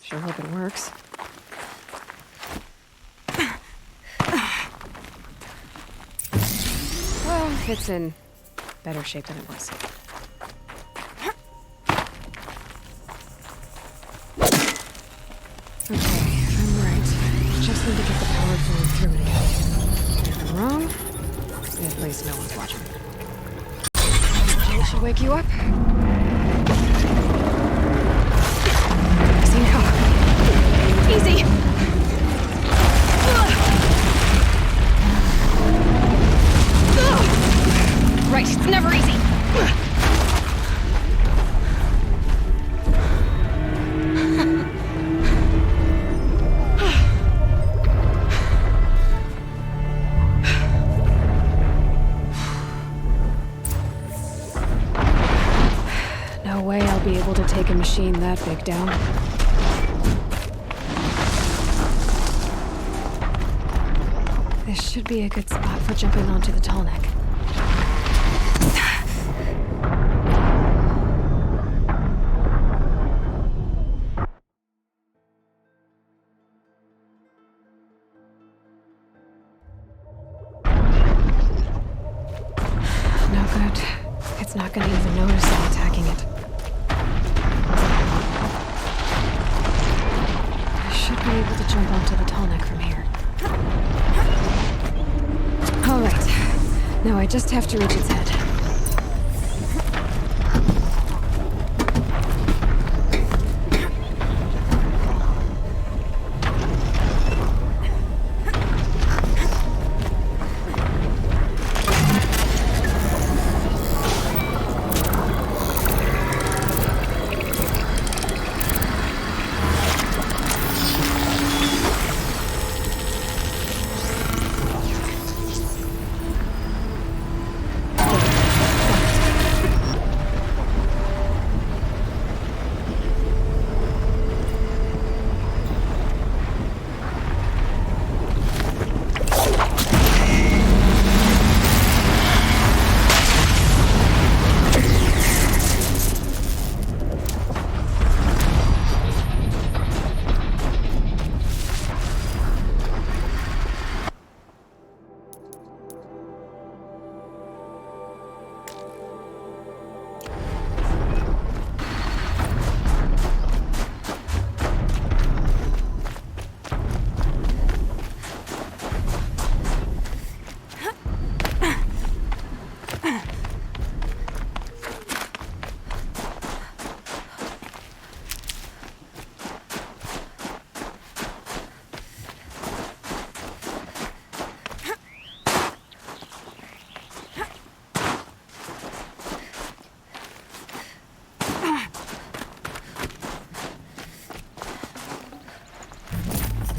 Sure hope it works. Well, it's in better shape than it was. Okay, I'm right. Just need to get the power flowing through it again. If I'm wrong, at least no one's watching. That should wake you up. Easy now. Easy! Right, it's never easy. No way I'll be able to take a machine that big down. This should be a good spot for jumping onto the tall neck. No good. It's not gonna even notice I'm attacking it. I should be able to jump onto the tall neck from here. All right. Now I just have to reach its head.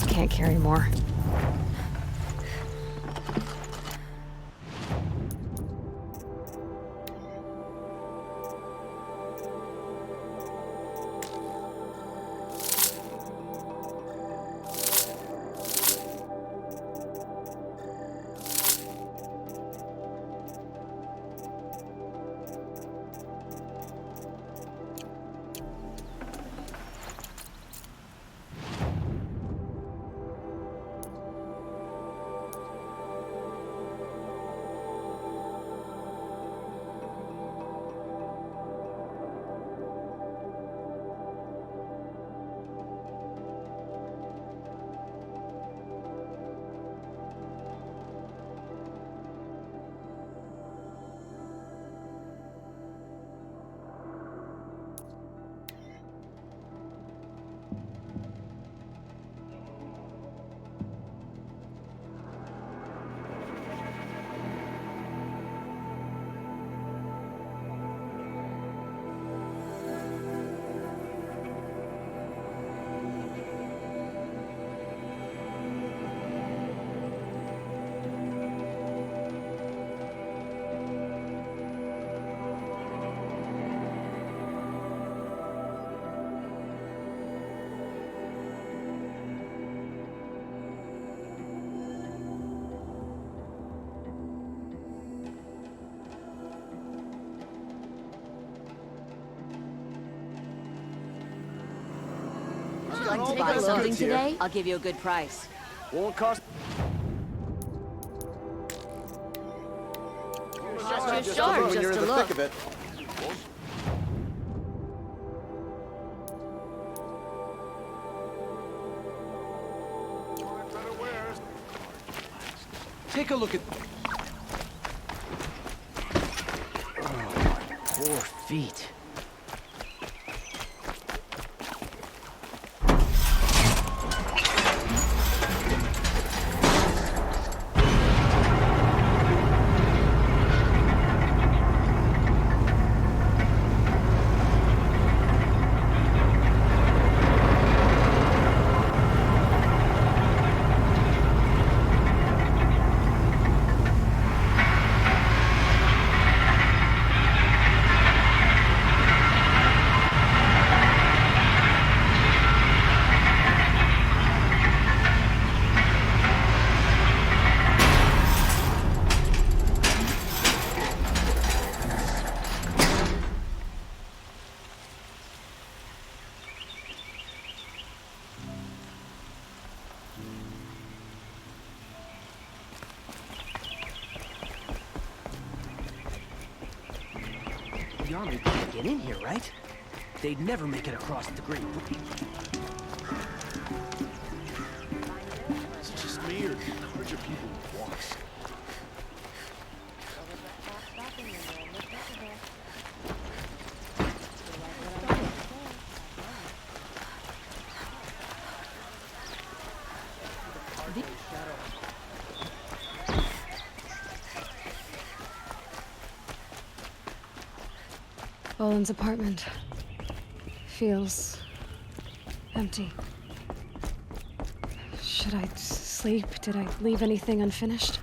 Can't carry more. like to buy something today? I'll give you a good price. Won't cost. Just a look. it. Take a look at. Oh, my poor feet. The army can't get in here, right? They'd never make it across the Great Bridge. Is it just me, or do larger people walk? Boland's apartment feels empty. Should I sleep? Did I leave anything unfinished?